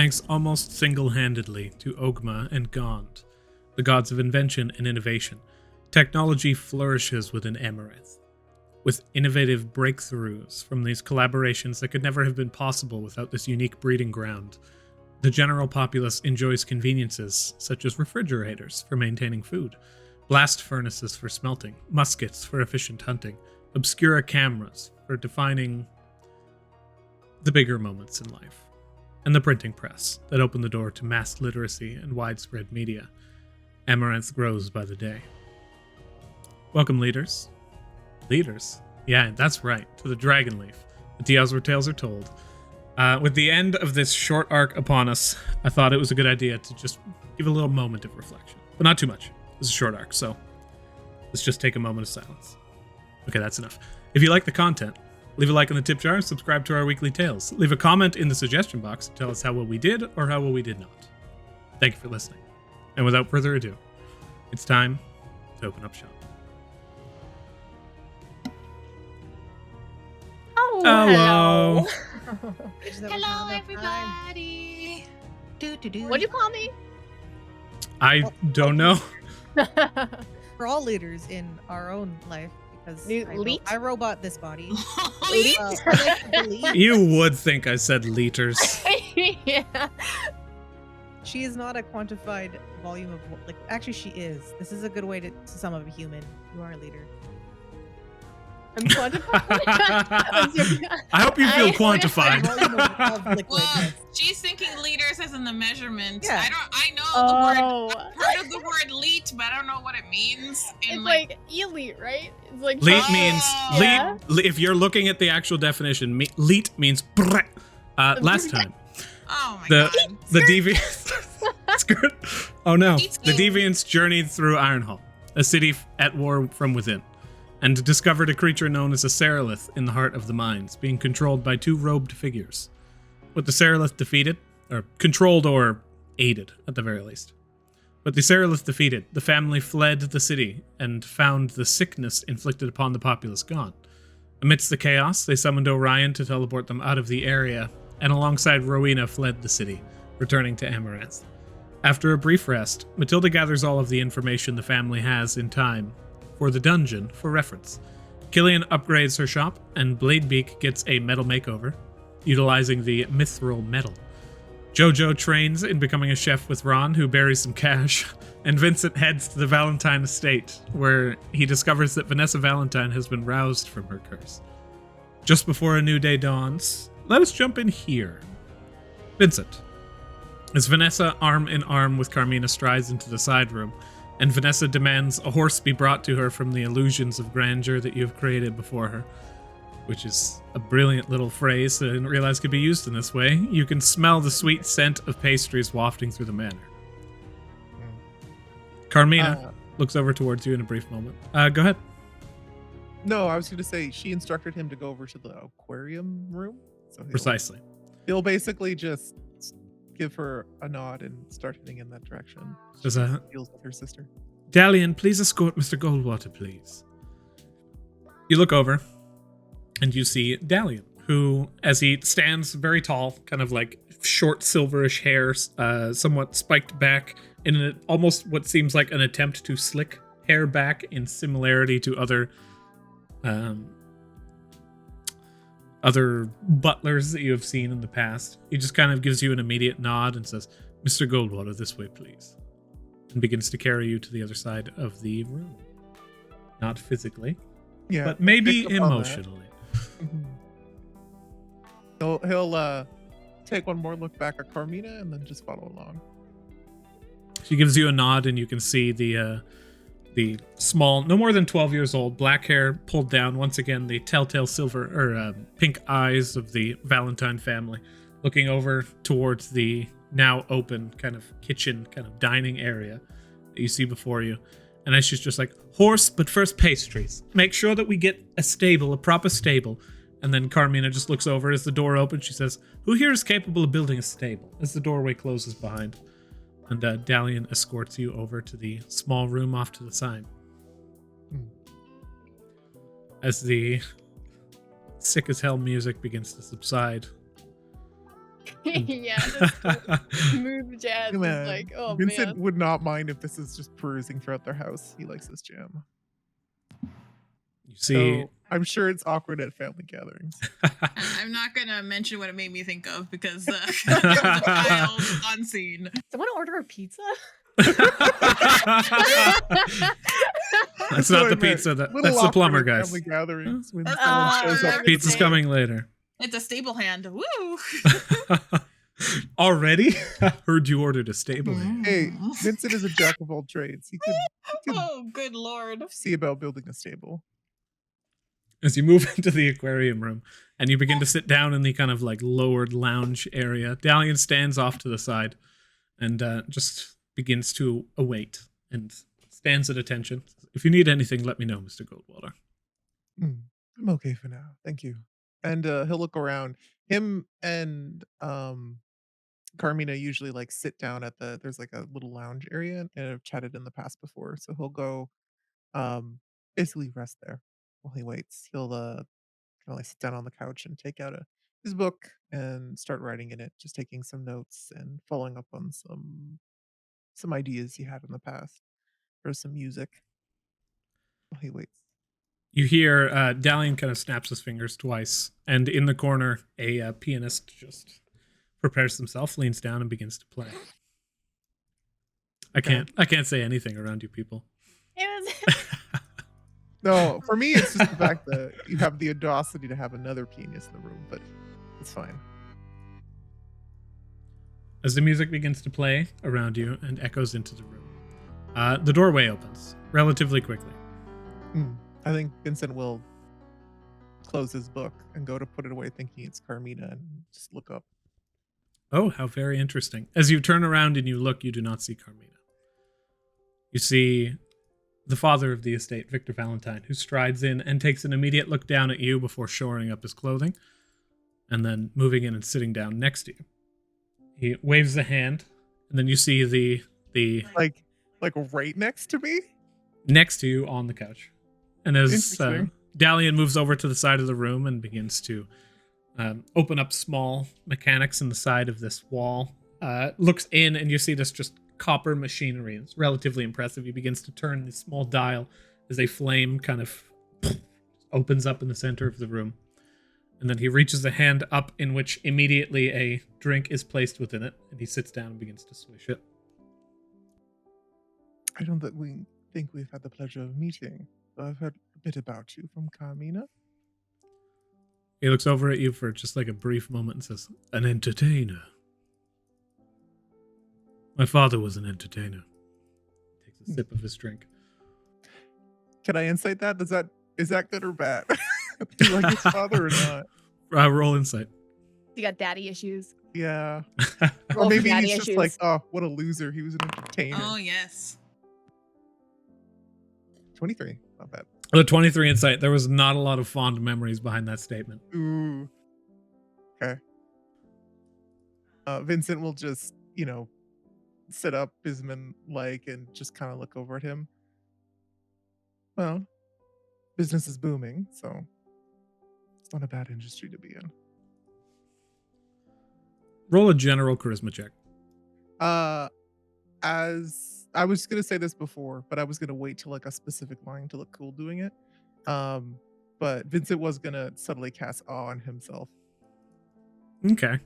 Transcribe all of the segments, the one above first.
thanks almost single-handedly to Ogma and Gond, the gods of invention and innovation, technology flourishes within Amaranth. With innovative breakthroughs from these collaborations that could never have been possible without this unique breeding ground, the general populace enjoys conveniences such as refrigerators for maintaining food, blast furnaces for smelting, muskets for efficient hunting, obscura cameras for defining the bigger moments in life, and the printing press that opened the door to mass literacy and widespread media. Amaranth grows by the day. Welcome, leaders. Leaders? Yeah, that's right, to the Dragonleaf. The tales where tales are told. With the end of this short arc upon us, I thought it was a good idea to just give a little moment of reflection. But not too much. This is a short arc, so let's just take a moment of silence. Okay, that's enough. If you like the content, leave a like in the tip jar and subscribe to our weekly tales. Leave a comment in the suggestion box to tell us how well we did or how well we did not. Thank you for listening. And without further ado, it's time to open up shop. Hello. Hello, everybody. What do you call me? I don't know. We're all leaders in our own life because I robot this body. You would think I said liters. Yeah. She is not a quantified volume of actually she is. This is a good way to sum up a human. You are a leader. I'm quantified. I hope you feel quantified. Well, she's thinking liters as in the measurement. Yeah. I know the word. I've heard of the word leet, but I don't know what it means. It's like elite, right? It's like leet means yeah. leet. If you're looking at the actual definition, leet means last time. Oh my god. The deviants. Skirt. Oh no. The deviants journeyed through Ironhall, a city at war from within, and discovered a creature known as a Serolith in the heart of the mines, being controlled by two robed figures. With the Serolith defeated, or controlled or aided at the very least. With the Serolith defeated, the family fled the city and found the sickness inflicted upon the populace gone. Amidst the chaos, they summoned Orion to teleport them out of the area, and alongside Rowena fled the city, returning to Amaranth. After a brief rest, Matilda gathers all of the information the family has in time for the dungeon for reference. Killian upgrades her shop, and Bladebeak gets a metal makeover, utilizing the mithril metal. Jhojo trains in becoming a chef with Ron, who buries some cash, and Vincent heads to the Valentine estate, where he discovers that Vanessa Valentine has been roused from her curse. Just before a new day dawns, let us jump in here. Vincent. As Vanessa, arm in arm with Carmina, strides into the side room, and Vanessa demands a horse be brought to her from the illusions of grandeur that you have created before her, which is a brilliant little phrase that I didn't realize could be used in this way. You can smell the sweet scent of pastries wafting through the manor. Carmina looks over towards you in a brief moment. Go ahead. No, I was going to say she instructed him to go over to the aquarium room. So Precisely. He'll basically just give her a nod and start heading in that direction. Does she deals with her sister. Dalian, please escort Mr. Goldwater, please. You look over, and you see Dalian, who, as he stands very tall, kind of like short silverish hair, somewhat spiked back, in almost what seems like an attempt to slick hair back in similarity to other butlers that you have seen in the past. He just kind of gives you an immediate nod and says, Mr. Goldwater, this way, please. And begins to carry you to the other side of the room. Not physically, but maybe emotionally. He'll take one more look back at Carmina and then just follow along. She gives you a nod, and you can see the small, no more than 12 years old, black hair pulled down. Once again, the telltale silver or pink eyes of the Valentine family, looking over towards the now open kind of kitchen, kind of dining area that you see before you. And then she's just like, horse, but first pastries. Make sure that we get a stable, a proper stable. And then Carmina just looks over as the door opens. She says, who here is capable of building a stable? As the doorway closes behind. And Dalian escorts you over to the small room off to the side. As the sick as hell music begins to subside, Yeah, just smooth jazz Hey, is man, like, oh Vincent man. would not mind if this is just perusing throughout their house. He likes this jam. You see, So I'm sure it's awkward at family gatherings. I'm not gonna mention what it made me think of because there was a child on scene. Someone order a pizza? that's That's not what the I meant. pizza. Little That's the awkward plumber, at guys. Family gatherings when That's someone the shows plumber. up. Pizza's coming later. It's a stable hand. Woo! Already? Heard you ordered a stable hand. Hey, Vincent is a jack of all trades. He could Oh, good lord. see about building a stable. As you move into the aquarium room and you begin to sit down in the kind of like lowered lounge area, Dalian stands off to the side and just begins to await and stands at attention. If you need anything, let me know, Mr. Goldwater. I'm okay for now. Thank you. And he'll look around. Him and Carmina usually like sit down at there's like a little lounge area and have chatted in the past before. So he'll go basically rest there while he waits. He'll kind of like sit down on the couch and take out his book and start writing in it, just taking some notes and following up on some ideas he had in the past or some music while he waits. You hear Dalian kind of snaps his fingers twice, and in the corner, a pianist just prepares himself, leans down, and begins to play. I can't say anything around you people. It was No, for me, it's just the fact that you have the audacity to have another pianist in the room, but it's fine. As the music begins to play around you and echoes into the room, the doorway opens relatively quickly. I think Vincent will close his book and go to put it away thinking it's Carmina and just look up. Oh, how very interesting. As you turn around and you look, you do not see Carmina. You see the father of the estate, Victor Valentine, who strides in and takes an immediate look down at you before shoring up his clothing and then moving in and sitting down next to you. He waves a hand, and then you see the Like right next to me? next to you on the couch. And as Interesting. Dalian moves over to the side of the room and begins to open up small mechanics in the side of this wall, looks in and you see this just copper machinery. It's relatively impressive. He begins to turn the small dial as a flame kind of opens up in the center of the room. And then he reaches a hand up in which immediately a drink is placed within it, and he sits down and begins to swish it. I don't think we've had the pleasure of meeting. I've heard a bit about you from Carmina. He looks over at you for just like a brief moment and says, "An entertainer. My father was an entertainer." Takes a sip of his drink. Can I insight that? Is that good or bad? Do you like his father or not? Roll insight. you got daddy issues. Yeah. Roll Or for maybe daddy he's just issues. like, oh, what a loser. He was an entertainer. Oh, yes. 23. Not bad. The 23 insight, there was not a lot of fond memories behind that statement. Ooh. Okay. Vincent will just, sit up businessman-like and just kind of look over at him. Well, business is booming, so it's not a bad industry to be in. Roll a general charisma check. As I was gonna say this before, but I was gonna wait till like a specific line to look cool doing it. But Vincent was gonna subtly cast awe on himself. Okay.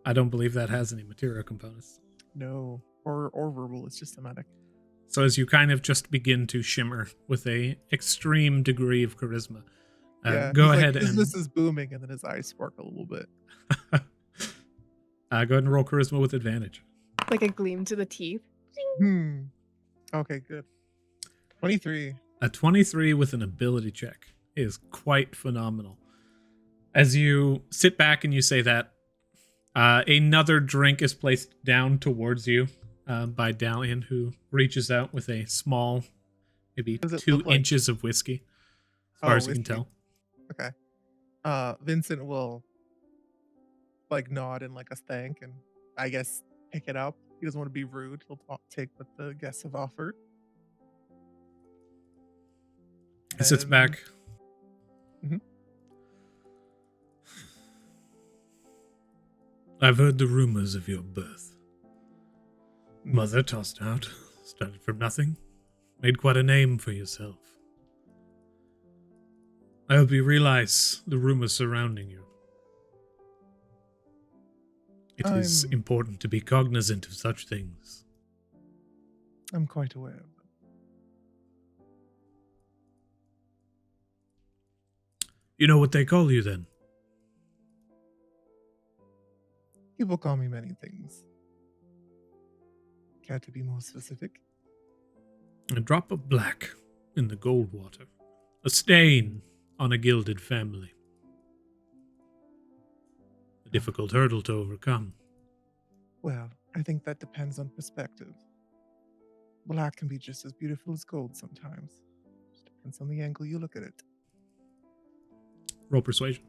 I don't believe that has any material components. No, or verbal. It's just thematic. So as you kind of just begin to shimmer with a extreme degree of charisma, go he's ahead like, and business is booming, and then his eyes sparkle a little bit. go ahead and roll charisma with advantage. Like a gleam to the teeth. Okay, good. 23. A 23 with an ability check is quite phenomenal. As you sit back and you say that, another drink is placed down towards you by Dalian, who reaches out with a small, maybe Does it 2 look like- inches of whiskey, as far as you can whiskey. tell. Okay. Vincent will like nod in like a thank and I guess pick it up. He doesn't want to be rude. He'll take what the guests have offered. He sits And- back. Mhm. I've heard the rumors of your birth. Mother tossed out, started from nothing, made quite a name for yourself. I hope you realize the rumors surrounding you. It is important to be cognizant of such things. I'm quite aware of them. You know what they call you then? People call me many things. Care to be more specific? A drop of black in the gold water. A stain on a gilded family. A difficult hurdle to overcome. Well, I think that depends on perspective. Black can be just as beautiful as gold sometimes. Just depends on the angle you look at it. Roll persuasion.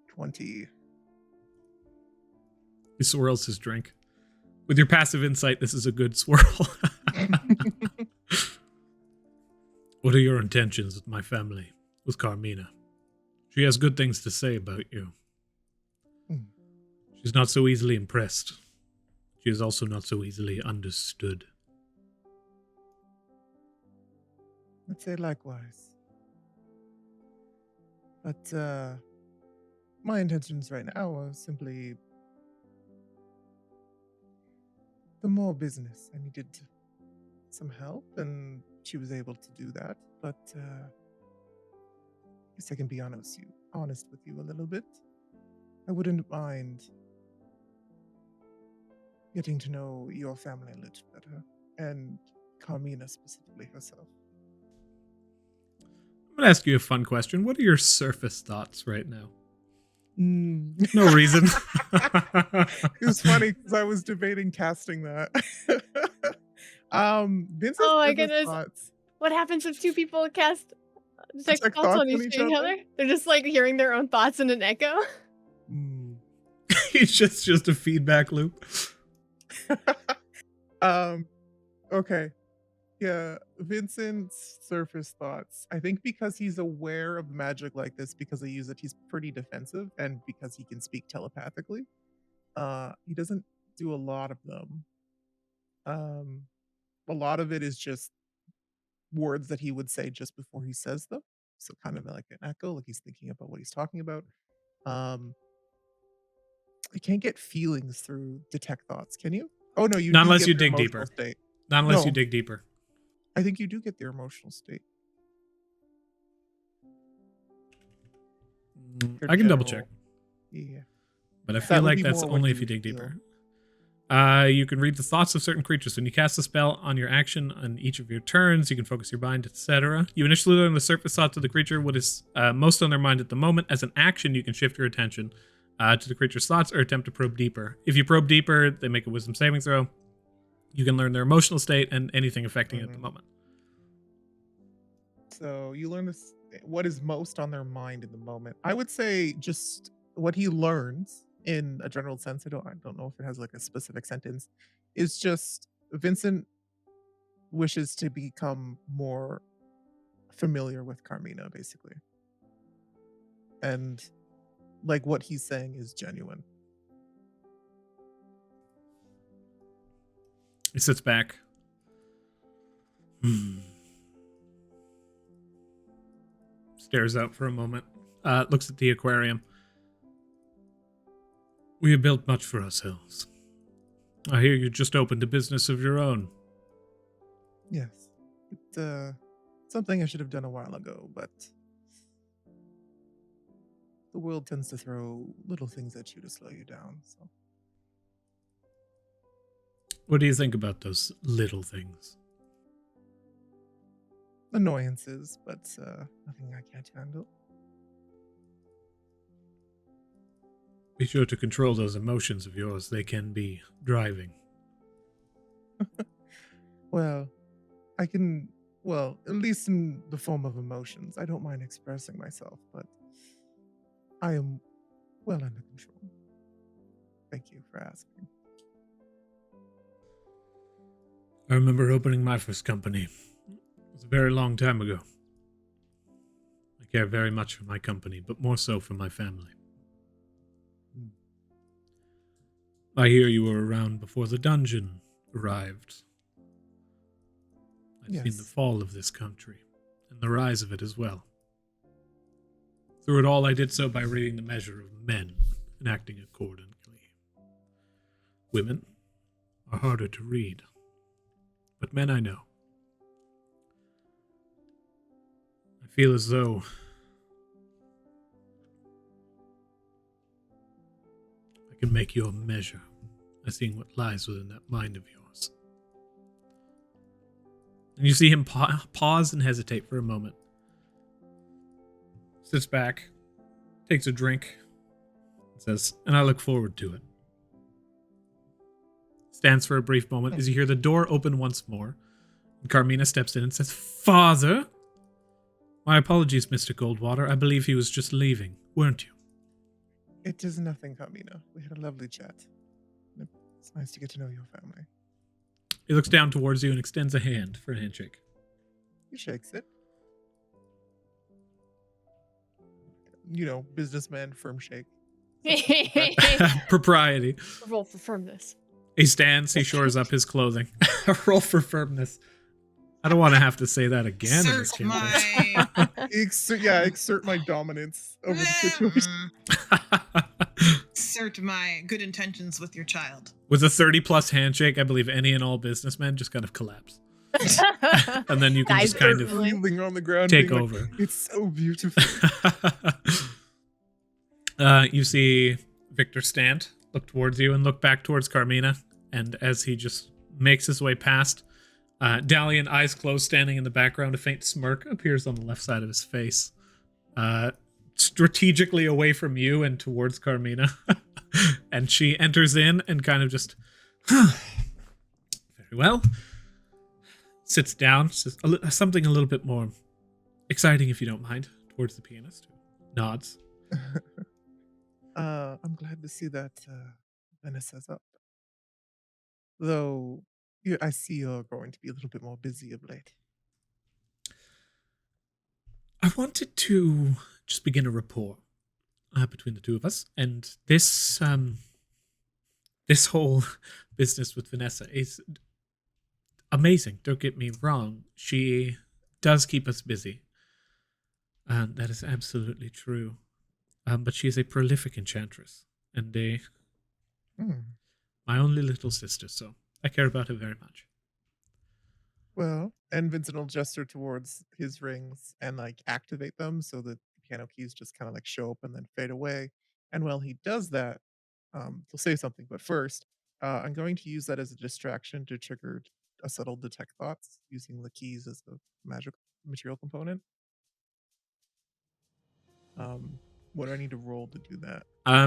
20. He swirls his drink. With your passive insight, this is a good swirl. What are your intentions with my family, with Carmina? She has good things to say about you. She's not so easily impressed. She is also not so easily understood. I'd say likewise. But my intentions right now are simply the more business. I needed some help, and she was able to do that. But I guess I can be honest with you a little bit. I wouldn't mind getting to know your family a little better, and Carmina specifically herself. I'm going to ask you a fun question. What are your surface thoughts right now? No No reason. It was funny because I was debating casting that. Vincent's Oh my surface goodness. thoughts. What happens if two people cast detect Detect thoughts on each other? They're just like hearing their own thoughts in an echo. Mm. It's just a feedback loop. Okay. Yeah, Vincent's surface thoughts. I think because he's aware of magic like this, because they use it, he's pretty defensive, and because he can speak telepathically, he doesn't do a lot of them. A lot of it is just words that he would say just before he says them. So kind of like an echo, like he's thinking about what he's talking about. You can't get feelings through detect thoughts, can you? Oh no, you Not do unless get you their dig emotional deeper. state. Not unless you No. dig deeper. I think you do get their emotional state. Their I can double general- check. Yeah. But I That feel would like be that's more what only you if you would dig feel. deeper. You can read the thoughts of certain creatures. When you cast a spell on your action on each of your turns, you can focus your mind, etc. You initially learn the surface thoughts of the creature, what is most on their mind at the moment. As an action, you can shift your attention to the creature's thoughts or attempt to probe deeper. If you probe deeper, they make a wisdom saving throw. You can learn their emotional state and anything affecting it at the moment. So you learn this, what is most on their mind in the moment. I would say just what he learns in a general sense. I don't know if it has like a specific sentence. Is just Vincent wishes to become more familiar with Carmina, basically, and like what he's saying is genuine. He sits back. Stares out for a moment. Looks at the aquarium. We have built much for ourselves. I hear you just opened a business of your own. Yes, it's something I should have done a while ago, but the world tends to throw little things at you to slow you down. So What do you think about those little things? annoyances, but nothing I can't handle. Be sure to control those emotions of yours. They can be driving. Well, I can, well, at least in the form of emotions. I don't mind expressing myself, but I am well under control. Thank you for asking. I remember opening my first company. It was a very long time ago. I care very much for my company, but more so for my family. I hear you were around before the dungeon arrived. I've seen the fall of this country, and the rise of it as well. Through it all, I did so by reading the measure of men and acting accordingly. Women are harder to read, but men I know. I feel as though I can make you a measure by seeing what lies within that mind of yours. And you see him pause and hesitate for a moment. Sits back, takes a drink, and says, and I look forward to it. Stands for a brief moment as you hear the door open once more. And Carmina steps in and says, Father! My apologies, Mr. Goldwater. I believe he was just leaving, weren't you? It is nothing, Carmina. We had a lovely chat. It's nice to get to know your family. He looks down towards you and extends a hand for a handshake. He shakes it. You know, businessman, firm shake. Propriety. Roll for firmness. He stands, he shores up his clothing. Roll for firmness. I don't want to have to say that again. Exert my... exert my dominance over the situation. Exert my good intentions with your child. With a 30-plus handshake, I believe any and all businessmen just kind of collapse. And then you can just kind of kneeling on the ground, take over. Like, it's so beautiful. You see Victor stand, look towards you, and look back towards Carmina. And as he just makes his way past, Dalian, eyes closed, standing in the background, a faint smirk appears on the left side of his face. Strategically away from you and towards Carmina. And she enters in and kind of just, very well, sits down, says something a little bit more exciting, if you don't mind, towards the pianist. Nods. I'm glad to see that Vanessa's up. Though, I see you're going to be a little bit more busy of late. I wanted to just begin a rapport between the two of us, and this whole business with Vanessa is amazing. Don't get me wrong; she does keep us busy, and that is absolutely true. But she is a prolific enchantress, and my only little sister, so I care about her very much. Well, and Vincent will gesture towards his rings and like activate them so that the piano keys just kind of like show up and then fade away. And while he does that, he'll say something. But first, I'm going to use that as a distraction to trigger a subtle detect thoughts using the keys as the magic material component. What do I need to roll to do that?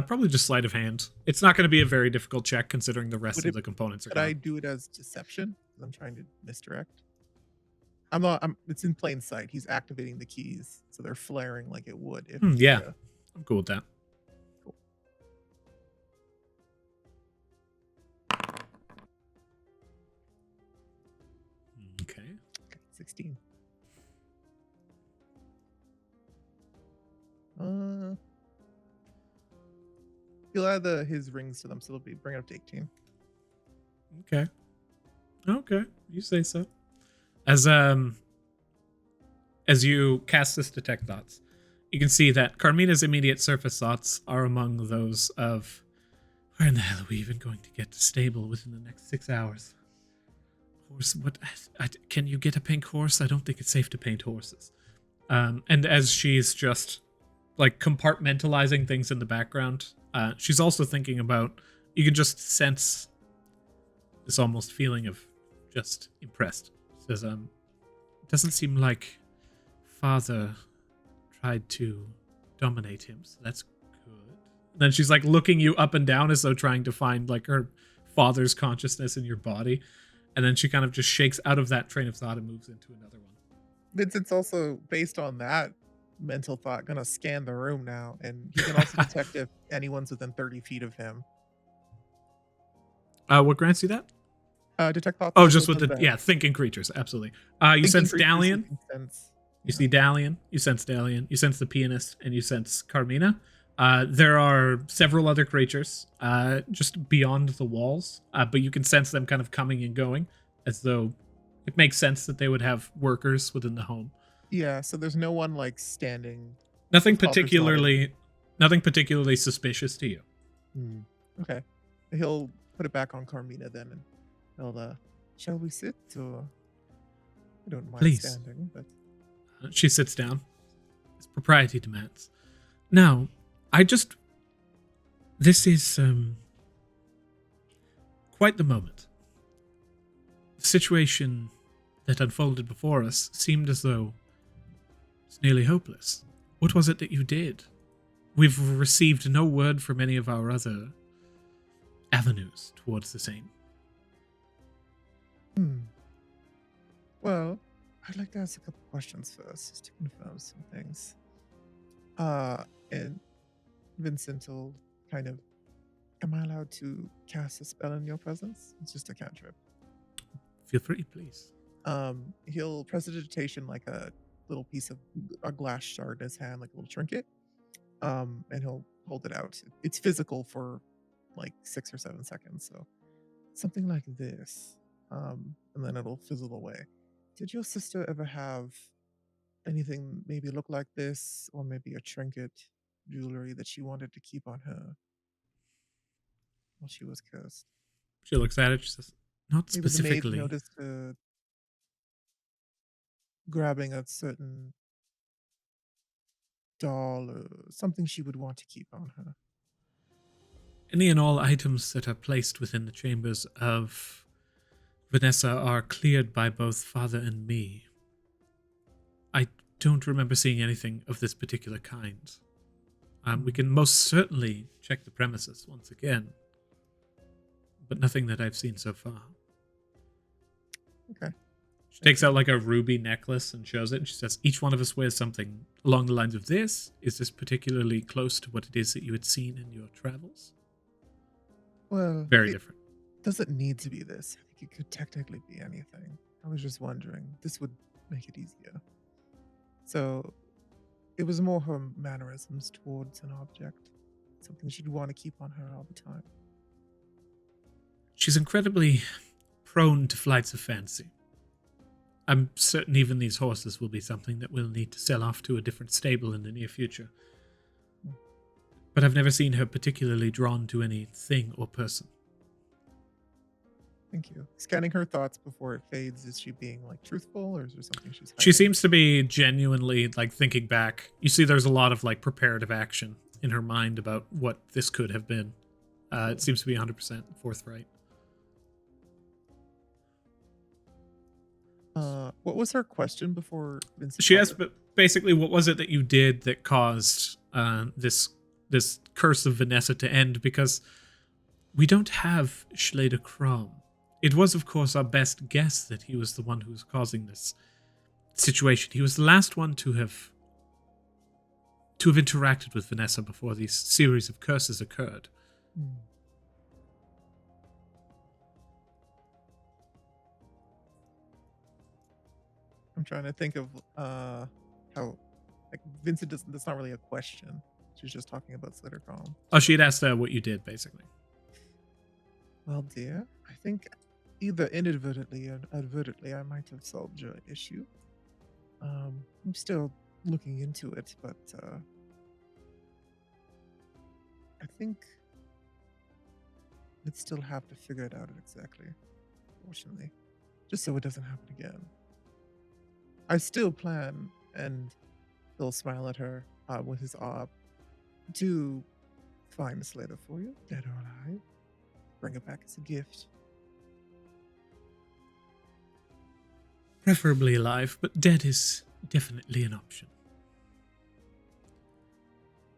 Probably just sleight of hand. It's not going to be a very difficult check considering the rest of the components are Could gone. I do it as deception? Because I'm trying to misdirect. I'm not. It's in plain sight. He's activating the keys, so they're flaring like it would. If yeah, I'm cool with that. Cool. Okay. 16. He'll add his rings to them, so they'll bring it up to 18. Okay, you say so. As you cast this detect thoughts, you can see that Carmina's immediate surface thoughts are among those of, where in the hell are we even going to get to stable within the next 6 hours? Horse, what? Can you get a pink horse? I don't think it's safe to paint horses. And as she's just like compartmentalizing things in the background, she's also thinking about, you can just sense this almost feeling of just impressed. Says, it doesn't seem like Father tried to dominate him, so that's good. And then she's like looking you up and down as though trying to find like her father's consciousness in your body. And then she kind of just shakes out of that train of thought and moves into another one. Vincent's also, based on that mental thought, gonna scan the room now, and he can also detect if anyone's within 30 feet of him. What grants you that? Detect thoughts. Oh, just with the thinking creatures, absolutely. You sense Dalian. You see Dalian, you sense Dalian, you sense the pianist, and you sense Carmina. There are several other creatures just beyond the walls, but you can sense them kind of coming and going, as though it makes sense that they would have workers within the home. Yeah, so there's no one like standing. Nothing with Poppers nothing particularly suspicious to you. nodding. Okay. He'll put it back on Carmina then, and he'll shall we sit, or I don't mind Please. standing, but She sits down, as propriety demands. Now, this is quite the moment. The situation that unfolded before us seemed as though it's nearly hopeless. What was it that you did? We've received no word from any of our other avenues towards the same. Well, I'd like to ask a couple questions first, just to confirm some things. And Vincent will kind of, am I allowed to cast a spell in your presence? It's just a cantrip. Feel free, please. He'll prestidigitation like a little piece of a glass shard in his hand, like a little trinket. And he'll hold it out. It's physical for like 6 or 7 seconds, so something like this. And then it'll fizzle away. Did your sister ever have anything maybe look like this, or maybe a trinket, jewelry that she wanted to keep on her while she was cursed? She looks at it. She says, "Not Maybe the specifically." maid noticed her grabbing a certain doll or something she would want to keep on her. Any and all items that are placed within the chambers of Vanessa are cleared by both father and me. I don't remember seeing anything of this particular kind. We can most certainly check the premises once again, but nothing that I've seen so far. Okay. She takes out like a ruby necklace and shows it, and she says, each one of us wears something along the lines of this. Is this particularly close to what it is that you had seen in your travels? Well, Very different. Doesn't need to be this. I think it could technically be anything. I was just wondering. This would make it easier. So, it was more her mannerisms towards an object. Something she'd want to keep on her all the time. She's incredibly prone to flights of fancy. I'm certain even these horses will be something that we'll need to sell off to a different stable in the near future. But I've never seen her particularly drawn to any thing or person. Thank you. Scanning her thoughts before it fades, is she being like truthful, or is there something she's hiding? She seems to be genuinely like thinking back. You see there's a lot of like preparative action in her mind about what this could have been. It seems to be 100% forthright. What was her question before Vincent? She asked basically, what was it that you did that caused this curse of Vanessa to end? Because we don't have Schleder Krom. It was, of course, our best guess that he was the one who was causing this situation. He was the last one to have interacted with Vanessa before these series of curses occurred. I'm trying to think of how, like, Vincent doesn't. That's not really a question. She's just talking about Slittercom. Oh, she had asked what you did, basically. Well, dear, I think either inadvertently or advertently, I might have solved your issue. I'm still looking into it, but I think I'd still have to figure it out exactly. Fortunately, just so it doesn't happen again. I still plan, and he'll smile at her with his orb, to find a Slater for you, dead or alive. Bring it back as a gift. Preferably alive, but dead is definitely an option.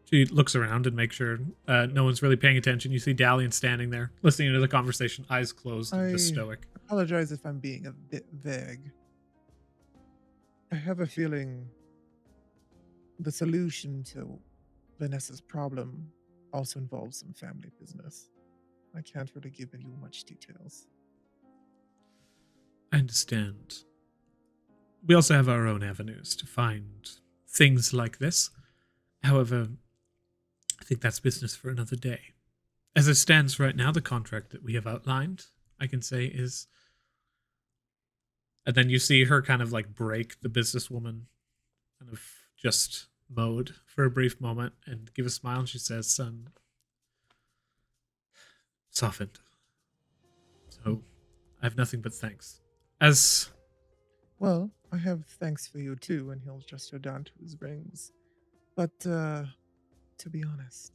She looks around and makes sure no one's really paying attention. You see Dalian standing there, listening to the conversation, eyes closed and just stoic. I apologize if I'm being a bit vague. I have a feeling the solution to Vanessa's problem also involves some family business. I can't really give you much details. I understand. we also have our own avenues to find things like this. However, I think that's business for another day. As it stands right now, the contract that we have outlined, I can say, is... And then you see her kind of like break the businesswoman kind of just mode for a brief moment and give a smile, and she says, softened. So I have nothing but thanks. As Well, I have thanks for you too, and he'll gesture down to his rings. But to be honest,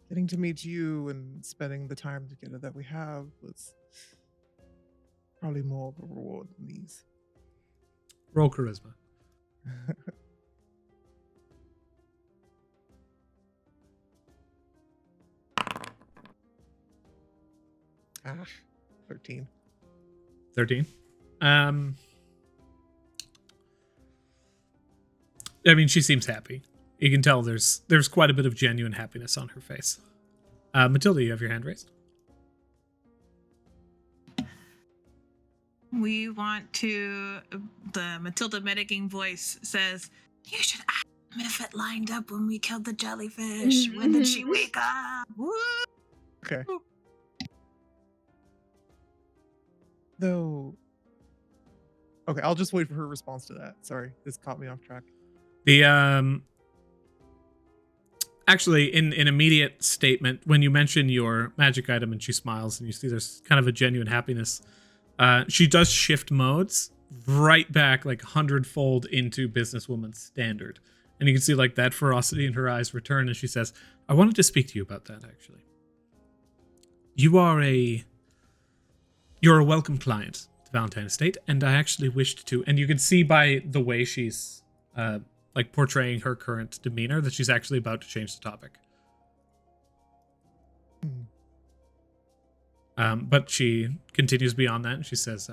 getting to meet you and spending the time together that we have was probably more of a reward than these. roll charisma. 13. 13. I mean, she seems happy. You can tell there's quite a bit of genuine happiness on her face. Matilda, you have your hand raised. We want to. The Matilda Mediging voice says, "You should ask him if it lined up when we killed the jellyfish. When did she wake up?" Woo! Okay. Though. Okay, I'll just wait for her response to that. Sorry, this caught me off track. The actually in immediate statement, when you mention your magic item and she smiles and you see there's kind of a genuine happiness, she does shift modes right back like 100-fold into businesswoman standard. And you can see like that ferocity in her eyes return, and she says, I wanted to speak to you about that actually. You're a welcome client to Valentine Estate, and I actually wished to, and you can see by the way she's like portraying her current demeanor that she's actually about to change the topic. But she continues beyond that, and she says,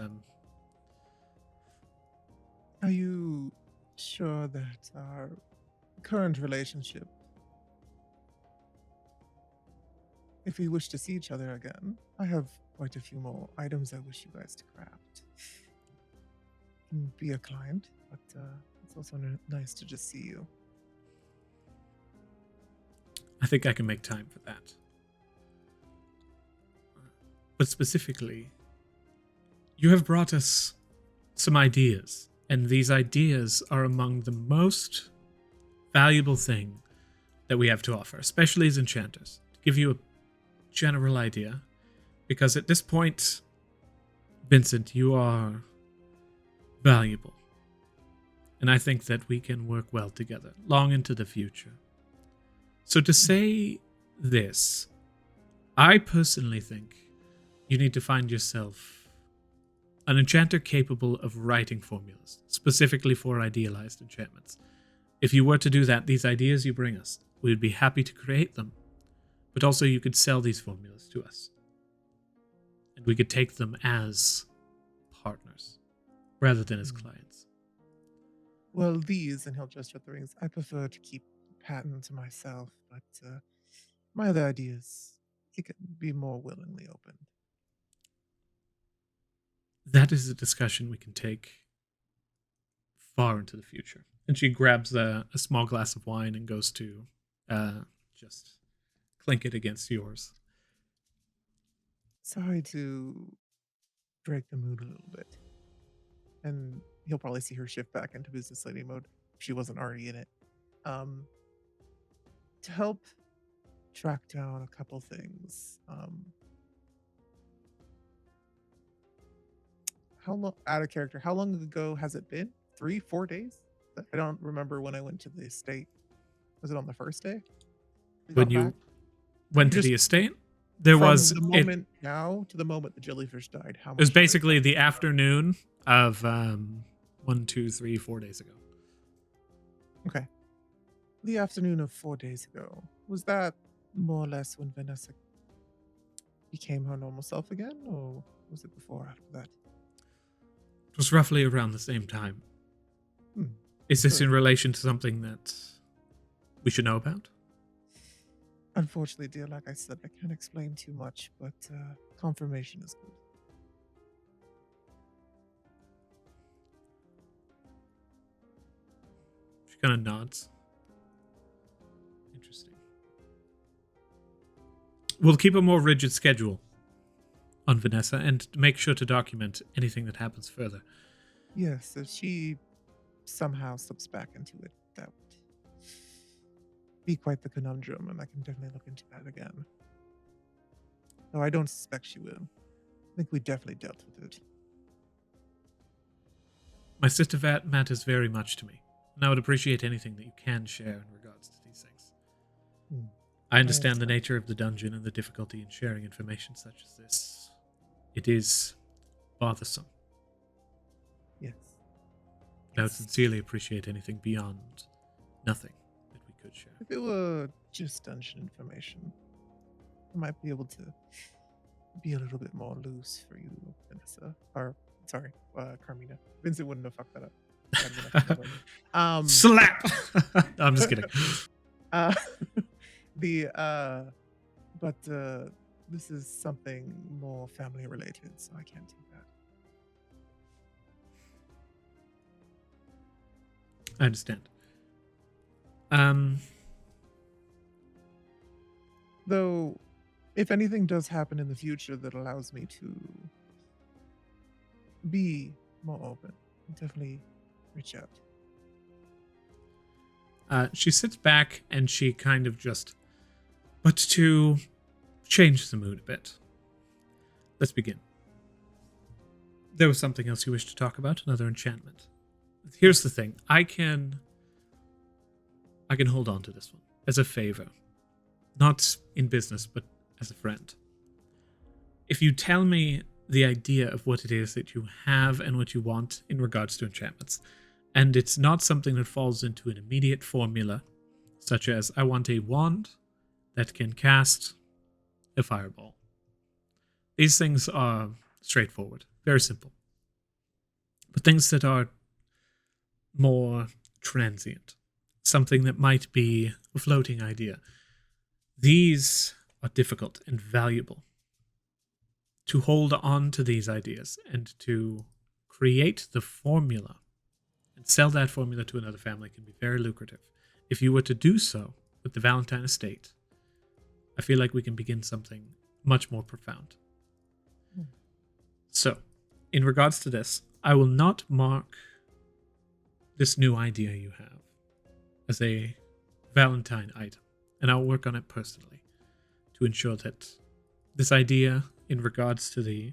Are you sure that our current relationship, if we wish to see each other again, I have quite a few more items I wish you guys to craft. Be a client, but it's also nice to just see you. I think I can make time for that. But specifically, you have brought us some ideas, and these ideas are among the most valuable thing that we have to offer, especially as enchanters. To give you a general idea, because at this point, Vincent, you are valuable. And I think that we can work well together, long into the future. So to say this, I personally think you need to find yourself an enchanter capable of writing formulas, specifically for idealized enchantments. If you were to do that, these ideas you bring us, we would be happy to create them. But also you could sell these formulas to us. And we could take them as partners, rather than as clients. Well, these, and he'll gesture at the rings, I prefer to keep the patent to myself, but my other ideas, he can be more willingly opened. That is a discussion we can take far into the future. And she grabs a small glass of wine and goes to just clink it against yours. Sorry to break the mood a little bit. And he'll probably see her shift back into business lady mode if she wasn't already in it. To help track down a couple things. How long, out of character, how long ago has it been? 3-4 days? I don't remember when I went to the estate. Was it on the first day? When you went to the estate, there from was the moment now to the moment the jellyfish died. How much? It was basically the afternoon of 1, 2, 3, 4 days ago. Okay. The afternoon of 4 days ago. Was that more or less when Vanessa became her normal self again, or was it before or after that? It was roughly around the same time. Is this in relation to something that we should know about? Unfortunately, dear, like I said, I can't explain too much, but confirmation is good. She kind of nods. Interesting. We'll keep a more rigid schedule on Vanessa and make sure to document anything that happens further. Yes, if she somehow slips back into it, that would be quite the conundrum, and I can definitely look into that again. Though I don't suspect she will. I think we definitely dealt with it. My sister Vat matters very much to me, and I would appreciate anything that you can share in regards to these things. I understand the nature of the dungeon and the difficulty in sharing information such as this. It is bothersome. Yes. I would sincerely appreciate anything beyond nothing that we could share. If it were just dungeon information, I might be able to be a little bit more loose for you, Vanessa. Or, sorry, Carmina. Vincent wouldn't have fucked that up. That'd have been a fucked up. Slap! No, I'm just kidding. This is something more family related, so I can't do that. I understand. Though, if anything does happen in the future that allows me to be more open, I'll definitely reach out. She sits back and she kind of just... But to change the mood a bit, let's begin. There was something else you wished to talk about, another enchantment. Here's the thing. I can hold on to this one as a favor. Not in business, but as a friend. If you tell me the idea of what it is that you have and what you want in regards to enchantments, and it's not something that falls into an immediate formula, such as I want a wand that can cast a fireball. These things are straightforward, very simple. But things that are more transient, something that might be a floating idea, these are difficult and valuable. To hold on to these ideas and to create the formula and sell that formula to another family can be very lucrative. If you were to do so with the Valentine estate, I feel like we can begin something much more profound. So, in regards to this, I will not mark this new idea you have as a Valentine item, and I'll work on it personally to ensure that this idea in regards to the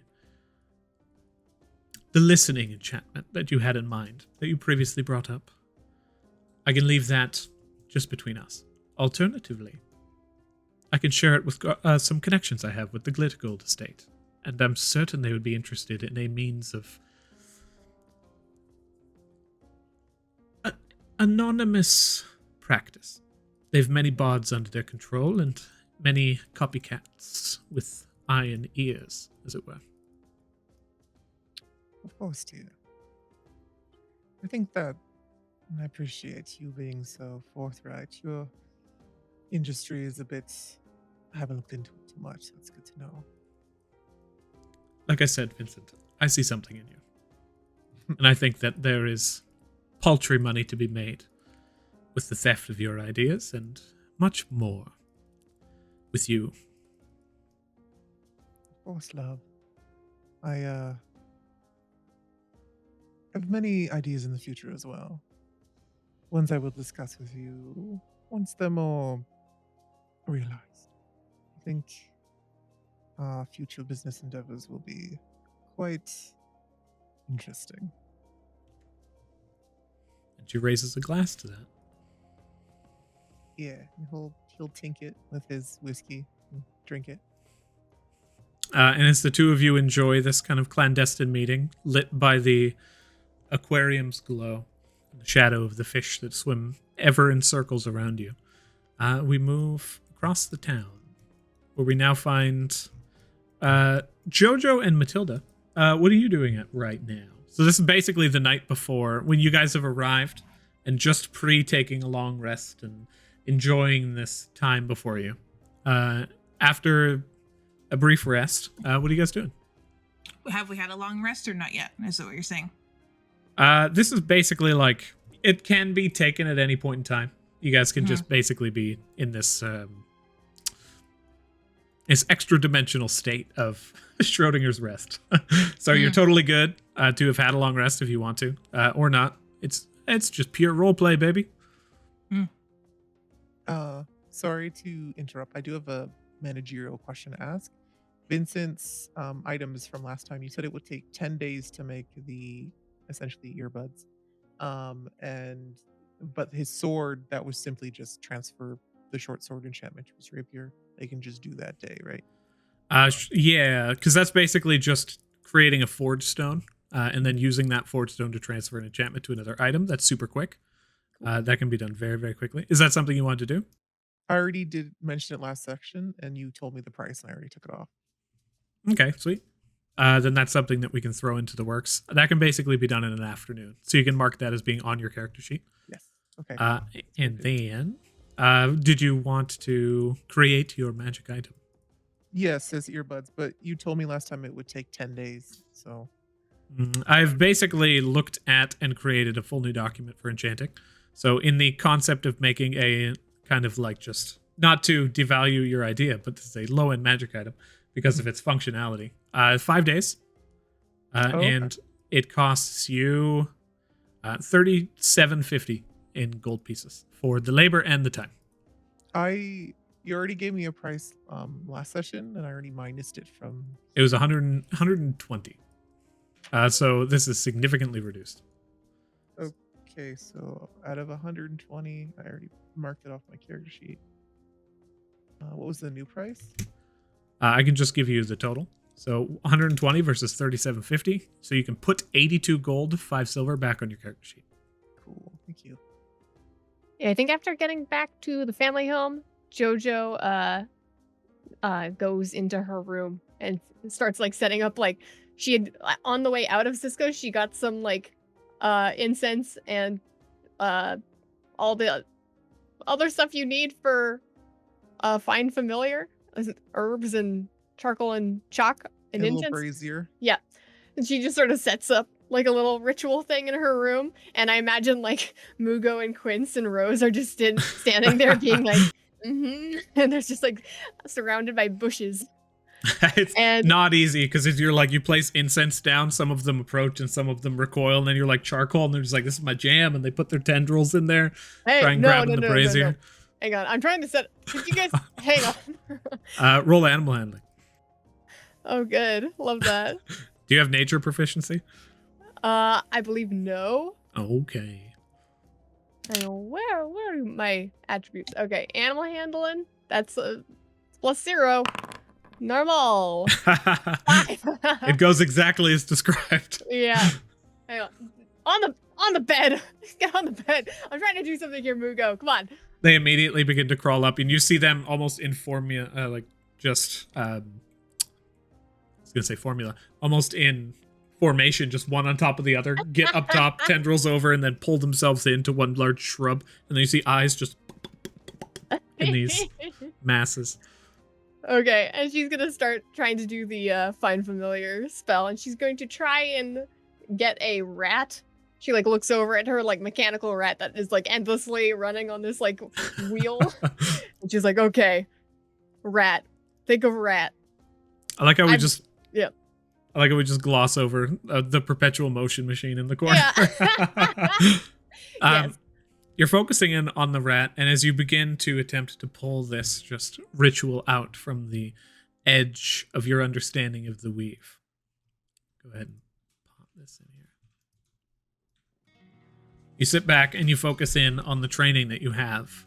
listening enchantment that you had in mind, that you previously brought up, I can leave that just between us. Alternatively, I can share it with some connections I have with the Glittergold estate, and I'm certain they would be interested in a means of anonymous practice. They've many bards under their control and many copycats with eye and ears, as it were. Of course, dear. I think that I appreciate you being so forthright. Your industry is a bit... I haven't looked into it too much, so it's good to know. Like I said, Vincent, I see something in you. And I think that there is paltry money to be made with the theft of your ideas and much more with you. Of course, love. I have many ideas in the future as well. Ones I will discuss with you once they're more realized. I think our future business endeavors will be quite interesting. And she raises a glass to that. Yeah, he'll tink it with his whiskey and drink it. And as the two of you enjoy this kind of clandestine meeting, lit by the aquarium's glow, and the shadow of the fish that swim ever in circles around you, we move across the town, where we now find Jhojo and Matilda. What are you doing right now? So this is basically the night before, when you guys have arrived, and just taking a long rest and enjoying this time before you. After a brief rest, what are you guys doing? Have we had a long rest or not yet? Is that what you're saying? This is basically like it can be taken at any point in time. You guys can just basically be in this extra dimensional state of Schrodinger's rest. So you're totally good to have had a long rest if you want to, or not. It's just pure role play, baby. Sorry to interrupt. I do have a managerial question to ask. Vincent's items from last time, you said it would take 10 days to make the essentially earbuds. But his sword, that was simply just transfer the short sword enchantment to his rapier. They can just do that day, right? Yeah, because that's basically just creating a forge stone and then using that forge stone to transfer an enchantment to another item. That's super quick. That can be done very, very quickly. Is that something you wanted to do? I already did mention it last section, and you told me the price, and I already took it off. Okay, sweet. Then that's something that we can throw into the works. That can basically be done in an afternoon. So you can mark that as being on your character sheet. Yes. Okay. And then, did you want to create your magic item? Yes, as earbuds, but you told me last time it would take 10 days, so... I've basically looked at and created a full new document for enchanting. So in the concept of making a kind of like just, not to devalue your idea, but this is a low-end magic item because of its functionality. 5 days. And it costs you $37.50 in gold pieces for the labor and the time. You already gave me a price last session, and I already minused it from... It was 120. So this is significantly reduced. Okay, so out of 120, I already marked it off my character sheet. What was the new price? I can just give you the total. So 120 versus 37.50. So you can put 82 gold, 5 silver back on your character sheet. Cool, thank you. Yeah, I think after getting back to the family home, Jhojo goes into her room and starts like setting up like she had on the way out of Cisco, she got some like incense and all the other stuff you need for find familiar, herbs and charcoal and chalk and A incense. little brazier. Yeah. And she just sort of sets up like a little ritual thing in her room. And I imagine like Mugo and Quince and Rose are just standing there being like, and they're just like surrounded by bushes. It's not easy because if you're like, you place incense down, some of them approach and some of them recoil, and then you're like charcoal and they're just like, this is my jam, and they put their tendrils in there, try and grab the brazier. No. Hang on, I'm trying to set. Could you guys hang on? Roll animal handling. Oh, good, love that. Do you have nature proficiency? I believe no. Okay. Hang on, where are my attributes? Okay, animal handling. That's +0. Normal. 5. It goes exactly as described. Yeah. Hang on. On the bed. Get on the bed. I'm trying to do something here, Mugo. Come on. They immediately begin to crawl up, and you see them almost in formula, almost in formation, just one on top of the other, get up top, tendrils over, and then pull themselves into one large shrub, and then you see eyes just in these masses. Okay, and she's gonna start trying to do the find familiar spell, and she's going to try and get a rat. She like looks over at her like mechanical rat that is like endlessly running on this like wheel, and she's like, "Okay, rat. Think of rat." I like how we just gloss over the perpetual motion machine in the corner. Yeah. Yes. You're focusing in on the rat, and as you begin to attempt to pull this just ritual out from the edge of your understanding of the weave. Go ahead and pop this in here. You sit back and you focus in on the training that you have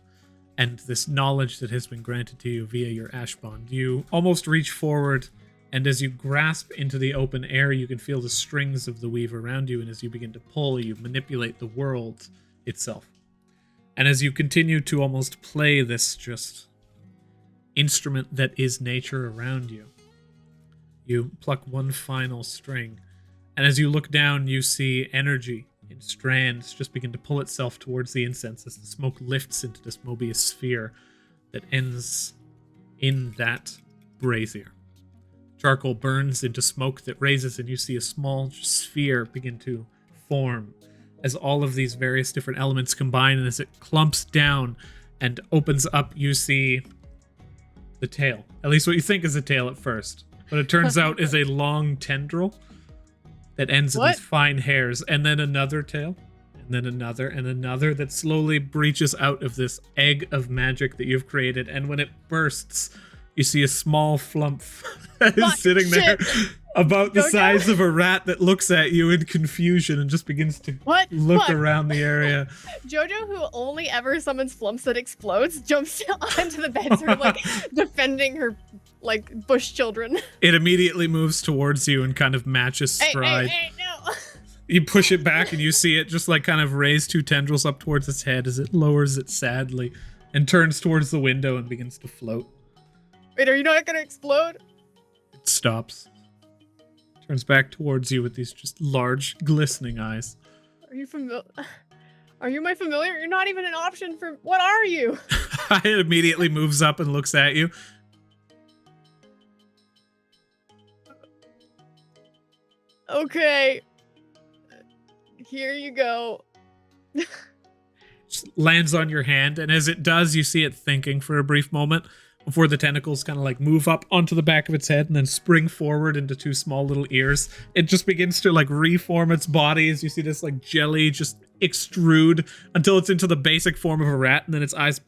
and this knowledge that has been granted to you via your ash bond. You almost reach forward, and as you grasp into the open air, you can feel the strings of the weave around you, and as you begin to pull, you manipulate the world itself. And as you continue to almost play this just instrument that is nature around you, you pluck one final string. And as you look down, you see energy in strands just begin to pull itself towards the incense as the smoke lifts into this Mobius sphere that ends in that brazier. Charcoal burns into smoke that raises, and you see a small sphere begin to form as all of these various different elements combine, and as it clumps down and opens up, you see the tail. At least what you think is a tail at first. But it turns out is a long tendril that ends in these fine hairs, and then another tail, and then another, and another that slowly breaches out of this egg of magic that you've created. And when it bursts, you see a small flump that is sitting there about the size of a rat that looks at you in confusion and just begins to look around the area. Jojo, who only ever summons flumps that explodes, jumps onto the bed, sort of like defending her like bush children. It immediately moves towards you and kind of matches stride. Hey, no. You push it back and you see it just like kind of raise two tendrils up towards its head as it lowers it sadly and turns towards the window and begins to float. Wait, are you not gonna explode? It stops. Turns back towards you with these just large, glistening eyes. Are you familiar? Are you my familiar? You're not even an option for... What are you? It immediately moves up and looks at you. Okay. Here you go. Just lands on your hand, and as it does, you see it thinking for a brief moment before the tentacles kind of like move up onto the back of its head and then spring forward into two small little ears. It just begins to like reform its body as you see this like jelly just extrude until it's into the basic form of a rat, and then its eyes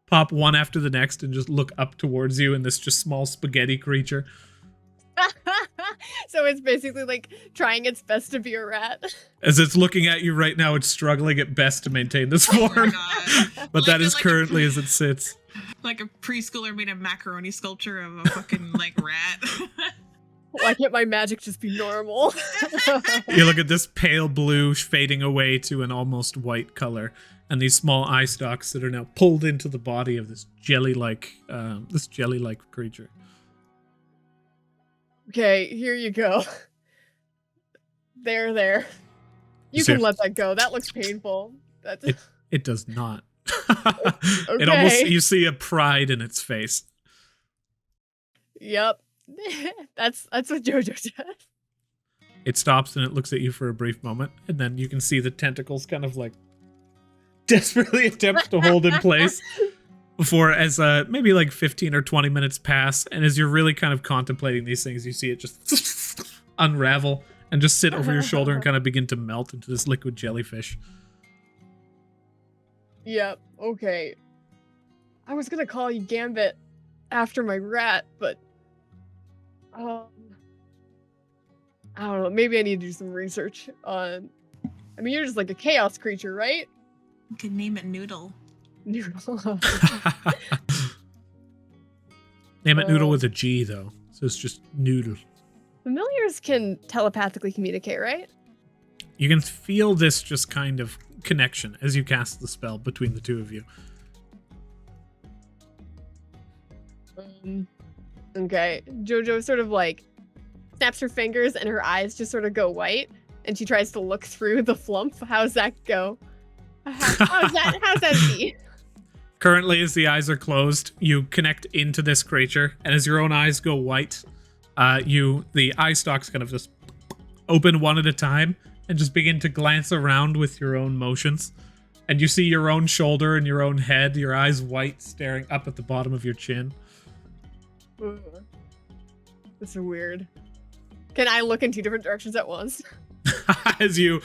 pop one after the next and just look up towards you in this just small spaghetti creature. So it's basically like trying its best to be a rat. As it's looking at you right now, it's struggling at best to maintain this form. But that is currently as it sits. Like a preschooler made a macaroni sculpture of a fucking like rat. Why can't my magic just be normal? You look at this pale blue fading away to an almost white color, and these small eye stalks that are now pulled into the body of this jelly-like creature. Okay, here you go. There. You can let that go. That looks painful. It does not. Okay. It almost, you see a pride in its face. Yep. That's what Jojo does. It stops and it looks at you for a brief moment, and then you can see the tentacles kind of like desperately attempt to hold in place before, as maybe like 15 or 20 minutes pass, and as you're really kind of contemplating these things, you see it just unravel and just sit over your shoulder and kind of begin to melt into this liquid jellyfish. Yep, okay. I was gonna call you Gambit after my rat, but I don't know, maybe I need to do some research on... I mean, you're just like a chaos creature, right? You could name it Noodle. Noodle. Name it Noodle with a G, though. So it's just Noodle. Familiars can telepathically communicate, right? You can feel this just kind of connection as you cast the spell between the two of you. Okay. Jojo sort of like snaps her fingers and her eyes just sort of go white, and she tries to look through the flump. How's that go? How's that be? Currently, as the eyes are closed, you connect into this creature, and as your own eyes go white, the eye stalks kind of just open one at a time and just begin to glance around with your own motions. And you see your own shoulder and your own head, your eyes white, staring up at the bottom of your chin. This is weird. Can I look in two different directions at once? As you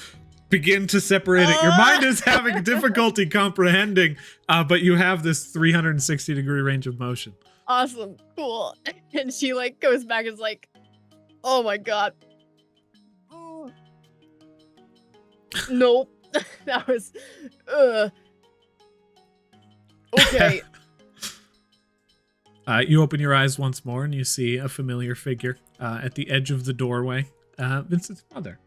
begin to separate it, your mind is having difficulty comprehending, but you have this 360-degree range of motion. Awesome. Cool. And she like goes back and is like, oh my god. Nope. That was okay. You open your eyes once more and you see a familiar figure at the edge of the doorway. Vincent's mother.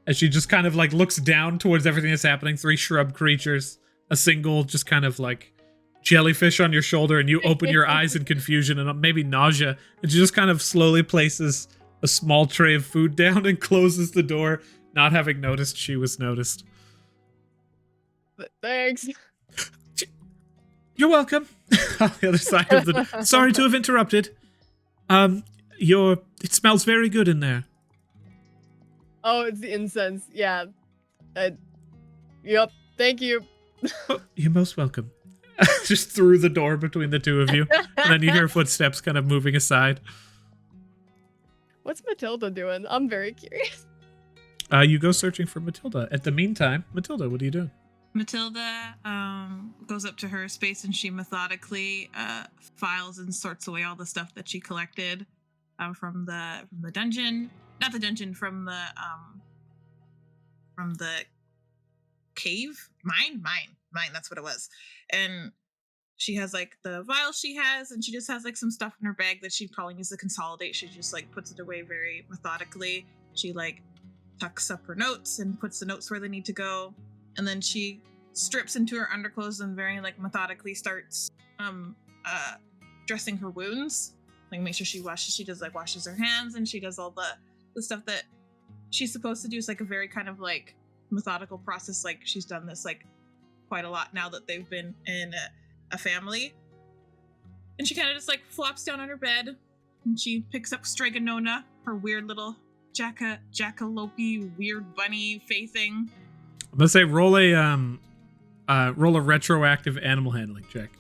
As she just kind of like looks down towards everything that's happening. 3 shrub creatures, a single just kind of like jellyfish on your shoulder, and you open your eyes in confusion and maybe nausea, and she just kind of slowly places a small tray of food down and closes the door, not having noticed she was noticed. Thanks. You're welcome. On the other side of the... Sorry to have interrupted. It smells very good in there. Oh, it's the incense. Yeah. Yep. Thank you. Oh, you're most welcome. Just through the door between the two of you. And then you hear footsteps kind of moving aside. What's Matilda doing? I'm very curious. You go searching for Matilda. At the meantime, Matilda, what are you doing? Matilda goes up to her space and she methodically files and sorts away all the stuff that she collected from the dungeon. Not the dungeon, from the cave? Mine. That's what it was. And she has like the vials she has, and she just has like some stuff in her bag that she probably needs to consolidate. She just like puts it away very methodically. She like tucks up her notes and puts the notes where they need to go. And then she strips into her underclothes and very like methodically starts dressing her wounds. Like make sure she washes her hands, and she does all the stuff that she's supposed to do. It's like a very kind of like methodical process. Like she's done this like quite a lot now that they've been in a family. And she kind of just like flops down on her bed and she picks up Stregonona, her weird little jackalope weird bunny fey thing. I'm gonna say roll a retroactive animal handling check.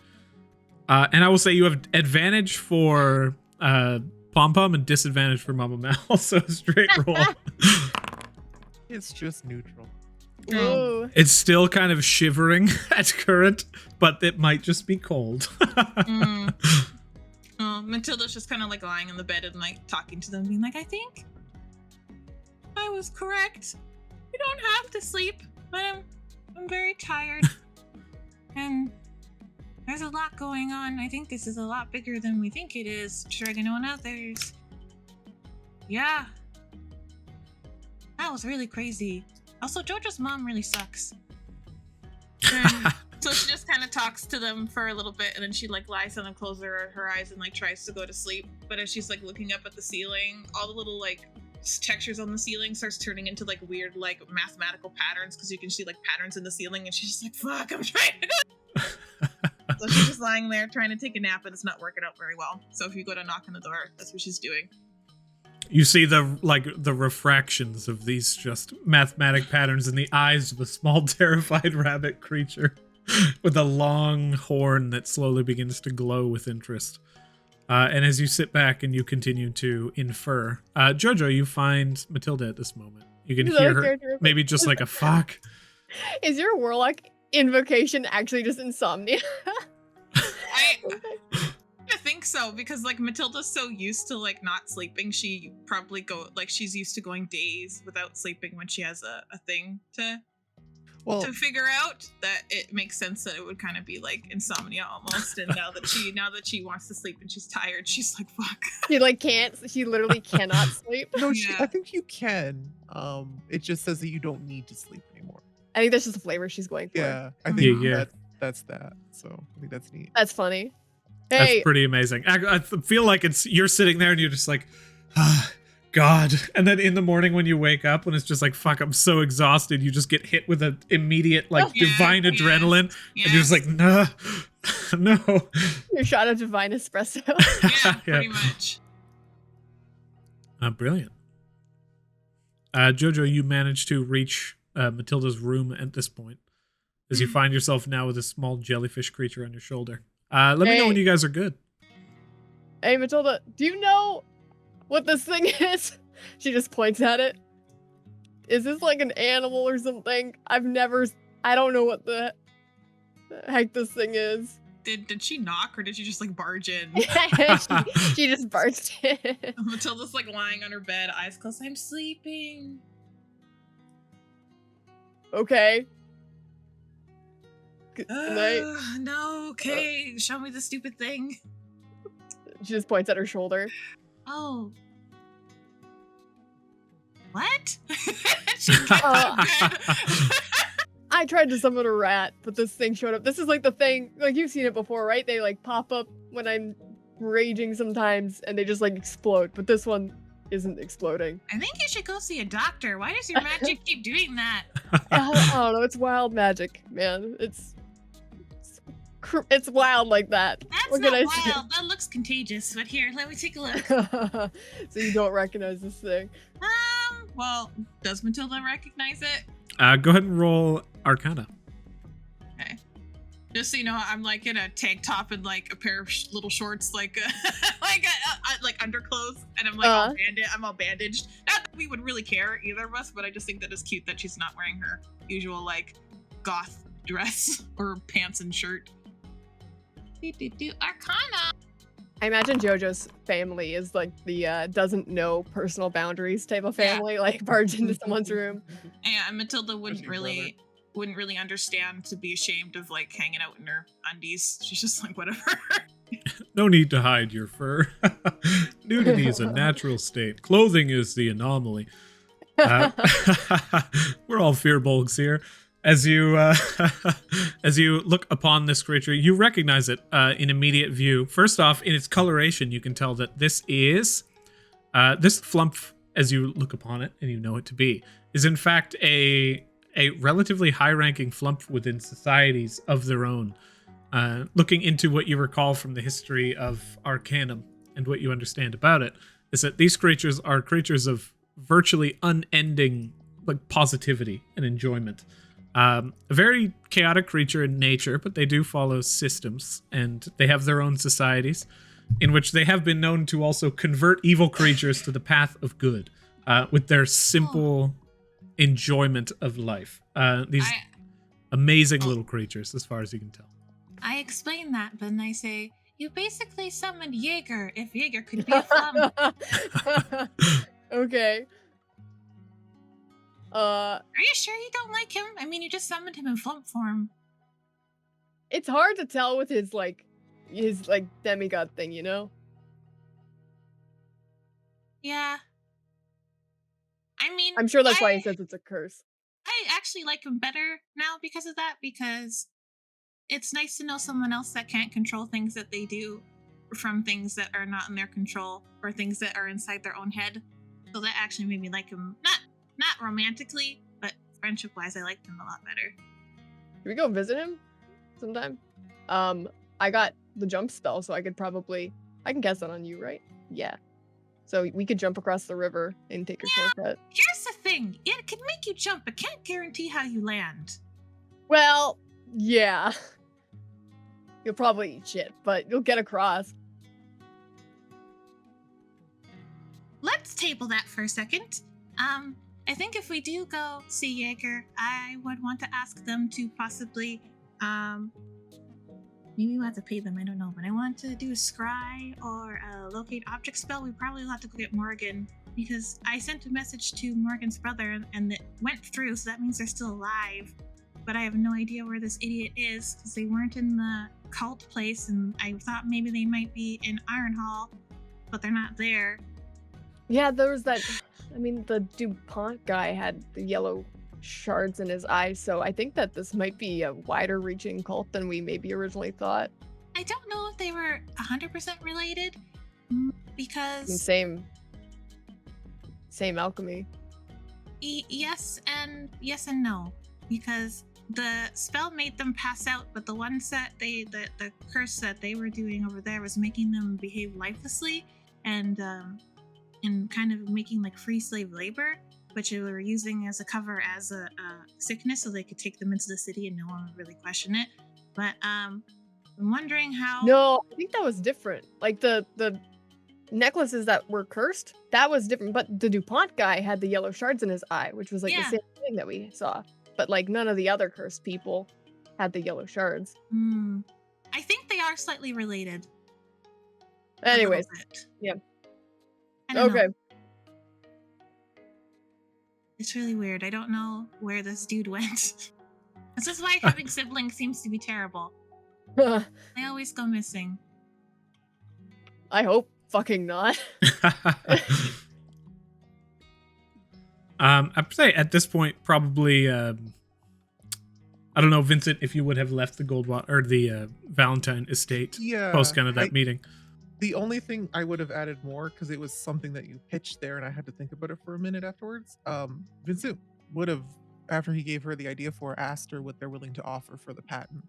And I will say you have advantage for Pom Pom and disadvantage for Mama Mal, so straight roll. It's just neutral. Ooh. It's still kind of shivering at current, but it might just be cold. Matilda's just kind of like lying in the bed and like talking to them, being like, I think I was correct. You don't have to sleep, but I'm very tired. And there's a lot going on. I think this is a lot bigger than we think it is. Stregonona, yeah. That was really crazy. Also, Jojo's mom really sucks. So she just kind of talks to them for a little bit, and then she like lies down and closes her eyes and like tries to go to sleep. But as she's like looking up at the ceiling, all the little like textures on the ceiling starts turning into like weird like mathematical patterns, because you can see like patterns in the ceiling, and she's just like, fuck, I'm trying to go. So she's just lying there trying to take a nap, and it's not working out very well. So if you go to knock on the door, that's what she's doing. You see the refractions of these just mathematic patterns in the eyes of a small terrified rabbit creature with a long horn that slowly begins to glow with interest. And as you sit back and you continue to infer, Jojo, you find Matilda at this moment. You can hear her maybe just like a fuck. Is your warlock invocation actually just insomnia? I think so, because like Matilda's so used to like not sleeping, she probably she's used to going days without sleeping when she has a thing to figure out, that it makes sense that it would kind of be like insomnia almost. And now that she wants to sleep and she's tired, she's like, fuck. She literally cannot sleep. No, I think you can. It just says that you don't need to sleep anymore. I think that's just the flavor she's going for. Yeah, I think that's that. So I think that's neat. That's funny. That's Hey, pretty amazing. I feel like you're sitting there and you're just like, God. And then in the morning when you wake up, when it's just like, fuck, I'm so exhausted, you just get hit with an immediate divine adrenaline. Yes. And you're just like, no. your shot of divine espresso. Yeah, pretty much. Brilliant. Jojo, you managed to reach Matilda's room at this point, as you find yourself now with a small jellyfish creature on your shoulder. Let me know when you guys are good. Hey, Matilda, do you know what this thing is? She just points at it. Is this like an animal or something? I don't know what the heck this thing is. Did she knock, or did she just like barge in? she just barged in. Matilda's like lying on her bed, eyes closed. I'm sleeping. Okay. Good night. No, okay. Show me the stupid thing. She just points at her shoulder. Oh. What? I tried to summon a rat, but this thing showed up. This is like the thing, like you've seen it before, right? They like pop up when I'm raging sometimes and they just like explode, but this one isn't exploding. I think you should go see a doctor. Why does your magic keep doing that? I don't know. It's wild magic, man. It's wild like that. That's not wild. That looks contagious. But here, let me take a look. So you don't recognize this thing? Well, does Matilda recognize it? Go ahead and roll Arcana. Okay. Just so you know, I'm like in a tank top and like a pair of little shorts, like like underclothes, and I'm like I'm all bandaged. Not that we would really care, either of us, but I just think that it's cute that she's not wearing her usual like goth dress or pants and shirt. Arcana. I imagine JoJo's family is like the doesn't know personal boundaries type of family, like barged into someone's room. And Matilda wouldn't Especially really understand to be ashamed of like hanging out in her undies. She's just like, whatever. No need to hide your fur. Nudity is a natural state. Clothing is the anomaly. We're all fearbolgs here. As you look upon this creature, you recognize it in immediate view. First off, in its coloration, you can tell that this is this flump. As you look upon it, and you know it to be, is in fact a relatively high-ranking flump within societies of their own. Looking into what you recall from the history of Arcanum and what you understand about it, is that these creatures are creatures of virtually unending like positivity and enjoyment. A very chaotic creature in nature, but they do follow systems, and they have their own societies in which they have been known to also convert evil creatures to the path of good with their simple enjoyment of life. These amazing little creatures, as far as you can tell. I explain that, but then I say, you basically summoned Jaeger if Jaeger could be a flump. Okay. Are you sure you don't like him? I mean, you just summoned him in flump form. It's hard to tell with his demigod thing, you know? Yeah. I mean, I'm sure that's why he says it's a curse. I actually like him better now because of that, because it's nice to know someone else that can't control things that they do from things that are not in their control or things that are inside their own head. So that actually made me like him, not romantically, but friendship-wise, I liked him a lot better. Can we go visit him sometime? I got the jump spell, so I can cast that on you, right? Yeah. So we could jump across the river and take a shortcut. Here's the thing. It can make you jump, but can't guarantee how you land. Well, yeah. You'll probably eat shit, but you'll get across. Let's table that for a second. I think if we do go see Jaeger, I would want to ask them to possibly, maybe we'll have to pay them, I don't know, but I want to do a scry or a locate object spell. We probably will have to go get Morgan, because I sent a message to Morgan's brother and it went through, so that means they're still alive. But I have no idea where this idiot is, because they weren't in the cult place, and I thought maybe they might be in Ironhall, but they're not there. Yeah, there was that. I mean, the DuPont guy had the yellow shards in his eyes, so I think that this might be a wider reaching cult than we maybe originally thought. I don't know if they were 100% related, because... And same alchemy. Yes and no, because the spell made them pass out, but the ones that the curse that they were doing over there was making them behave lifelessly, and kind of making like free slave labor, which they were using as a cover as a sickness, so they could take them into the city and no one would really question it. But I'm wondering how. No, I think that was different. Like the necklaces that were cursed, that was different. But the DuPont guy had the yellow shards in his eye, which was like the same thing that we saw. But like none of the other cursed people had the yellow shards. I think they are slightly related. Anyways, yeah. Okay. It's really weird. I don't know where this dude went. This is why having siblings seems to be terrible. They always go missing. I hope fucking not. I'd say at this point, probably, I don't know, Vincent, if you would have left the or the Valentine estate post kind of that meeting. The only thing I would have added more, because it was something that you pitched there and I had to think about it for a minute afterwards, Vincent would have, after he gave her the idea for, asked her what they're willing to offer for the patent.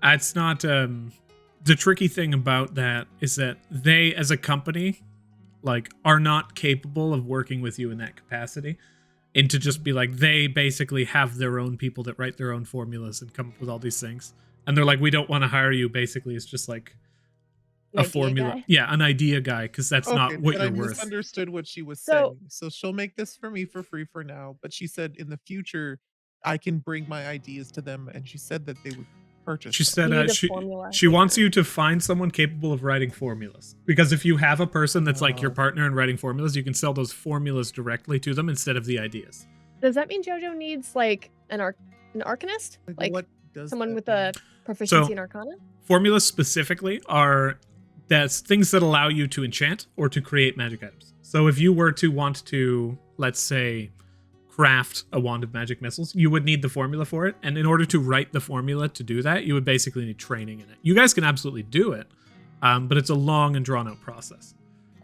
It's not, the tricky thing about that is that they, as a company, like are not capable of working with you in that capacity, and to just be like, they basically have their own people that write their own formulas and come up with all these things, and they're like, we don't want to hire you. Basically, it's just like An a idea formula. guy? Yeah, an idea guy, because that's not what but I you're worth. misunderstood what she was So- saying. So she'll make this for me for free for now, but she said in the future I can bring my ideas to them, and she said that they would purchase She them. said You need a she formula. she wants you to find someone capable of writing formulas, because if you have a person that's like your Oh. partner in writing formulas, you can sell those formulas directly to them instead of the ideas. Does that mean Jojo needs like an arcanist? Like what does someone that with mean? a proficiency So- in arcana? Formulas specifically are that's things that allow you to enchant or to create magic items. So if you were to want to, let's say, craft a wand of magic missiles, you would need the formula for it. And in order to write the formula to do that, you would basically need training in it. You guys can absolutely do it, but it's a long and drawn out process.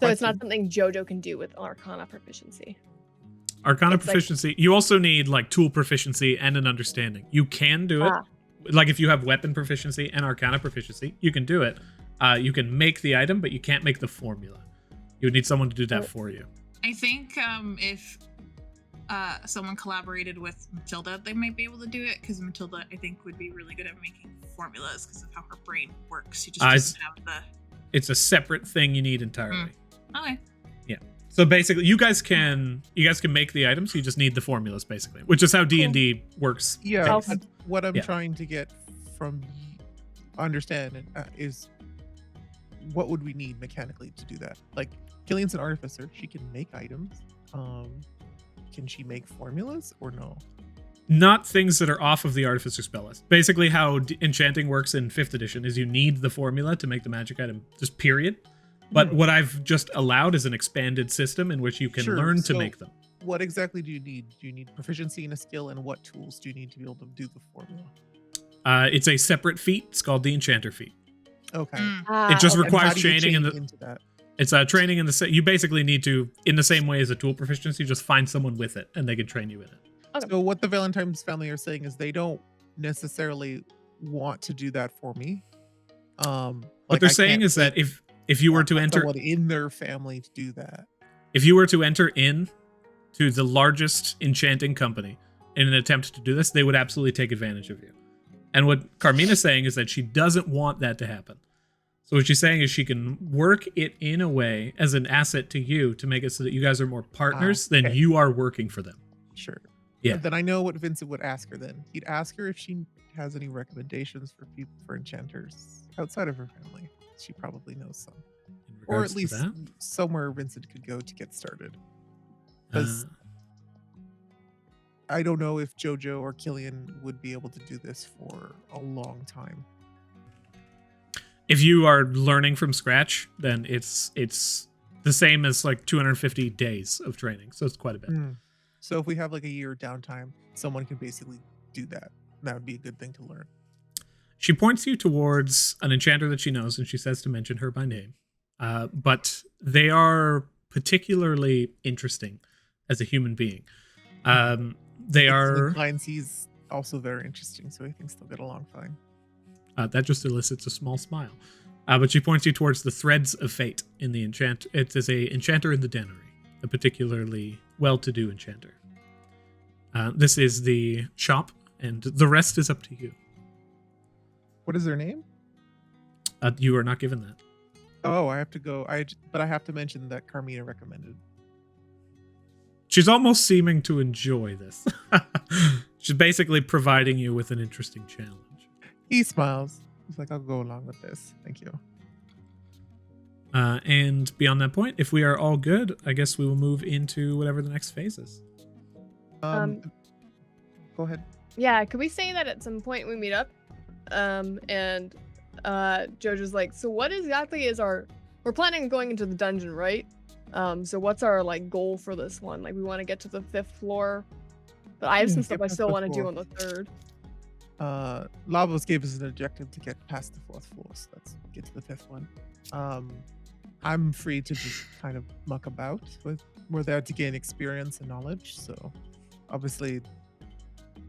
So it's not Question. something Jojo can do with arcana proficiency. Arcana It's like- proficiency, you also need like tool proficiency and an understanding. You can do it. Ah. Like if you have weapon proficiency and arcana proficiency, you can do it. You can make the item, but you can't make the formula. You would need someone to do that for you. I think if someone collaborated with Matilda, they might be able to do it, because Matilda, I think, would be really good at making formulas because of how her brain works. She just doesn't have the. It's a separate thing you need entirely. Okay. So basically, you guys can make the items. You just need the formulas, basically, which is how D&D works. Yeah, Okay. and what I'm Yeah. trying to get from understand is what would we need mechanically to do that? Like, Killian's an artificer; she can make items. Can she make formulas or no? Not things that are off of the artificer spell list. Basically, how enchanting works in 5th edition is you need the formula to make the magic item, just period. But what I've just allowed is an expanded system in which you can Sure, learn to so- make them. What exactly do you need? Do you need proficiency in a skill, and what tools do you need to be able to do the formula? It's a separate feat. It's called the Enchanter feat. Okay. It just okay. And how requires do you training in change the. into that. It's training in the. You basically need to, in the same way as a tool proficiency, just find someone with it, and they can train you in it. So what the Valentine's family are saying is they don't necessarily want to do that for me. What like, they're I saying can't is that take if you were to enter someone in their family to do that. if you were to enter in to the largest enchanting company in an attempt to do this, they would absolutely take advantage of you. And what Carmina's saying is that she doesn't want that to happen. So what she's saying is she can work it in a way as an asset to you to make it so that you guys are more partners than okay. you are working for them. Sure. Yeah. Then I know what Vincent would ask her then. He'd ask her if she has any recommendations for people for enchanters outside of her family. She probably knows some. In Or regards at to least that. somewhere Vincent could go to get started. Because Uh, I don't know if Jojo or Killian would be able to do this for a long time. if you are learning from scratch, then it's the same as like 250 days of training. So it's quite a bit. So if we have like a year downtime, someone can basically do that. That would be a good thing to learn. She points you towards an enchanter that she knows, and she says to mention her by name. But they are particularly interesting as a human being. They are. Hines, he's also very interesting, so he thinks they'll get along fine. That just elicits a small smile. But she points you towards the threads of fate in the enchant. It is a enchanter in the Deanery, a particularly well-to-do enchanter. This is the shop, and the rest is up to you. What is their name? You are not given that. Oh, I have to go. But I have to mention that Carmina recommended. She's almost seeming to enjoy this. She's basically providing you with an interesting challenge. He smiles. He's like, I'll go along with this. Thank you. And beyond that point, if we are all good, I guess we will move into whatever the next phase is. Go ahead. Yeah, could we say that at some point we meet up? And Jojo's like, so what exactly is we're planning on going into the dungeon, right? So what's our like goal for this one? Like we want to get to the 5th floor, but I have some stuff I Get to still the want to do 4th. on the 3rd. Lavos gave us an objective to get past the 4th floor, so let's get to the 5th one. I'm free to just kind of muck about with. We're there to gain experience and knowledge, so obviously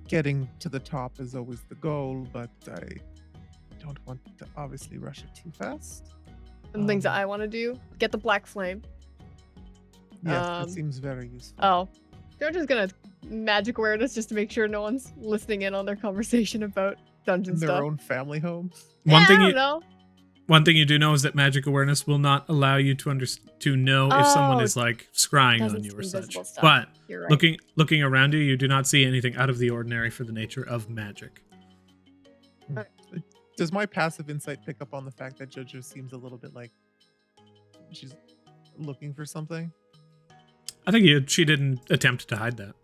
getting to the top is always the goal, but I don't want to obviously rush it too fast. And things that I want to do, get the black flame. Yes, that seems very useful. Oh, Jojo's gonna magic awareness just to make sure no one's listening in on their conversation about dungeon In their stuff. own family home. One I thing don't you know. one thing you do know is that magic awareness will not allow you to know if someone Oh, is like scrying doesn't on you or see such. invisible stuff. But You're right. looking around you, you do not see anything out of the ordinary for the nature of magic. Does my passive insight pick up on the fact that Jojo seems a little bit like she's looking for something? I think she didn't attempt to hide that.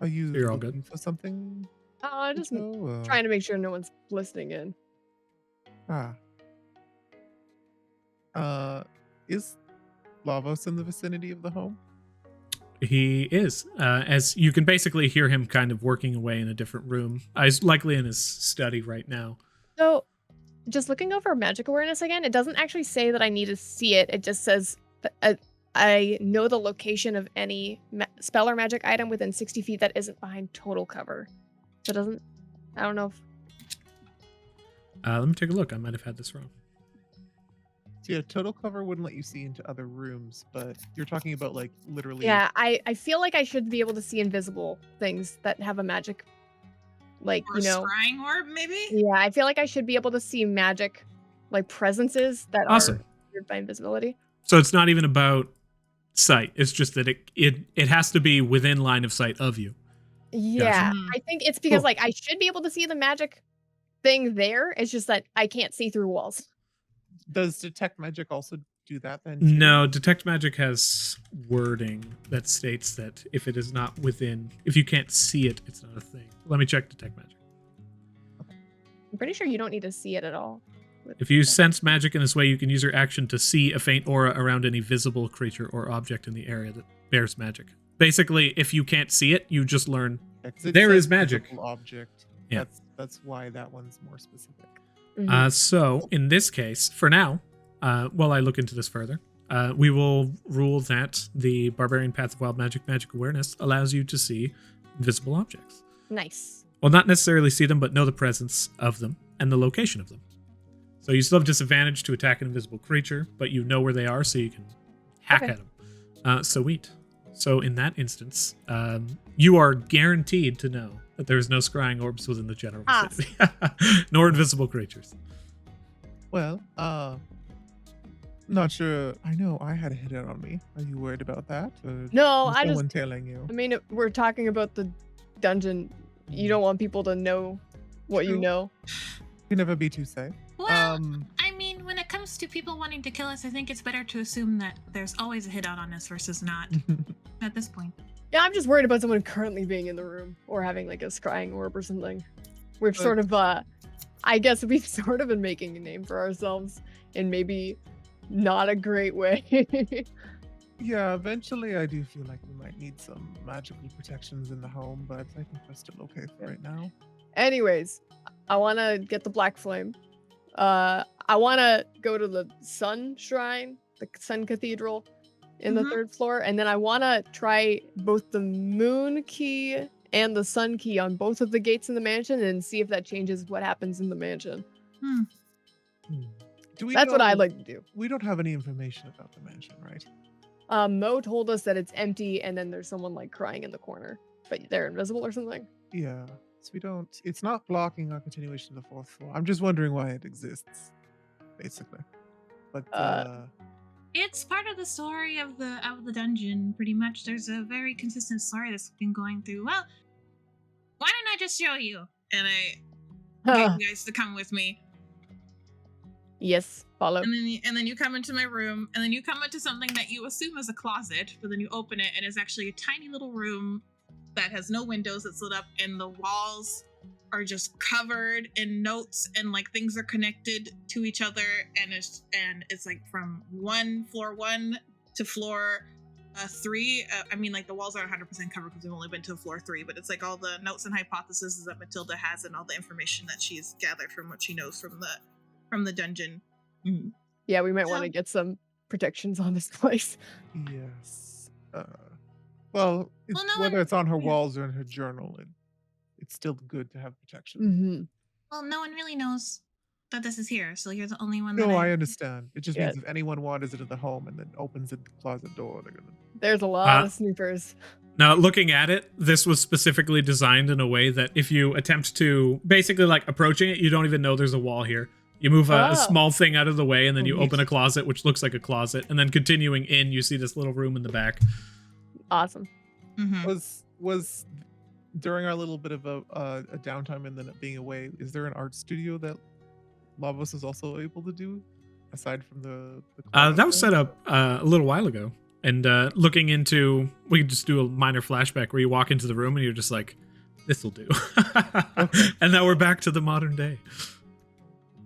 Are you You're all looking good. for something? I'm just Jojo, or- trying to make sure no one's listening in. Is Lavos in the vicinity of the home? He is, as you can basically hear him kind of working away in a different room. He's likely in his study right now. So, just looking over magic awareness again, it doesn't actually say that I need to see it. It just says that I know the location of any spell or magic item within 60 feet that isn't behind total cover. So it doesn't. I don't know if. Let me take a look. I might have had this wrong. So yeah, total cover wouldn't let you see into other rooms, but you're talking about like literally. Yeah, I feel like I should be able to see invisible things that have a magic, like, Or scrying orb, maybe? Yeah, I feel like I should be able to see magic, like presences that Awesome. are hindered by invisibility. So it's not even about sight. It's just that it has to be within line of sight of you. Yeah, Gotcha. I think it's because Cool. like I should be able to see the magic thing there. It's just that I can't see through walls. Does detect magic also do that then? too? No, detect magic has wording that states that if it is not within, if you can't see it, it's not a thing. Let me check detect magic. I'm pretty sure you don't need to see it at all. If you sense magic in this way, you can use your action to see a faint aura around any visible creature or object in the area that bears magic. Basically, if you can't see it, you just learn. Yeah, 'cause it There says is magic. visible Object. Yeah. That's why that one's more specific. Mhm. So, in this case, for now, while I look into this further, we will rule that the Barbarian Path of Wild Magic Awareness allows you to see invisible objects. Nice. Well, not necessarily see them, but know the presence of them and the location of them. So you still have disadvantage to attack an invisible creature, but you know where they are, so you can hack Okay. at them. Sweet. So in that instance, you are guaranteed to know that there is no scrying orbs within the general vicinity, nor invisible creatures. Well, not sure. I know I had a hit out on me. Are you worried about that? Or No, is I someone just. telling you? I mean, we're talking about the dungeon. You don't want people to know what you True. know. You can never be too safe. Well, I mean, when it comes to people wanting to kill us, I think it's better to assume that there's always a hit out on us versus not at this point. Yeah, I'm just worried about someone currently being in the room or having like a scrying orb or something. We've But- sort of, I guess we've sort of been making a name for ourselves in maybe not a great way. Yeah, eventually I do feel like we might need some magical protections in the home, but I think we're still okay for right now. Anyways, I want to get the Black Flame. I want to go to the Sun Shrine, the Sun Cathedral in the Mhm. 3rd floor, and then I want to try both the Moon Key and the Sun Key on both of the gates in the mansion and see if that changes what happens in the mansion. Do we That's what know- I'd like to do. We don't have any information about the mansion, right? Mo told us that it's empty and then there's someone like crying in the corner, but they're invisible or something. Yeah. So we don't. It's not blocking our continuation to the 4th floor. I'm just wondering why it exists, basically. But It's part of the story of the dungeon, pretty much. There's a very consistent story that's been going through. Well, why don't I just show you? And I get you guys to come with me. Yes, follow. And then you come into my room, and then you come into something that you assume is a closet, but then you open it, and it's actually a tiny little room that has no windows that's lit up, and the walls are just covered in notes, and like things are connected to each other, and it's like from floor 1 to floor 3. I mean, like the walls aren't 100% covered because we've only been to floor 3, but it's like all the notes and hypotheses that Matilda has, and all the information that she's gathered from what she knows from the dungeon. Yeah, we might want to So- get some protections on this place. yes. Well, Well, no whether one- it's on her yeah. walls or in her journal, it's still good to have protection. Mm-hmm. Well, no one really knows that this is here, so you're the only one No, that I understand. It just Yeah. means if anyone wanders into the home and then opens the closet door, they're gonna. There's a lot Uh, of snoopers. Now, looking at it, this was specifically designed in a way that if you attempt to basically like approaching it, you don't even know there's a wall here. You move a Oh. small thing out of the way, and then Oh, you neat. open a closet, which looks like a closet, and then continuing in, you see this little room in the back. Awesome. Mm-hmm. Was during our little bit of a downtime and then being away, is there an art studio that Lavos is also able to do aside from the That was closet? set up a little while ago. And looking into, we could just do a minor flashback where you walk into the room and you're just like, this'll do. Okay. And now we're back to the modern day.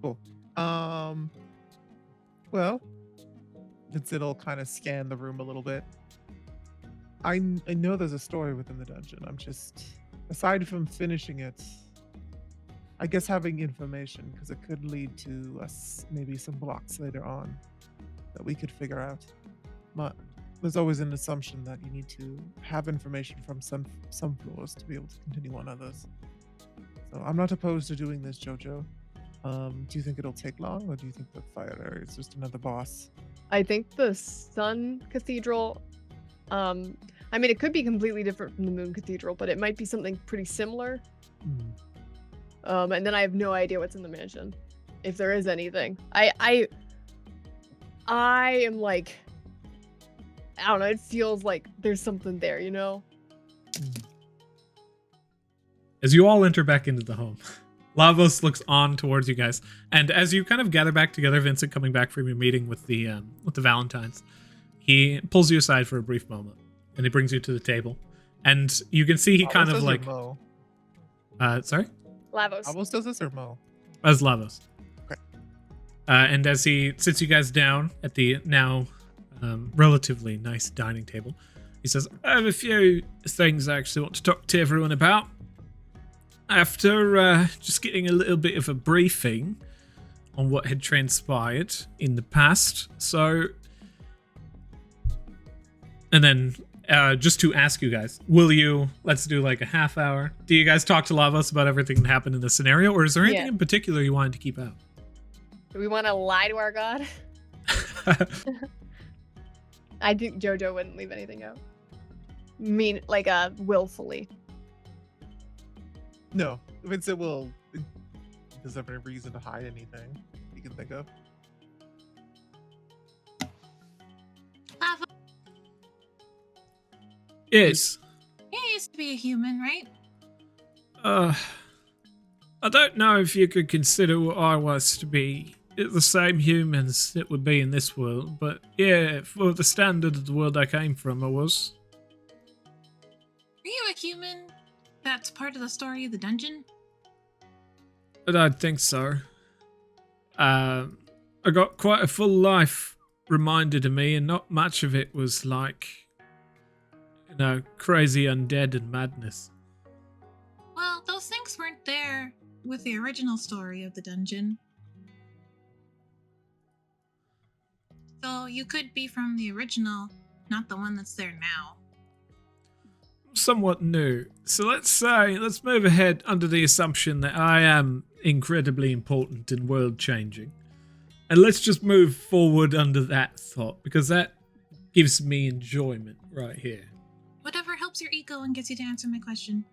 Cool. Well, Vincent will kind of scan the room a little bit. I know there's a story within the dungeon. I'm just, aside from finishing it, I guess having information, because it could lead to us maybe some blocks later on that we could figure out. But there's always an assumption that you need to have information from some floors to be able to continue on others. So I'm not opposed to doing this, Jhojo. Do you think it'll take long, or do you think the fire area is just another boss? I think the Sun Cathedral, I mean, it could be completely different from the Moon Cathedral, but it might be something pretty similar. And then I have no idea what's in the mansion, if there is anything. I am like, I don't know. It feels like there's something there, you know? As you all enter back into the home, Lavos looks on towards you guys, and as you kind of gather back together, Vincent coming back from your meeting with the Valentines, he pulls you aside for a brief moment, and he brings you to the table, and you can see he Lavos kind of does or like, Mo? sorry, Lavos. Lavos does this or Mo? as Lavos. Okay. And as he sits you guys down at the now relatively nice dining table, he says, I have a few things I actually want to talk to everyone about. After just getting a little bit of a briefing on what had transpired in the past, so... And then, just to ask you guys, will you, let's do like a half hour, do you guys talk to Lavos about everything that happened in the scenario, or is there anything Yeah. in particular you wanted to keep out? Do we want to lie to our god? I think Jhojo wouldn't leave anything out. Like, willfully. No, Vincent will. Does have any reason to hide anything you can think of? Lava, Yes. you used to be a human, right? I don't know if you could consider what I was to be the same humans that would be in this world, but yeah, for the standard of the world I came from, I was. Are you a human that's part of the story of the dungeon? But I'd think so. I got quite a full life reminded of me, and not much of it was like, you know, crazy undead and madness. Well, those things weren't there with the original story of the dungeon. So you could be from the original, not the one that's there now. Somewhat new. So let's move ahead under the assumption that I am incredibly important and world changing. And let's just move forward under that thought, because that gives me enjoyment right here. Whatever helps your ego and gets you to answer my question.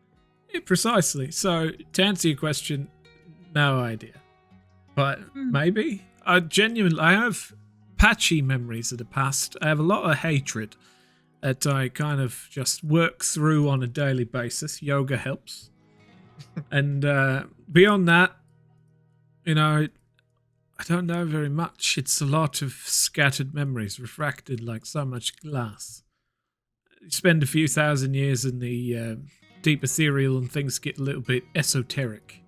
Yeah, precisely. So to answer your question, no idea. But maybe. I have patchy memories of the past. I have a lot of hatred that I kind of just work through on a daily basis. Yoga helps. And beyond that, you know, I don't know very much. It's a lot of scattered memories, refracted like so much glass. You spend a few thousand years in the deep ethereal and things get a little bit esoteric.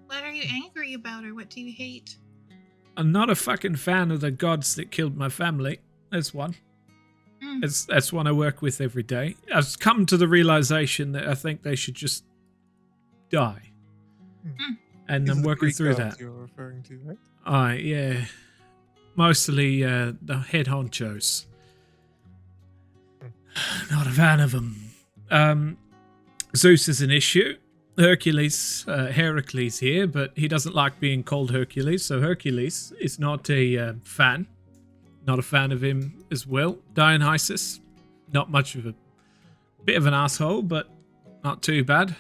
What are you angry about, or what do you hate? I'm not a fucking fan of the gods that killed my family. There's one. That's one I work with every day. I've come to the realization that I think they should just die. And These I'm are the working Greek through gods that. you're referring to, right? Aye, yeah. Mostly the head honchos. Not a fan of them. Zeus is an issue. Heracles here, but he doesn't like being called Hercules, so Hercules is not a fan. Not a fan of him as well. Dionysus, not much of a bit of an asshole, but not too bad.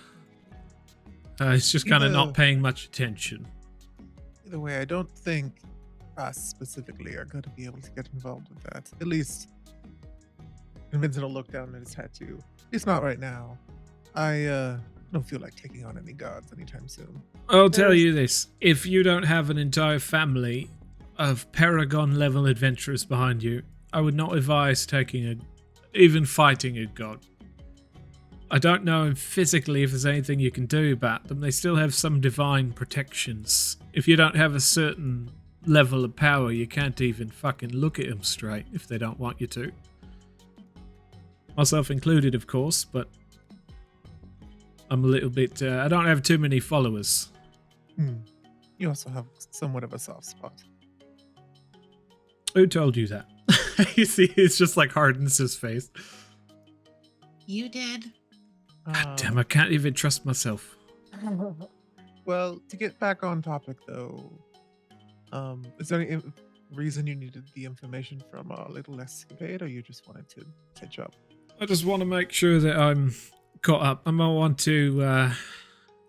He's just kind of not paying much attention. Either way, I don't think us specifically are going to be able to get involved with that. At least, and Vincent will look down at his tattoo. At least not right now. I don't feel like taking on any gods anytime soon. I'll tell you this. If you don't have an entire family of Paragon-level adventurers behind you, I would not advise even fighting a god. I don't know physically if there's anything you can do about them. They still have some divine protections. If you don't have a certain level of power, you can't even fucking look at them straight if they don't want you to. Myself included, of course, but I'm a little bit... I don't have too many followers. You also have somewhat of a soft spot. Who told you that? You see, it's just like hardens his face. You did. God damn, I can't even trust myself. Well, to get back on topic though, is there any reason you needed the information from our little escapade, or you just wanted to catch up? I just want to make sure that I'm caught up. I might want to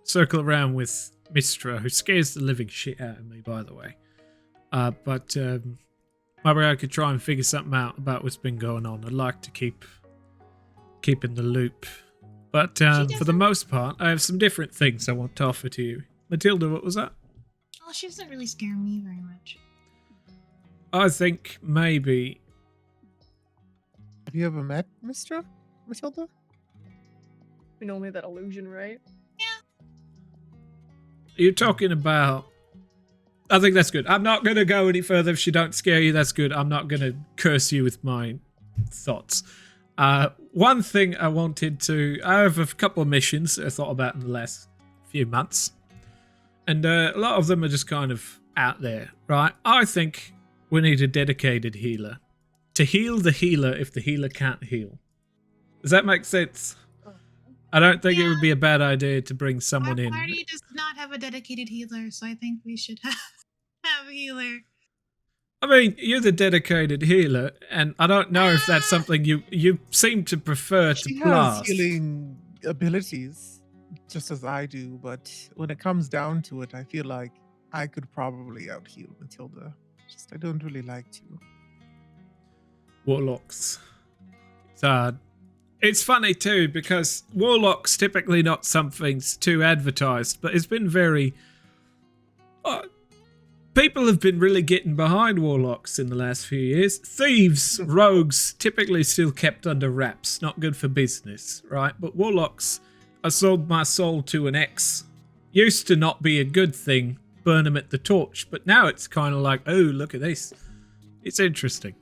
circle around with Mistra, who scares the living shit out of me, by the way. But maybe I could try and figure something out about what's been going on. I'd like to keep in the loop. But for the most part, I have some different things I want to offer to you. Matilda, what was that? Oh, she doesn't really scare me very much. I think maybe... Have you ever met Mistra, Matilda? We know only that illusion, right? You're talking about... I think that's good. I'm not going to go any further. If she don't scare you, that's good. I'm not going to curse you with my thoughts. One thing I wanted to... I have a couple of missions I thought about in the last few months. And a lot of them are just kind of out there, right? I think we need a dedicated healer. To heal the healer if the healer can't heal. Does that make sense? I don't think it would be a bad idea to bring someone in. Our party does not have a dedicated healer, so I think we should have a healer. I mean, you're the dedicated healer, and I don't know if that's something you seem to prefer to She blast. has healing abilities, just as I do, but when it comes down to it, I feel like I could probably out-heal Matilda. Just I don't really like to. Warlocks. It's funny too, because Warlocks typically not something's too advertised, but it's been very... people have been really getting behind Warlocks in the last few years. Thieves, rogues, typically still kept under wraps. Not good for business, right? But Warlocks, I sold my soul to an ex. Used to not be a good thing, burn them at the torch, but now it's kind of like, oh, look at this. It's interesting.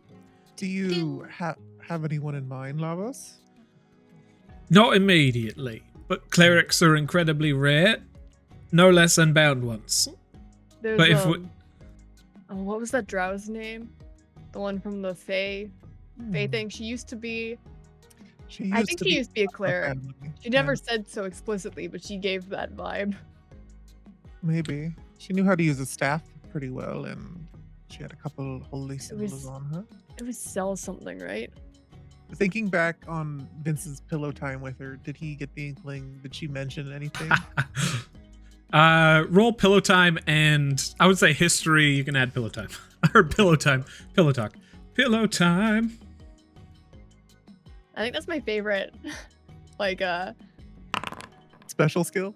Do you have anyone in mind, Lavos? Not immediately, but clerics are incredibly rare. No less unbound ones. There's, But if what was that drow's name? The one from the Fae thing. She used to be... I think she used to be a cleric. She never said so explicitly, but she gave that vibe. Maybe. She knew how to use a staff pretty well, and she had a couple holy symbols on her. It was Cell something, right? Thinking back on Vince's pillow time with her, did he get the inkling? Did she mention anything? Roll pillow time, and I would say history. You can add pillow time or pillow time, pillow talk, pillow time. I think that's my favorite. Like, Special skill?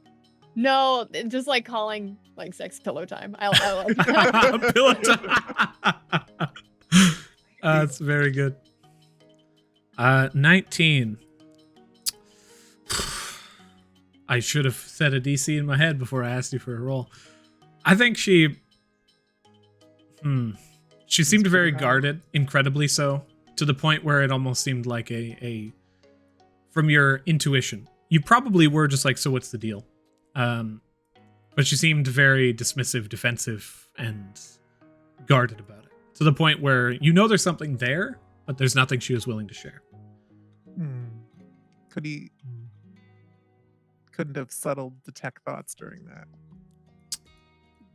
no, just like calling like sex pillow time. I like that. Pillow time. That's very good. 19. I should have set a DC in my head before I asked you for a roll. I think she seemed very guarded, incredibly so, to the point where it almost seemed like a from your intuition. You probably were just like, so what's the deal? But she seemed very dismissive, defensive, and guarded about it. To the point where you know there's something there, but there's nothing she was willing to share. Could couldn't have subtle detect thoughts during that.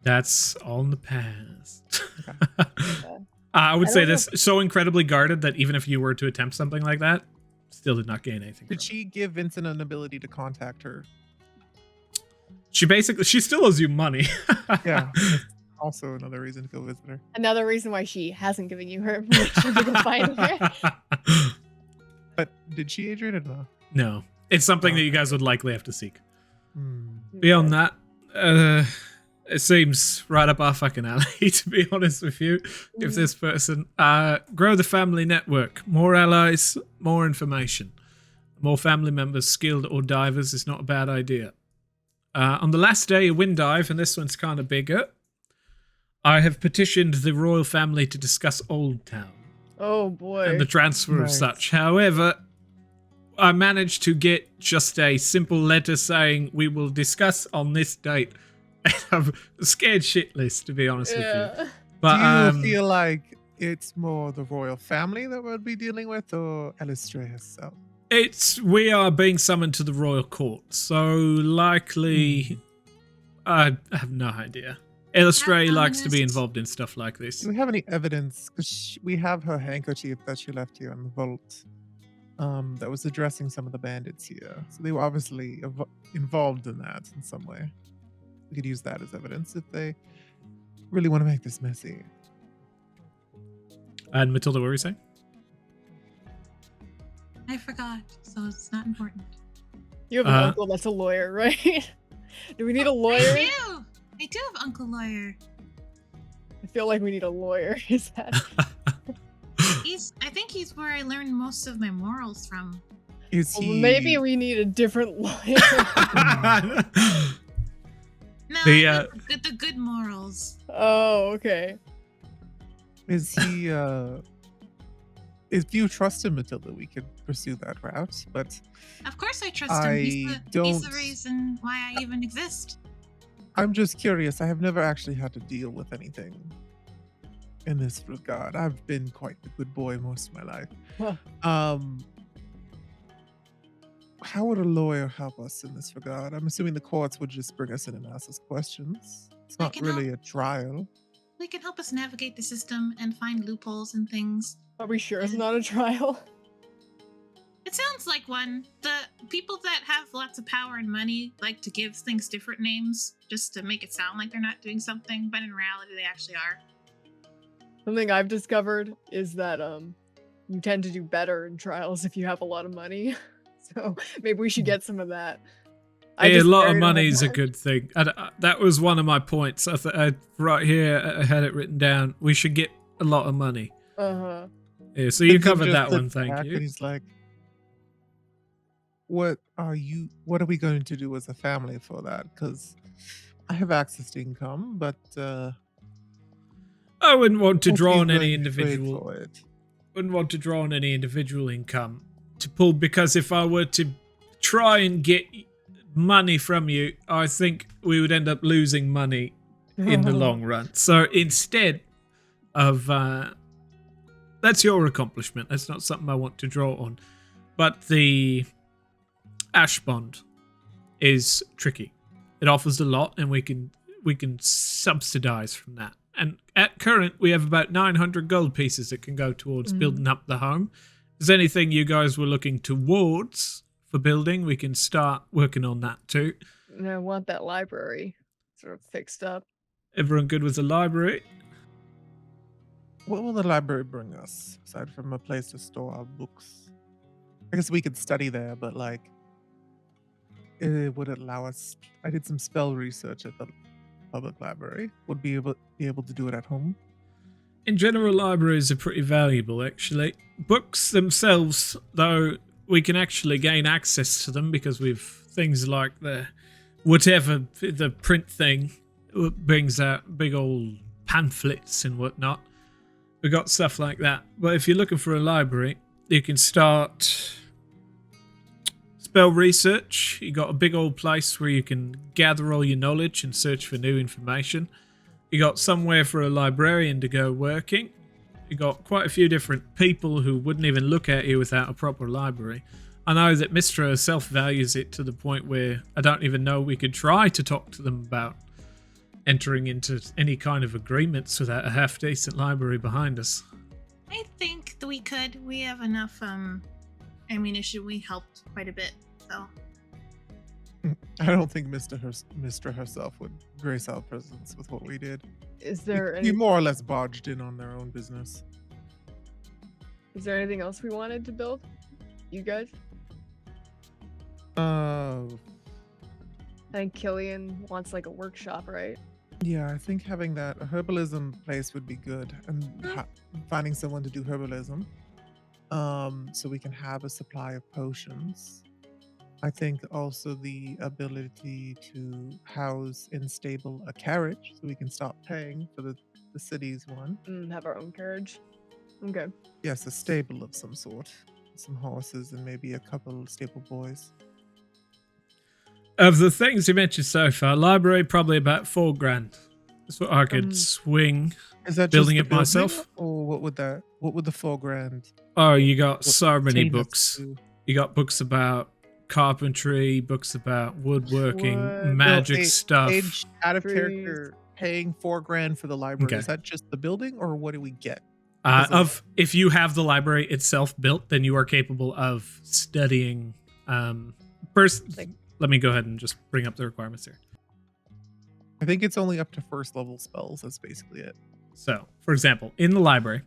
That's all in the past. Yeah. I would I say don't know this so incredibly guarded that even if you were to attempt something like that, still did not gain anything. Did from it. she give Vincent an ability to contact her? She still owes you money. Yeah. That's also another reason to go visit her. Another reason why she hasn't given you her information to go find her. But did she, Adrian, or no? No. It's something that you guys would likely have to seek. Hmm. Beyond that, it seems right up our fucking alley, to be honest with you. If this person grow the family network, more allies, more information, more family members skilled or divers is not a bad idea. On the last day of wind dive, and this one's kind of bigger, I have petitioned the royal family to discuss Old Town Oh boy. and the transfer of Nice. such. However, I managed to get just a simple letter saying we will discuss on this date. I'm scared shitless, to be honest with you. Yeah. But Do you feel like it's more the royal family that we'll be dealing with, or Elistra herself? we are being summoned to the royal court, so likely I have no idea. Elistra likes to be ominous. involved in stuff like this. Do we have any evidence? Because we have her handkerchief that she left here in the vault. That was addressing some of the bandits here. So they were obviously involved in that in some way. We could use that as evidence if they really want to make this messy. And Matilda, what were you saying? I forgot, so it's not important. You have an uncle that's a lawyer, right? Do we need a lawyer? I do have Uncle Lawyer. I feel like we need a lawyer. Is that? I think he's where I learned most of my morals from. Is Well, he? maybe we need a different lawyer. No, The, the good morals. Oh, okay. Is he? If you trust him, Matilda, we could pursue that route. But Of course I trust him. He's the don't- reason why I even exist. I'm just curious. I have never actually had to deal with anything in this regard. I've been quite the good boy most of my life. Huh. How would a lawyer help us in this regard? I'm assuming the courts would just bring us in and ask us questions. It's I not can really a trial. They can help us navigate the system and find loopholes and things. Are we sure it's not a trial? It sounds like one. The people that have lots of power and money like to give things different names just to make it sound like they're not doing something, but in reality they actually are. Something I've discovered is that you tend to do better in trials if you have a lot of money. So maybe we should get some of that. A lot of married money is a man. good thing. That was one of my points. Right here, I had it written down. We should get a lot of money. Uh-huh. Yeah, so you And he covered just that one, sits thank back you. And he's like, what are we going to do as a family for that? Because I have access to income, but I wouldn't want to what draw are on you any going to trade individual. for it? Wouldn't want to draw on any individual income to pull, because if I were to try and get money from you, I think we would end up losing money in the long run. So instead of that's your accomplishment. That's not something I want to draw on. But the ash bond is tricky. It offers a lot, and we can subsidize from that. And at current, we have about 900 gold pieces that can go towards building up the home. If there's anything you guys were looking towards for building, we can start working on that too. And I want that library sort of fixed up. Everyone good with the library? What will the library bring us aside from a place to store our books? I guess we could study there, but like, would it allow us? I did some spell research at the public library. Would be able to do it at home? In general, libraries are pretty valuable, actually. Books themselves, though, we can actually gain access to them because we've things like the print thing brings out big old pamphlets and whatnot. We got stuff like that. But if you're looking for a library, you can start spell research. You got a big old place where you can gather all your knowledge and search for new information. You got somewhere for a librarian to go working. You got quite a few different people who wouldn't even look at you without a proper library. I know that Mistra herself values it to the point where I don't even know we could try to talk to them about entering into any kind of agreements without a half-decent library behind us. I think that we could. We have enough ammunition. We helped quite a bit, so. I don't think Mistra herself would grace our presence with what we did. Is there We any, more or less barged in on their own business. is there anything else we wanted to build? You guys? Uh, I think Killian wants like a workshop, right? yeah, I think having that a herbalism place would be good, and finding someone to do herbalism, so we can have a supply of potions. I think also the ability to house in stable a carriage, so we can stop paying for the city's one. Have our own carriage. Okay. Yes, a stable of some sort, some horses, and maybe a couple of stable boys. Of the things you mentioned so far, library probably about $4,000. That's what I could swing. Is that Building just it the myself? or what would the $4,000? Oh, you got so many pertain us books. to? You got books about carpentry, books about woodworking, Wood. magic No, stuff. Age out of Trees. character, paying $4,000 for the library. Okay. Is that just the building, or what do we get? If you have the library itself built, then you are capable of studying. First, Like- let me go ahead and just bring up the requirements here. I think it's only up to first level spells. That's basically it. So, for example, in the library,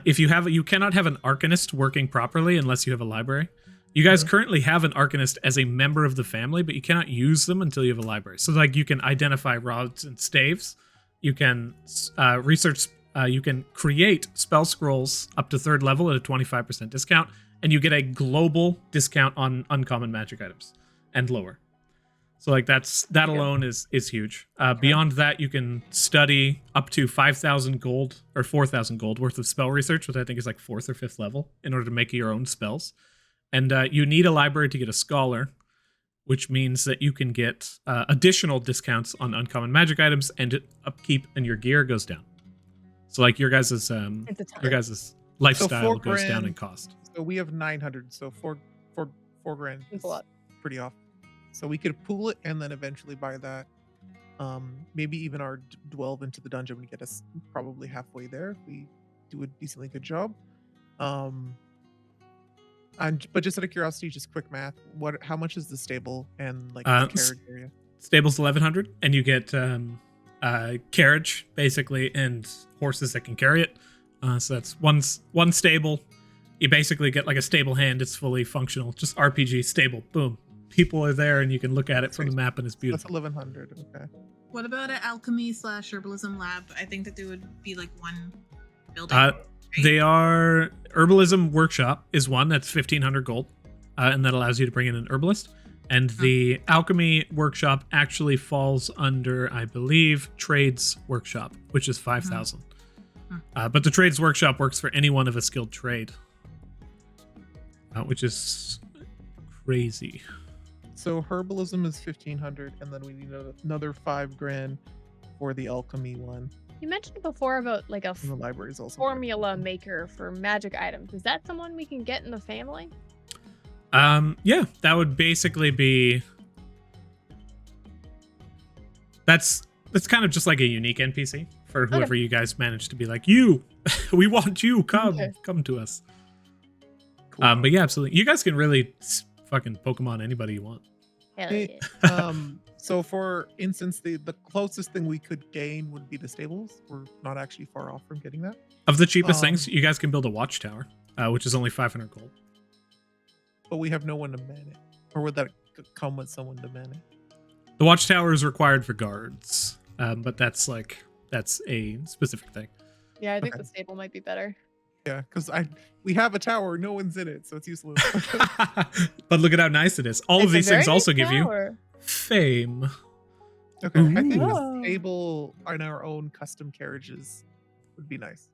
if you cannot have an arcanist working properly unless you have a library. You guys currently have an arcanist as a member of the family, but you cannot use them until you have a library. So, like, you can identify rods and staves. You can research. You can create spell scrolls up to 3rd level at a 25% discount, and you get a global discount on uncommon magic items and lower. So, like, that alone is huge. Beyond that, you can study up to 5,000 gold or 4,000 gold worth of spell research, which I think is like 4th or 5th level, in order to make your own spells. And you need a library to get a scholar, which means that you can get additional discounts on uncommon magic items, and upkeep and your gear goes down. So, like, your guys' It's a ton. lifestyle goes down in $4,000. cost. So we have 900. So $4,000 It's is a lot. pretty off. So we could pool it and then eventually buy that. Maybe even our delve into the dungeon would get us probably halfway there if we do a decently good job. But just out of curiosity, just quick math. How much is the stable and like the carriage area? Stable's 1,100, and you get carriage basically and horses that can carry it. So that's one stable. You basically get like a stable hand. It's fully functional. Just RPG stable. Boom. People are there, and you can look at it from the map, and it's That's beautiful. 1,100. Okay. What about an alchemy/herbalism lab? I think that there would be like one building. They are herbalism workshop is one that's 1,500 gold, and that allows you to bring in an herbalist. And the alchemy workshop actually falls under, I believe, trades workshop, which is 5,000. But the trades workshop works for anyone of a skilled trade, which is crazy. So herbalism is 1,500, and then we need another $5,000 for the alchemy one. You mentioned before about like a And the library is also formula maker for magic items. Is that someone we can get in the family? Yeah, that would basically be. That's kind of just like a unique NPC for whoever you guys manage to be like, we want you, come to us. Cool. But yeah, absolutely, you guys can really fucking Pokemon anybody you want. Hell Hey, yeah. So for instance, the closest thing we could gain would be the stables. We're not actually far off from getting that. Of the cheapest things, you guys can build a watchtower, which is only 500 gold. But we have no one to man it. Or would that come with someone to man it? The watchtower is required for guards, but that's a specific thing. Yeah, I think okay. the stable might be better. Yeah, because we have a tower, no one's in it, so it's useless. But look at how nice it is. All of It's a these things very also nice give you tower. fame. Okay, I think Ooh. a stable on our own custom carriages would be nice.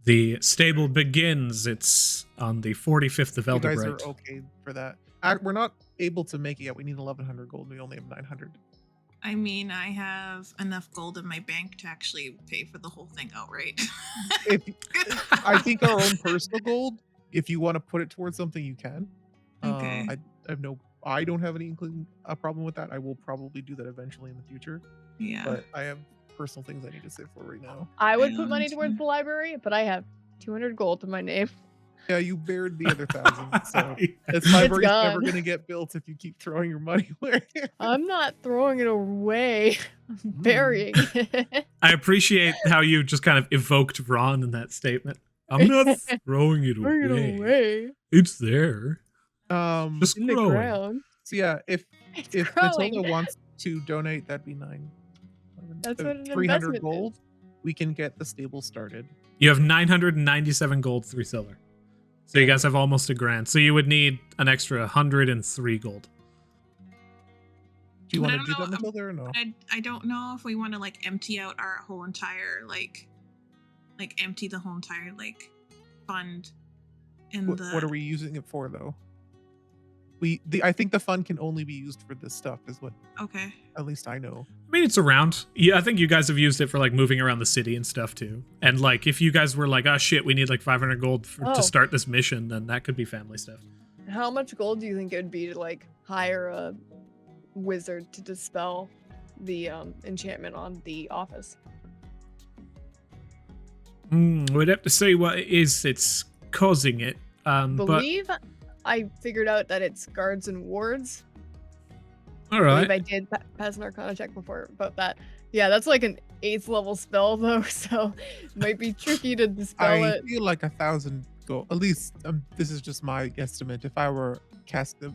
The stable begins. It's on the 45th of You guys are Elderbright. okay for that. We're not able to make it yet. We need 1,100 gold. We only have 900. I mean, I have enough gold in my bank to actually pay for the whole thing outright. I think our own personal gold, if you want to put it towards something, you can. Okay. I don't have any problem with that. I will probably do that eventually in the future. Yeah. But I have personal things I need to save for right now. I would I put money want towards to. the library, but I have 200 gold to my name. Yeah, you bared the other 1,000, so this library's never gone. gonna get built if you keep throwing your money away. I'm not throwing it away. I'm burying it. I appreciate how you just kind of evoked Ron in that statement. I'm not throwing it Bring away. it away It's there. Just in the growing. ground. So yeah, if It's growing. Matilda wants to donate, that'd be 9. That's what an 300 investment gold. is. We can get the stable started. You have 997 gold, 3 silver. So you guys have almost $1,000. So you would need an extra 103 gold. Do you But want I to do don't that, know, Matilda, or no? I don't know if we want to like empty out our whole entire like empty the whole entire like fund in What are we using it for, though? I think the fund can only be used for this stuff, is what Okay. at least I know. I mean, it's around. Yeah, I think you guys have used it for like moving around the city and stuff too. And like, if you guys were like, oh shit, we need like 500 gold Oh. to start this mission, then that could be family stuff. How much gold do you think it would be to like hire a wizard to dispel the enchantment on the office? We'd have to see what it is it's causing it. But Believe I figured out that it's guards and wards. all I believe right. I did pass an Arcana check before about that. Yeah, that's like an 8th level spell though, so it might be tricky to dispel I it. feel like 1,000 gold. At least this is just my guesstimate. If I were cast the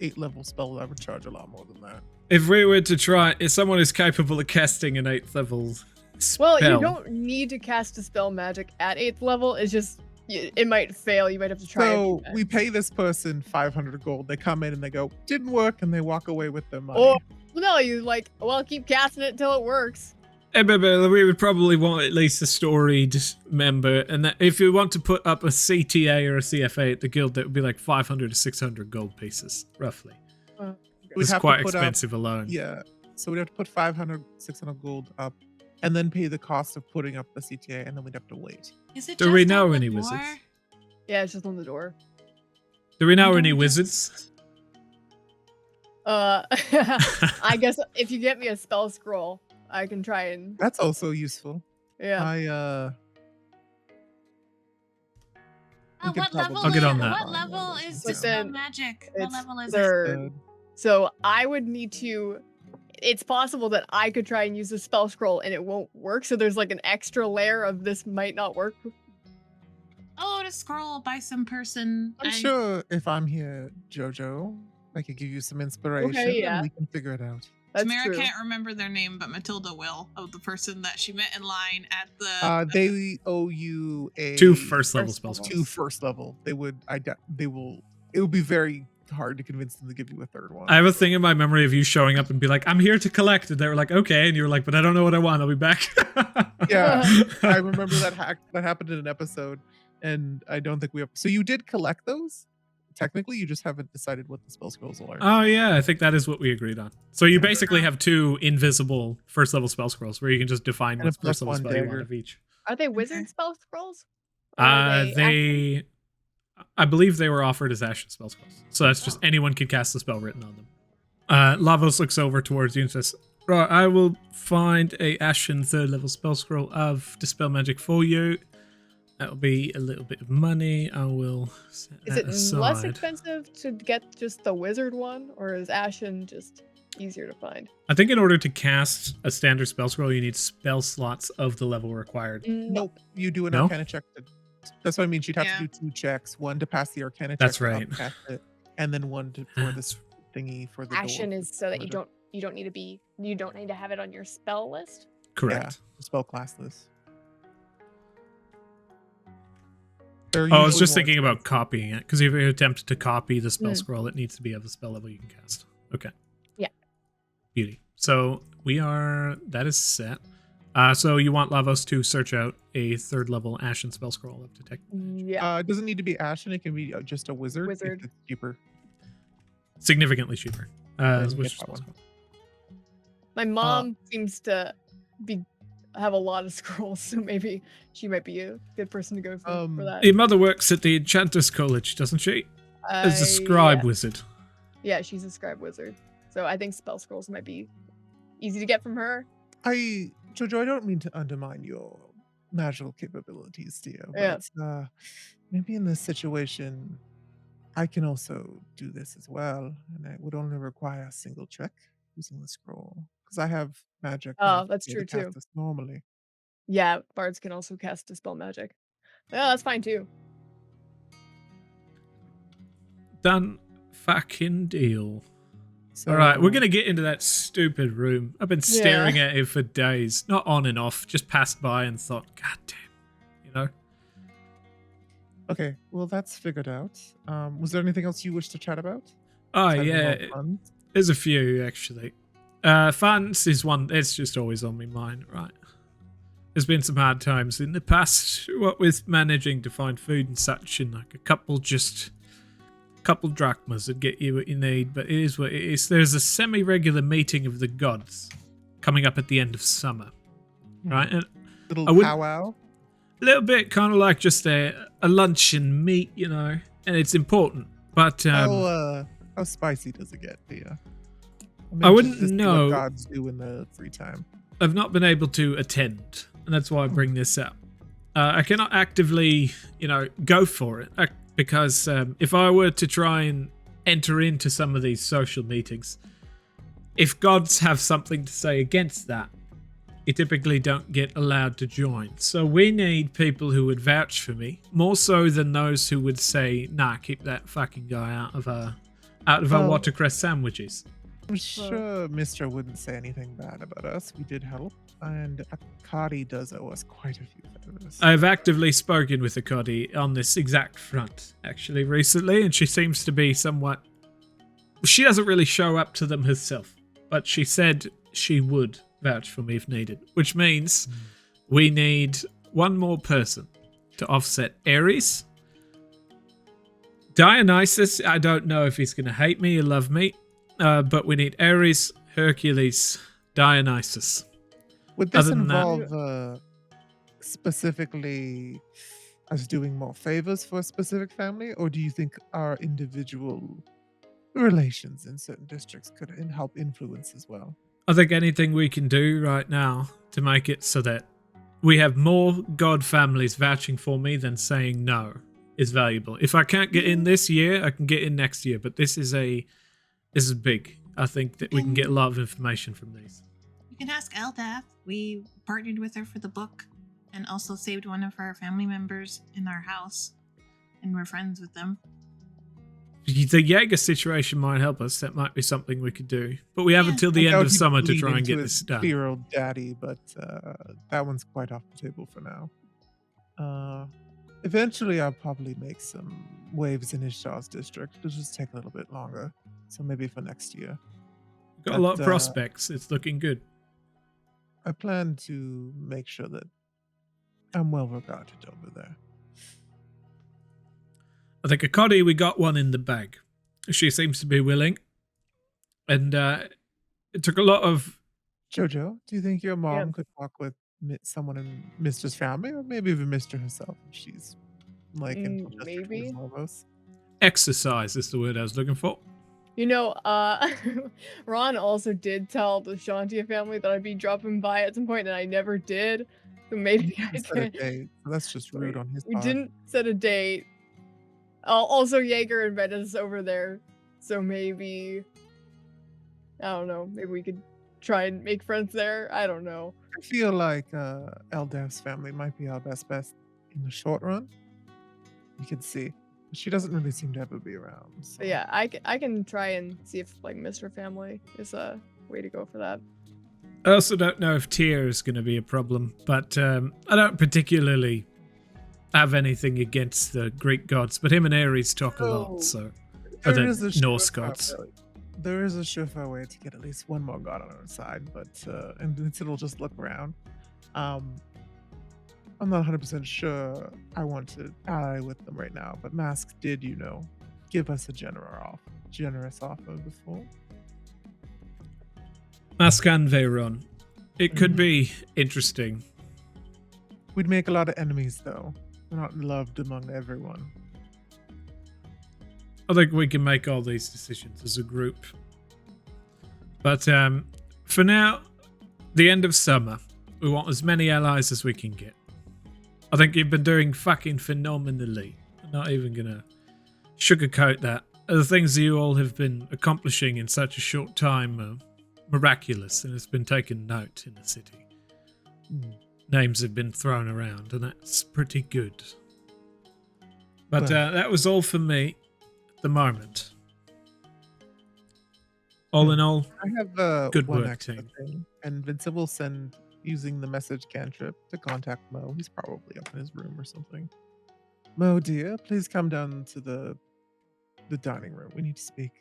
8 level spell, I would charge a lot more than that. If we were to try, if someone is capable of casting an 8th level spell, Well, you don't need to cast dispel magic at 8th level. It's just it might fail. You might have to try. So it we pay this person 500 gold. They come in and they go, didn't work, and they walk away with their money. Or no, you like, well, keep casting it until it works. we would probably want at least a storied member, and that if you want to put up a CTA or a CFA at the guild, that would be like 500 to 600 gold pieces, roughly. We'd It's have to quite put up- expensive alone. Yeah. So we'd have to put 500, 600 gold up, and then pay the cost of putting up the CTA, and then we'd have to wait. Is it Do we just know on the any door? wizards? Yeah, it's just on the door. Do we know Don't any we wizards? I guess if you get me a spell scroll, I can try and That's also useful. yeah. We could What level? I'll get on is, that. What level is But dispel then magic? What it's level is it? third. So I would need to. It's possible that I could try and use the spell scroll and it won't work. So there's like an extra layer of this might not work. Oh, to scroll by some person. I'm sure if I'm here, Jojo, I could give you some inspiration, yeah. and we can figure it out. That's Tamara true. can't remember their name, but Matilda will, of the person that she met in line at the. They owe you a 2 first level First spells. level. 2 first level. They would. They will. It would be very hard to convince them to give you a 3rd one. I have a thing in my memory of you showing up and be like, I'm here to collect. And they were like, okay. And you were like, but I don't know what I want. I'll be back. Yeah, I remember that happened in an episode, and I don't think we have. So you did collect those. Technically, you just haven't decided what the spell scrolls are. Oh, yeah. I think that is what we agreed on. So you basically have 2 invisible first level spell scrolls where you can just define And a what first level +1 spell you want dagger. of each. Are they wizard spell scrolls? Or are I believe they were offered as Ashen spell scrolls. So that's just anyone can cast the spell written on them. Lavos looks over towards you and says, right, I will find a Ashen 3rd level spell scroll of Dispel Magic for you. That'll be a little bit of money. I will set Is that it aside. less expensive to get just the wizard one, or is Ashen just easier to find? I think in order to cast a standard spell scroll, you need spell slots of the level required. Nope, you do an No? Arcana check. That's what I mean. She'd have Yeah. to do 2 checks: one to pass the Arcana check, That's to right. upcast it, and then one for this thingy for the Ashen door. is so that you Wizard. don't need to have it on your spell list. Correct. Yeah, spell class list. Oh, I was just thinking about copying it, because if you attempt to copy the spell scroll, it needs to be of the spell level you can cast. Okay. Yeah. Beauty. So that is set. So you want Lavos to search out a 3rd level Ashen spell scroll of detect. Yeah. It doesn't need to be Ashen. It can be just a wizard. if Wizard. it's cheaper. Significantly cheaper. Then Which get that spell one. scroll? My mom seems to have a lot of scrolls, so maybe she might be a good person to go for that. Your mother works at the Enchantress College, doesn't she? As a scribe Yeah. wizard. Yeah, she's a scribe wizard. So I think spell scrolls might be easy to get from her. Jojo, I don't mean to undermine your magical capabilities, dear, Yeah. but maybe in this situation, I can also do this as well, and it would only require a single check using the scroll, because I have magic Oh, enough that's to be able true to cast too. this normally. Yeah, bards can also cast dispel magic. Yeah, that's fine too. Done fucking deal. So, All right, we're going to get into that stupid room. I've been staring at it for days. Not on and off, just passed by and thought, God damn, you know? Okay, well, that's figured out. Was there anything else you wish to chat about? Oh, Aside from yeah. all funds? There's a few, actually. Funds is one, it's just always on my mind, right? There's been some hard times in the past, what with managing to find food and such, and like a couple drachmas would get you what you need, but it is what it is. There's a semi-regular meeting of the gods coming up at the end of summer, right? And Little I wouldn't- powwow? a little bit kind of like just a lunch and meat, you know, and it's important. But How spicy does it get, dear? I wouldn't just see know. what gods do in the free time. I've not been able to attend, and that's why I bring this up. I cannot actively, go for it because if I were to try and enter into some of these social meetings, if gods have something to say against that, you typically don't get allowed to join. So we need people who would vouch for me, more so than those who would say, "Nah, keep that fucking guy out of our watercress sandwiches." I'm sure Mister wouldn't say anything bad about us. We did help, and Akari does owe us quite a few favors. I've actively spoken with Akadi on this exact front, actually, recently, and she seems to be somewhat... She doesn't really show up to them herself, but she said she would vouch for me if needed, which means we need one more person to offset Ares. Dionysus, I don't know if he's going to hate me or love me, but we need Ares, Hercules, Dionysus. Would this Other than that- involve specifically us doing more favors for a specific family, or do you think our individual relations in certain districts could help influence as well? I think anything we can do right now to make it so that we have more god families vouching for me than saying no is valuable. If I can't get in this year, I can get in next year, but this is big. I think that we can get a lot of information from these. You can ask Eldath. We partnered with her for the book and also saved one of our family members in our house, and we're friends with them. The Jaeger situation might help us. That might be something we could do. But we have Yeah. until the I end doubt of he'd summer to bleed try and into get his this done. 3-year-old daddy, but that one's quite off the table for now. Eventually, I'll probably make some waves in Ishtar's district. It'll just take a little bit longer, so maybe for next year. Got a lot of But, prospects. It's looking good. I plan to make sure that I'm well regarded over there. I think Akadi, we got one in the bag. She seems to be willing. And it took a lot of... Jojo, do you think your mom Yeah. could talk with someone in Mister's family, or maybe even Mister herself, if she's like in Maybe. Lavos? Exercise is the word I was looking for. Ron also did tell the Shantia family that I'd be dropping by at some point, and I never did. So maybe I He said a can. date, so that's just rude on his We part. didn't set a date. Also, Jaeger invited us over there, so maybe I don't know. Maybe we could try and make friends there. I don't know. I feel like Eldav's family might be our best bet in the short run. You can see. She doesn't really seem to ever be around. So. But yeah, I can try and see if like Mr. Family is a way to go for that. I also don't know if Tyr is going to be a problem, but I don't particularly have anything against the Greek gods, but him and Ares talk a Oh. lot, so... Or There the is a Norse surefire gods. way- There is a surefire way to get at least one more god on our side, but and Vincent will just look around. I'm not 100% sure I want to ally with them right now, but Mask did, give us a generous offer before. Maskan Veyron. It could Mhm. be interesting. We'd make a lot of enemies, though. We're not loved among everyone. I think we can make all these decisions as a group. But for now, the end of summer, we want as many allies as we can get. I think you've been doing fucking phenomenally. I'm not even gonna sugarcoat that. The things you all have been accomplishing in such a short time are miraculous, and it's been taken note in the city. Names have been thrown around, and that's pretty good. But that was all for me at the moment. All in all, I have good one work, extra team. thing, and Vincent will send using the message cantrip to contact Mo. He's probably up in his room or something. Mo, dear, please come down to the dining room. We need to speak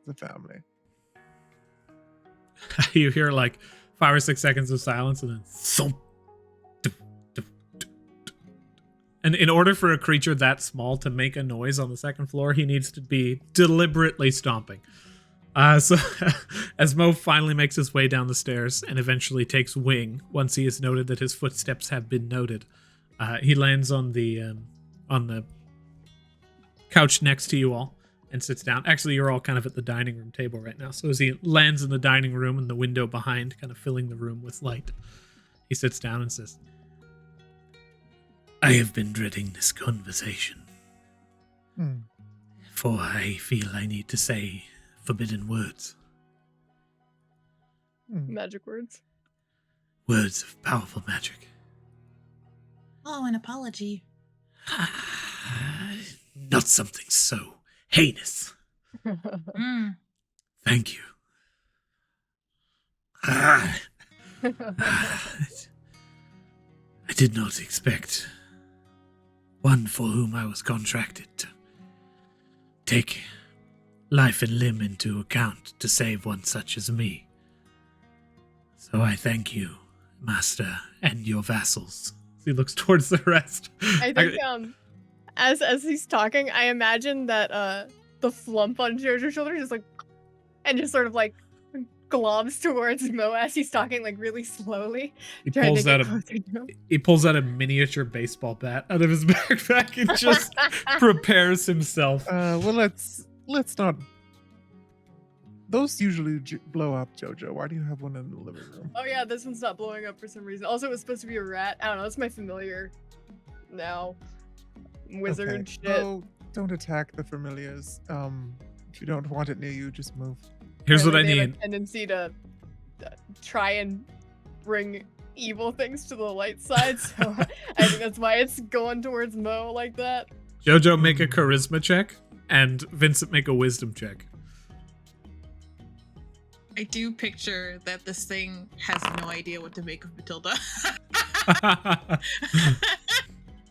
as a family. You hear like 5 or 6 seconds of silence, and then thump. And in order for a creature that small to make a noise on the second floor, he needs to be deliberately stomping. So as Mo finally makes his way down the stairs and eventually takes wing, once he has noted that his footsteps have been noted, he lands on the couch next to you all and sits down. Actually, you're all kind of at the dining room table right now. So as he lands in the dining room and the window behind, kind of filling the room with light, he sits down and says, I have been dreading this conversation, for I feel I need to say forbidden words. Magic words. Words of powerful magic. Oh, an apology. Not something so heinous. Thank you. I did not expect one for whom I was contracted to take life and limb into account to save one such as me. So I thank you, Master, and your vassals. He looks towards the rest. I think as he's talking, I imagine that the flump on Jojo's shoulder just like just sort of like globs towards Mo as he's talking like really slowly. He pulls out a miniature baseball bat out of his backpack and just prepares himself. Well, let's not. Those usually blow up, Jojo. Why do you have one in the living room? Oh yeah, this one's not blowing up for some reason. Also, it was supposed to be a rat. I don't know. It's my familiar now. Wizard shit. No, don't attack the familiars. If you don't want it near you, just move. Here's what I They have need. a tendency to try and bring evil things to the light side, so I think that's why it's going towards Mo like that. Jojo, make a charisma check, and Vincent, make a wisdom check. I do picture that this thing has no idea what to make of Matilda.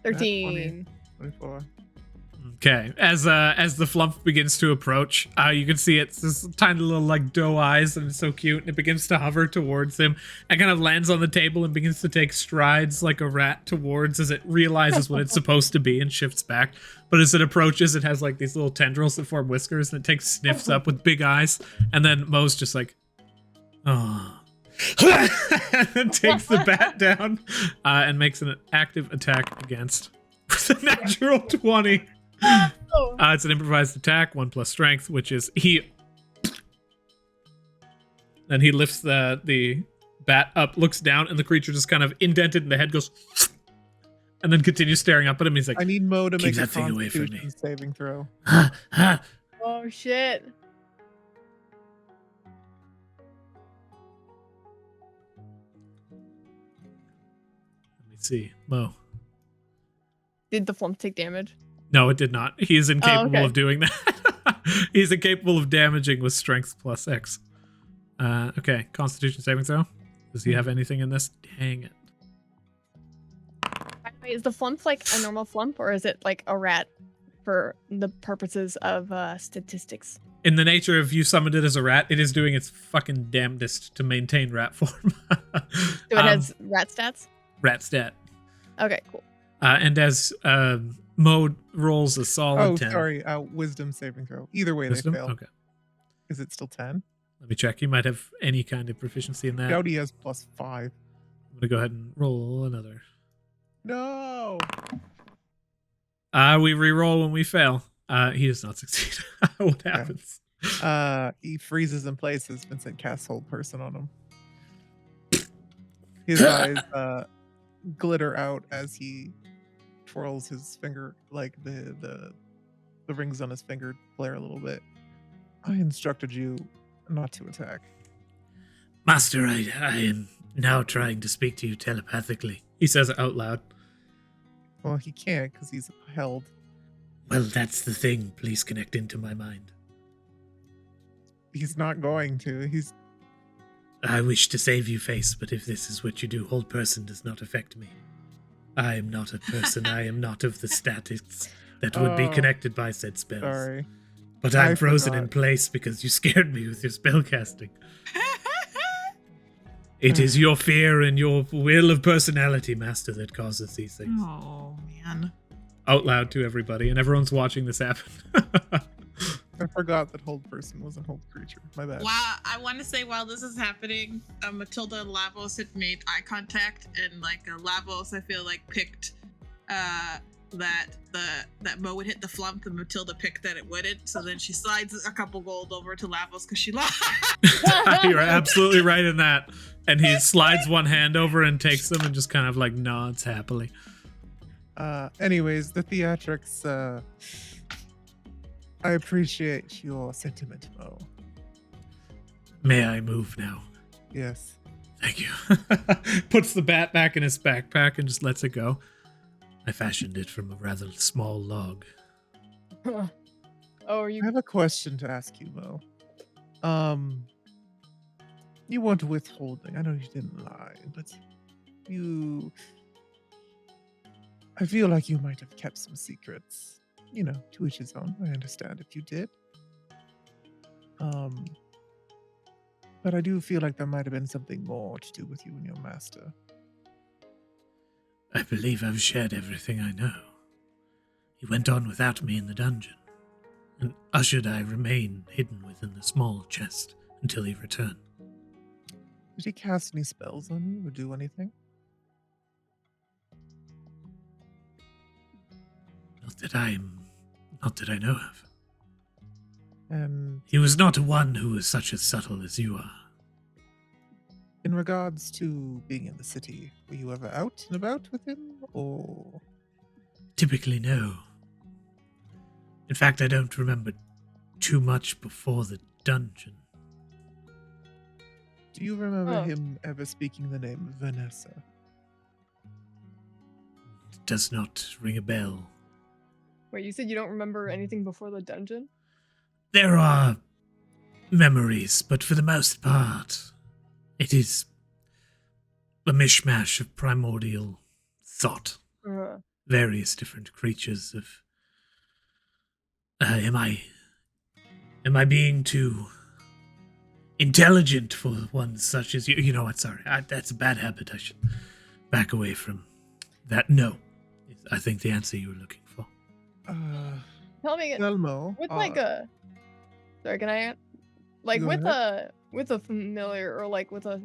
13. 24. Okay, as the flump begins to approach, you can see it's this tiny little like doe eyes, and it's so cute, and it begins to hover towards him and kind of lands on the table and begins to take strides like a rat towards as it realizes what it's supposed to be and shifts back. But as it approaches, it has like these little tendrils that form whiskers, and it takes sniffs up with big eyes, and then Mo's just like, oh. And then takes the bat down and makes an active attack against with a natural 20. It's an improvised attack, 1+ strength, which is Then he lifts the bat up, looks down, and the creature just kind of indented in the head goes, and then continues staring up at him. He's like, I need Mo to keep make a that thing away from me. Constitution saving throw. Oh shit. Let me see. Mo. Did the flump take damage? No, it did not. He is incapable okay. of doing that. He's incapable of damaging with strength plus X. Okay, Constitution saving throw. Does he have anything in this? Dang it. Wait, is the flump like a normal flump, or is it like a rat for the purposes of statistics? In the nature of you summoned it as a rat, it is doing its fucking damnedest to maintain rat form. So it has rat stats? Rat stat. Okay, cool. And as Mo rolls a solid 10. Sorry. Wisdom saving throw. Either way, Wisdom? they fail. Okay. Is it still 10? Let me check. You might have any kind of proficiency in that. Dowdy has +5. I'm going to go ahead and roll another. No. We re-roll when we fail. He does not succeed. What happens? He freezes in place as Vincent casts hold person on him. His eyes glitter out as he twirls his finger, like the rings on his finger flare a little bit. I instructed you not to attack. Master, I am now trying to speak to you telepathically. He says it out loud. Well, he can't because he's held. Well, that's the thing. Please connect into my mind. He's not going to. I wish to save you, face, but if this is what you do, hold person does not affect me. I am not a person. I am not of the statics that would be connected by said spells. Sorry. But I'm I frozen forgot. in place because you scared me with your spell casting. It is your fear and your will of personality, Master, that causes these things. Oh, man. Out loud to everybody, and everyone's watching this happen. I forgot that hold person was a hold creature. My bad. Wow, I want to say while this is happening, Matilda and Lavos had made eye contact, and Lavos, I feel like picked that Mo would hit the flump, and Matilda picked that it wouldn't. So then she slides a couple gold over to Lavos because she lost. You're absolutely right in that. And he slides one hand over and takes them and just kind of like nods happily. Anyways, the theatrics. I appreciate your sentiment, Mo. May I move now? Yes. Thank you. Puts the bat back in his backpack and just lets it go. I fashioned it from a rather small log. Oh, are I you? have a question to ask you, Mo. You weren't withholding. I know you didn't lie, but I feel like you might have kept some secrets. You know, to each his own. I understand if you did. But I do feel like there might have been something more to do with you and your master. I believe I've shared everything I know. He went on without me in the dungeon, and ushered I remain hidden within the small chest until he returned. Did he cast any spells on you or do anything? Not that I know of. And He was not one who was such as subtle as you are. in regards to being in the city, were you ever out and about with him, or? Typically, no. In fact, I don't remember too much before the dungeon. Do you remember Oh. him ever speaking the name Vanessa? It does not ring a bell. Wait, you said you don't remember anything before the dungeon? There are memories, but for the most part, it is a mishmash of primordial thought. Various different creatures of... Am I being too intelligent for one such as you? You know what, sorry. That's a bad habit. I should back away from that. No. I think the answer you were looking for. Tell me, Elmo. with like a, sorry, can I, like Go with a familiar or like with a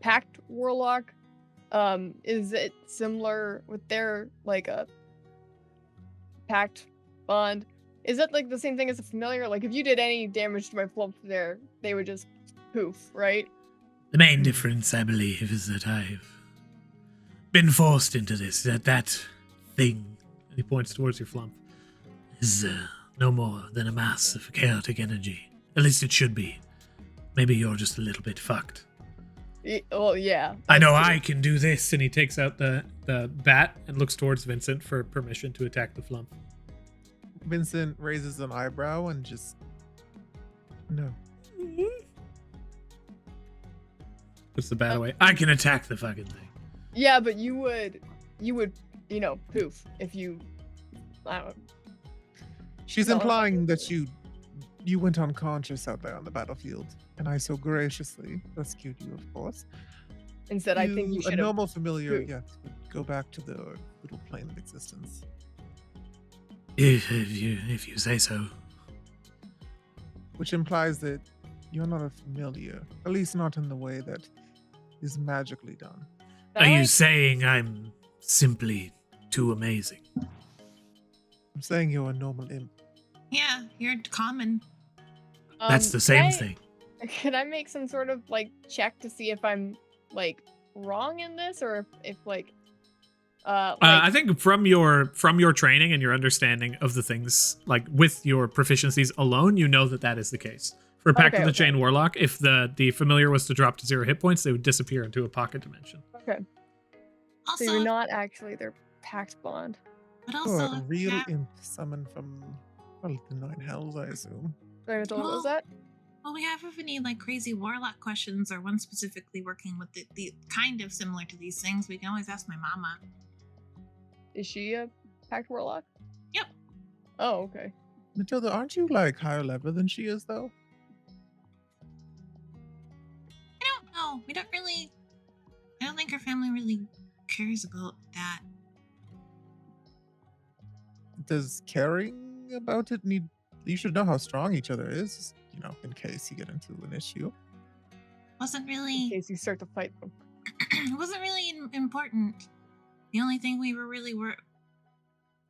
pact warlock, is it similar with their like a pact bond? Is it like the same thing as a familiar? Like if you did any damage to my flump there, they would just poof, right? The main difference, I believe, is that I've been forced into this. That thing, and he points towards your flump, is no more than a mass of chaotic energy. At least it should be. Maybe you're just a little bit fucked. Well, yeah. I know that's true. I can do this, and he takes out the bat and looks towards Vincent for permission to attack the flump. Vincent raises an eyebrow and just... No. Puts the bat away. I can attack the fucking thing. Yeah, but you would, you know, poof if you. I don't. She's No, implying that you went unconscious out there on the battlefield, and I so graciously rescued you, of course. Instead, I think you a should have. normal familiar, proved. yes, would go back to the little plane of existence. If you say so. Which implies that you're not a familiar, at least not in the way that is magically done. Are you saying I'm simply too amazing? I'm saying you're a normal imp. Yeah, you're common. That's the same thing. Can I make some sort of like check to see if I'm like wrong in this, or if like I think from your training and your understanding of the things, like with your proficiencies alone, you know that is the case. For Pact of the Chain Warlock, if the familiar was to drop to 0 hit points, they would disappear into a pocket dimension. Okay. Also, So you're not actually their pact bond. But Oh, also, a real imp summoned from the Nine Hells, I assume. Sorry, what was that? Well, we have any like crazy warlock questions, or one specifically working with the kind of similar to these things, we can always ask my mama. Is she a pact warlock? Yep. Oh, okay. Matilda, aren't you like higher level than she is, though? I don't know. We don't really. I don't think her family really cares about that. Does caring about it need? You should know how strong each other is, you know, in case you get into an issue. Wasn't In really. case you start to fight them. It wasn't really important. The only thing we were really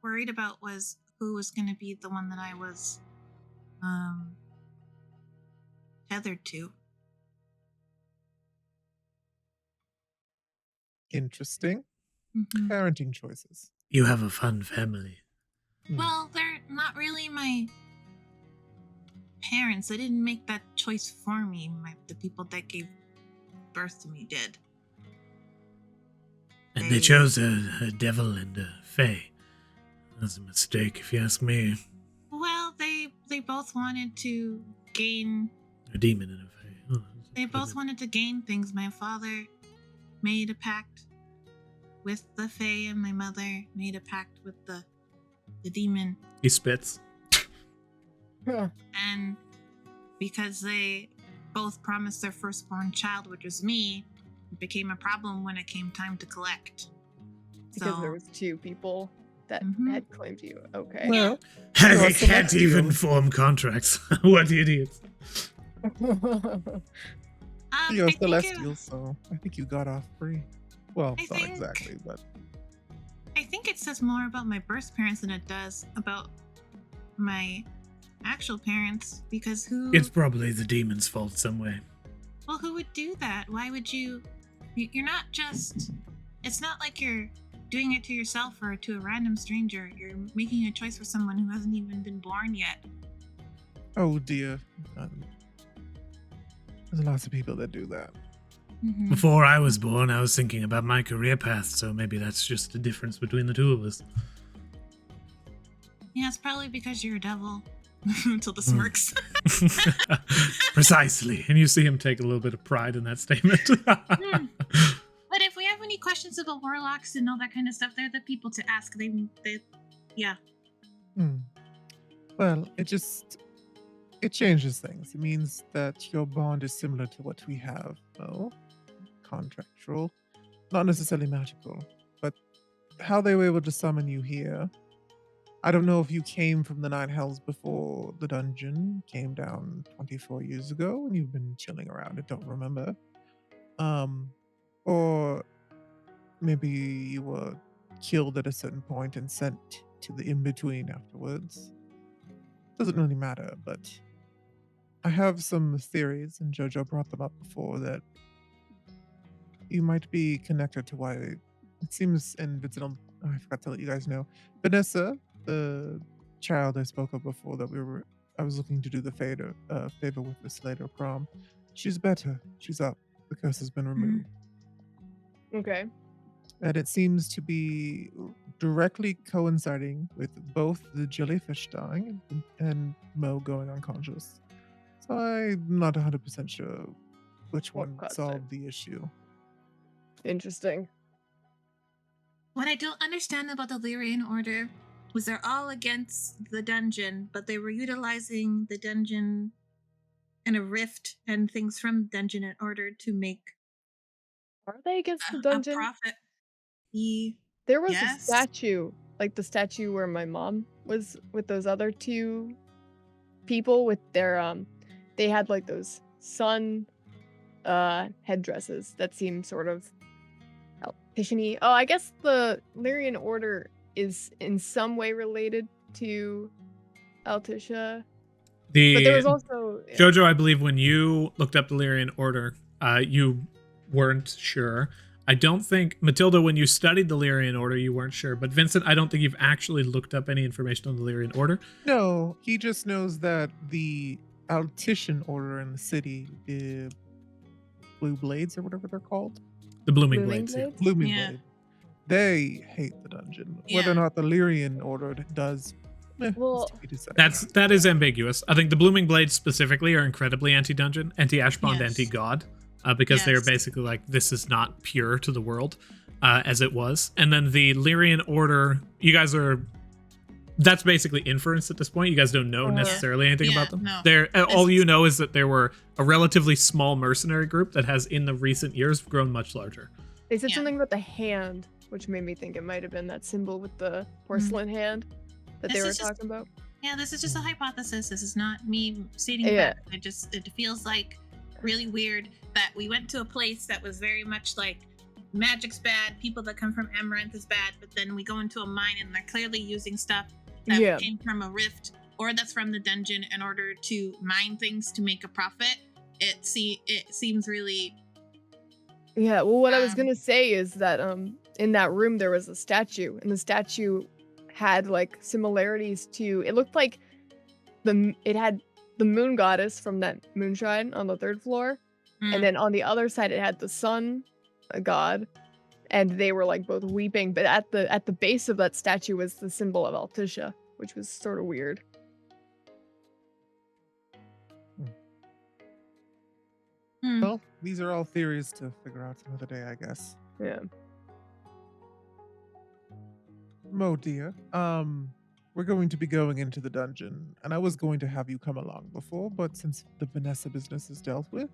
worried about was who was going to be the one that I was tethered to. Interesting. Mm-hmm. Parenting choices. You have a fun family. Well, they're not really my parents. They didn't make that choice for me. The people that gave birth to me did. And they chose a devil and a fae. That's a mistake, if you ask me. Well, they both wanted to gain. A demon and a fae. Oh, They both wanted to gain things. My father made a pact with the fae, and my mother made a pact with the demon. He spits. And because they both promised their firstborn child, which was me, it became a problem when it came time to collect. Because there was 2 people that had claimed you. Okay. Well, They can't even form contracts. What idiots. you're I celestial, so I think you got off free. Well, I not think- exactly, but I think it says more about my birth parents than it does about my actual parents, because who... It's probably the demon's fault some way. Well, who would do that? Why would you... You're not just... It's not like you're doing it to yourself or to a random stranger. You're making a choice for someone who hasn't even been born yet. oh dear. There's lots of people that do that. Mm-hmm. Before I was born, I was thinking about my career path, so maybe that's just the difference between the two of us. Yeah, it's probably because you're a devil. Until the smirks. Precisely. And you see him take a little bit of pride in that statement. But if we have any questions about warlocks and all that kind of stuff, they're the people to ask. Yeah. Well, it changes things. It means that your bond is similar to what we have, though. Contractual. Not necessarily magical, but how they were able to summon you here. I don't know if you came from the Nine Hells before the dungeon came down 24 years ago and you've been chilling around. I don't remember. Or maybe you were killed at a certain point and sent to the in-between afterwards. Doesn't really matter, but I have some theories, and Jhojo brought them up before, that you might be connected to why it seems, and Vincent, I forgot to let you guys know, Vanessa, the child I spoke of before that I was looking to do the favor with this later prom. She's better. She's up. The curse has been removed. Okay. And it seems to be directly coinciding with both the jellyfish dying and Mo going unconscious. So I'm not 100% sure which What one caused solved the issue. Interesting. What I don't understand about the Lyrian Order was they're all against the dungeon, but they were utilizing the dungeon and a rift and things from the dungeon in order to make Are they against the a dungeon? profit. There was Yes. a statue, like the statue where my mom was with those other 2 people with their they had like those sun headdresses that seem sort of Helptition-y. Oh, I guess the Lyrian Order is in some way related to Altisha. The But there was also Jojo, I believe when you looked up the Lyrian Order, you weren't sure. I don't think, Matilda, when you studied the Lyrian Order, you weren't sure. But Vincent, I don't think you've actually looked up any information on the Lyrian Order. No, he just knows that the Altician Order in the city, the Blue Blades or whatever they're called, The Blooming Blooming Blades. Yeah. Blades? Blooming Yeah. Blade, they hate the dungeon. Whether or Yeah. not the Lyrian Order does, is Well, to be decided. That is ambiguous. I think the Blooming Blades specifically are incredibly anti-dungeon, anti-Ashbond, Yes. anti-god, because they are Yes. basically like, this is not pure to the world, as it was. And then the Lyrian Order, you guys are, that's basically inference at this point. You guys don't know necessarily anything Yeah, about them. no. They're all This you is- know is that there were a relatively small mercenary group that has in the recent years grown much larger. they said Yeah. something about the hand, which made me think it might have been that symbol with the porcelain hand that they This were is just- talking about. Yeah, this is just a hypothesis. This is not me stating Yeah. fact. It feels like really weird that we went to a place that was very much like magic's bad, people that come from Amaranth is bad, but then we go into a mine and they're clearly using stuff that Yeah. came from a rift or that's from the dungeon in order to mine things to make a profit. It seems really Yeah, well, what I was Um, gonna say is that in that room there was a statue, and the statue had like similarities to. It looked like it had the moon goddess from that moonshine on the third floor, mm, and then on the other side it had the sun god, and they were like both weeping. But at the base of that statue was the symbol of Altisha, which was sort of weird. mm. Well, these are all theories to figure out another day, I guess. Yeah. Mo, dear, we're going to be going into the dungeon, and I was going to have you come along before, but since the Vanessa business is dealt with,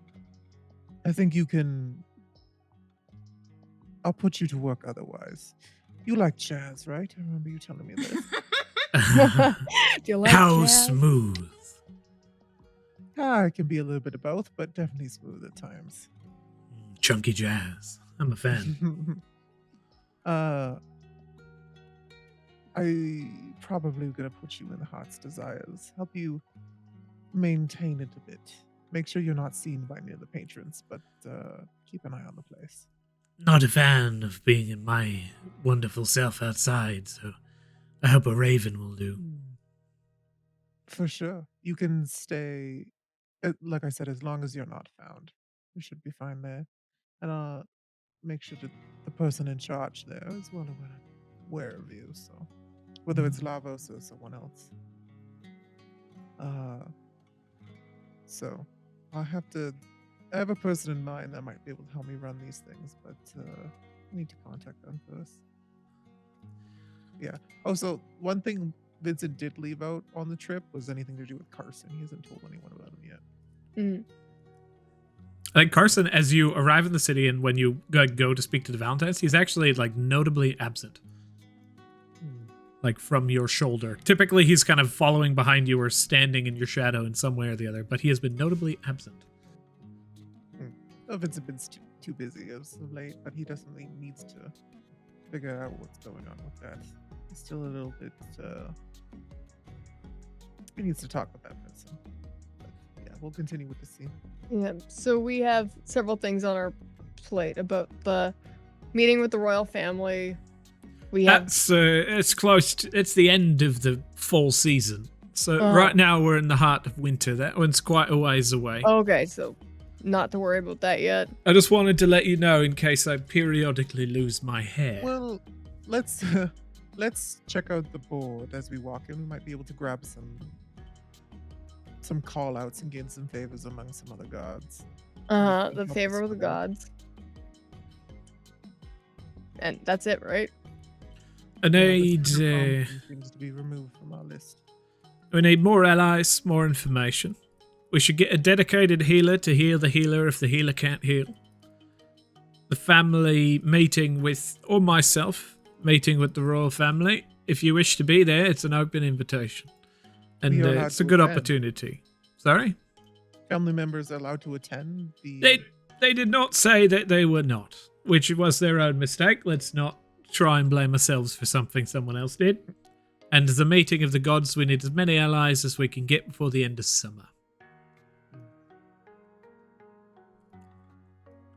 I think you can. I'll put you to work otherwise. You like jazz, right? I remember you telling me this. Do you like How jazz? smooth. It can be a little bit of both, but definitely smooth at times. Chunky jazz. I'm a fan. I probably gonna put you in the heart's desires. Help you maintain it a bit. Make sure you're not seen by any of the patrons, but keep an eye on the place. Not a fan of being in my wonderful self outside, so I hope a raven will do. For sure. You can stay, like I said, as long as you're not found. You should be fine there. And make sure that the person in charge there is well aware of you, so whether it's Lavos or someone else. So I have a person in mind that might be able to help me run these things, but I need to contact them first. Yeah. Also, one thing Vincent did leave out on the trip was anything to do with Carson. He hasn't told anyone about him yet. Mm. Like Carson, as you arrive in the city and when you go to speak to the Valentines, he's actually like notably absent. Like from your shoulder. Typically he's kind of following behind you or standing in your shadow in some way or the other, but he has been notably absent. Oh, Vincent been too busy as of late, but he definitely needs to figure out what's going on with that. He's still a little bit. He needs to talk with that person. But yeah, we'll continue with the scene. Yeah, so we have several things on our plate about the meeting with the royal family. We have That's it's close. It's the end of the fall season, so Uh-huh. right now we're in the heart of winter. That one's quite a ways away. okay, so not to worry about that yet. I just wanted to let you know in case I periodically lose my hair. Well, let's check out the board as we walk in. We might be able to grab some call outs and gain some favors among some other gods. The Help favor us of the with that. gods. And that's it, right? I need Seems to be removed from our list. we need more allies, more information. We should get a dedicated healer to heal the healer if the healer can't heal. The family meeting with, or myself, meeting with the royal family. If you wish to be there, it's an open invitation. And We are allowed it's a to good attend. opportunity. Sorry? Family members are allowed to attend the. They did not say that they were not, which was their own mistake. Let's not try and blame ourselves for something someone else did. And the mating of the gods, we need as many allies as we can get before the end of summer.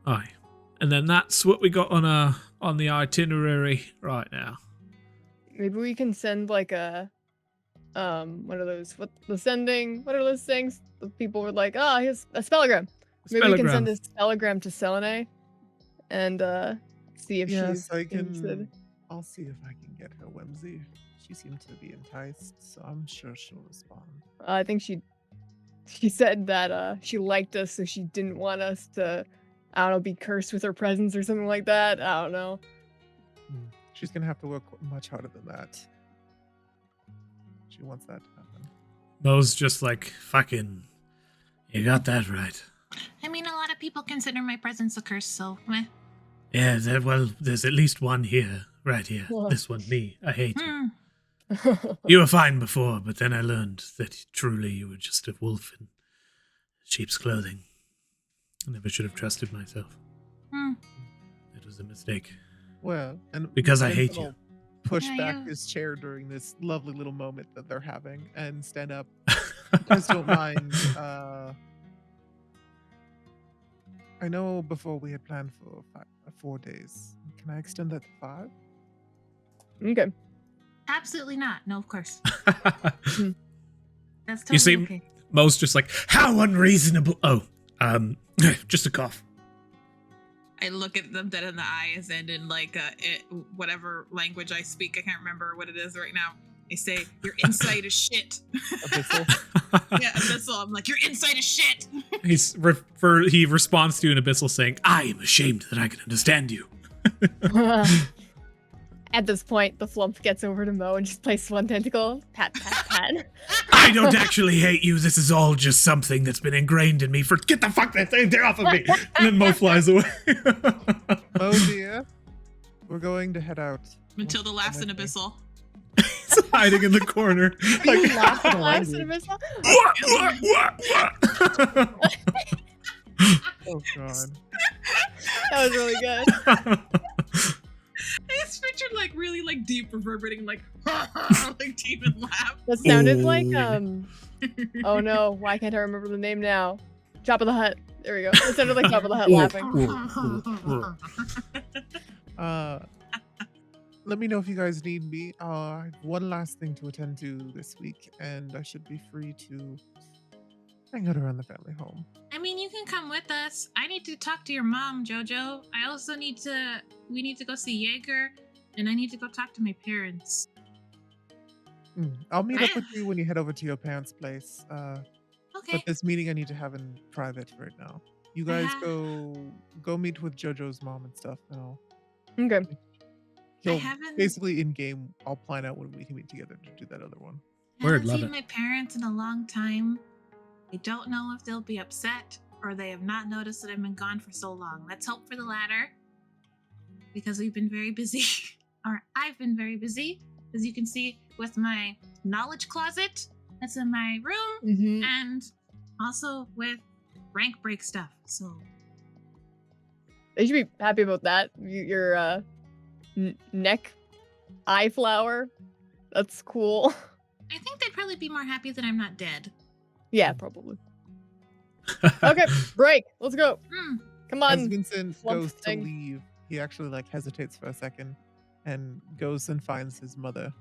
Aye. And then that's what we got on the itinerary right now. Maybe we can send like a what are those things? The people were like, oh, here's a spellogram. Maybe we can send a spellogram to Selene and see if she's interested. I'll see if I can get her whimsy. She seemed to be enticed, so I'm sure she'll respond. I think she said that she liked us, so she didn't want us to, I don't know, be cursed with her presence or something like that. I don't know. She's gonna have to work much harder than that. She wants that to happen. Mo's just like, fucking, you got that right. I mean, a lot of people consider my presence a curse, so meh. Yeah, there's at least one here, right here. Whoa. This one, me. I hate you. You were fine before, but then I learned that truly you were just a wolf in sheep's clothing. I never should have trusted myself. It was a mistake. Well, and because I hate you. Push back his chair during this lovely little moment that they're having and stand up. You guys don't mind. I know before we had planned for 4 days. Can I extend that to 5? Okay. Absolutely not. No, of course. That's totally You see, okay. Mo's just like, how unreasonable. Oh, just a cough. I look at them dead in the eyes and in like whatever language I speak, I can't remember what it is right now. I say, your insight is shit. Abyssal? Yeah, abyssal. I'm like, your insight is shit. He responds to you in abyssal saying, I am ashamed that I can understand you. At this point, the flump gets over to Mo and just places one tentacle. Pat, pat, pat. I don't actually hate you. This is all just something that's been ingrained in me for get the fuck that thing off of me. And then Mo flies away. Oh dear. We're going to head out. Matilda laughs in abyssal. He's hiding in the corner. Like, Laughs in abyssal? Oh god. That was really good. I just pictured like really like deep reverberating like like demon laugh. That sounded like oh no, why can't I remember the name now? Chop of the Hut. There we go. It sounded like Chop of the Hut laughing. Let me know if you guys need me. I have one last thing to attend to this week, and I should be free to hang out around the family home. I mean, you can come with us. I need to talk to your mom, Jojo. I also we need to go see Jaeger, and I need to go talk to my parents. I'll meet up with you when you head over to your parents' place. Okay. But this meeting I need to have in private right now. You guys go meet with Jojo's mom and stuff. And Okay. Basically in game, I'll plan out when we can meet together to do that other one. I haven't seen my parents in a long time. I don't know if they'll be upset or they have not noticed that I've been gone for so long. Let's hope for the latter, because we've been very busy. Or I've been very busy, as you can see with my knowledge closet that's in my room, and also with rank break stuff. So they should be happy about that. Your neck eye flower. That's cool. I think they'd probably be more happy that I'm not dead. Yeah, probably. Okay, break. Let's go. Come on. As Vincent goes to leave, he actually like hesitates for a second and goes and finds his mother.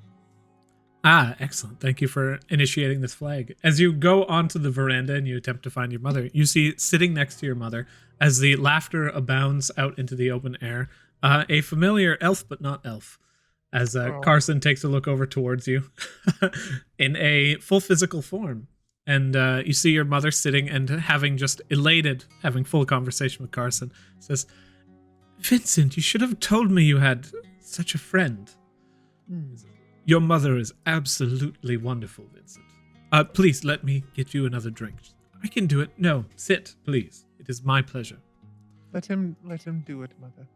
Ah, excellent. Thank you for initiating this flag. As you go onto the veranda and you attempt to find your mother, you see sitting next to your mother, as the laughter abounds out into the open air, a familiar elf but not elf. As Carson takes a look over towards you in a full physical form. And you see your mother sitting and having just elated, having full conversation with Carson. Says, Vincent, you should have told me you had such a friend. Your mother is absolutely wonderful, Vincent. Please let me get you another drink. I can do it. No, sit, please. It is my pleasure. Let him do it, mother.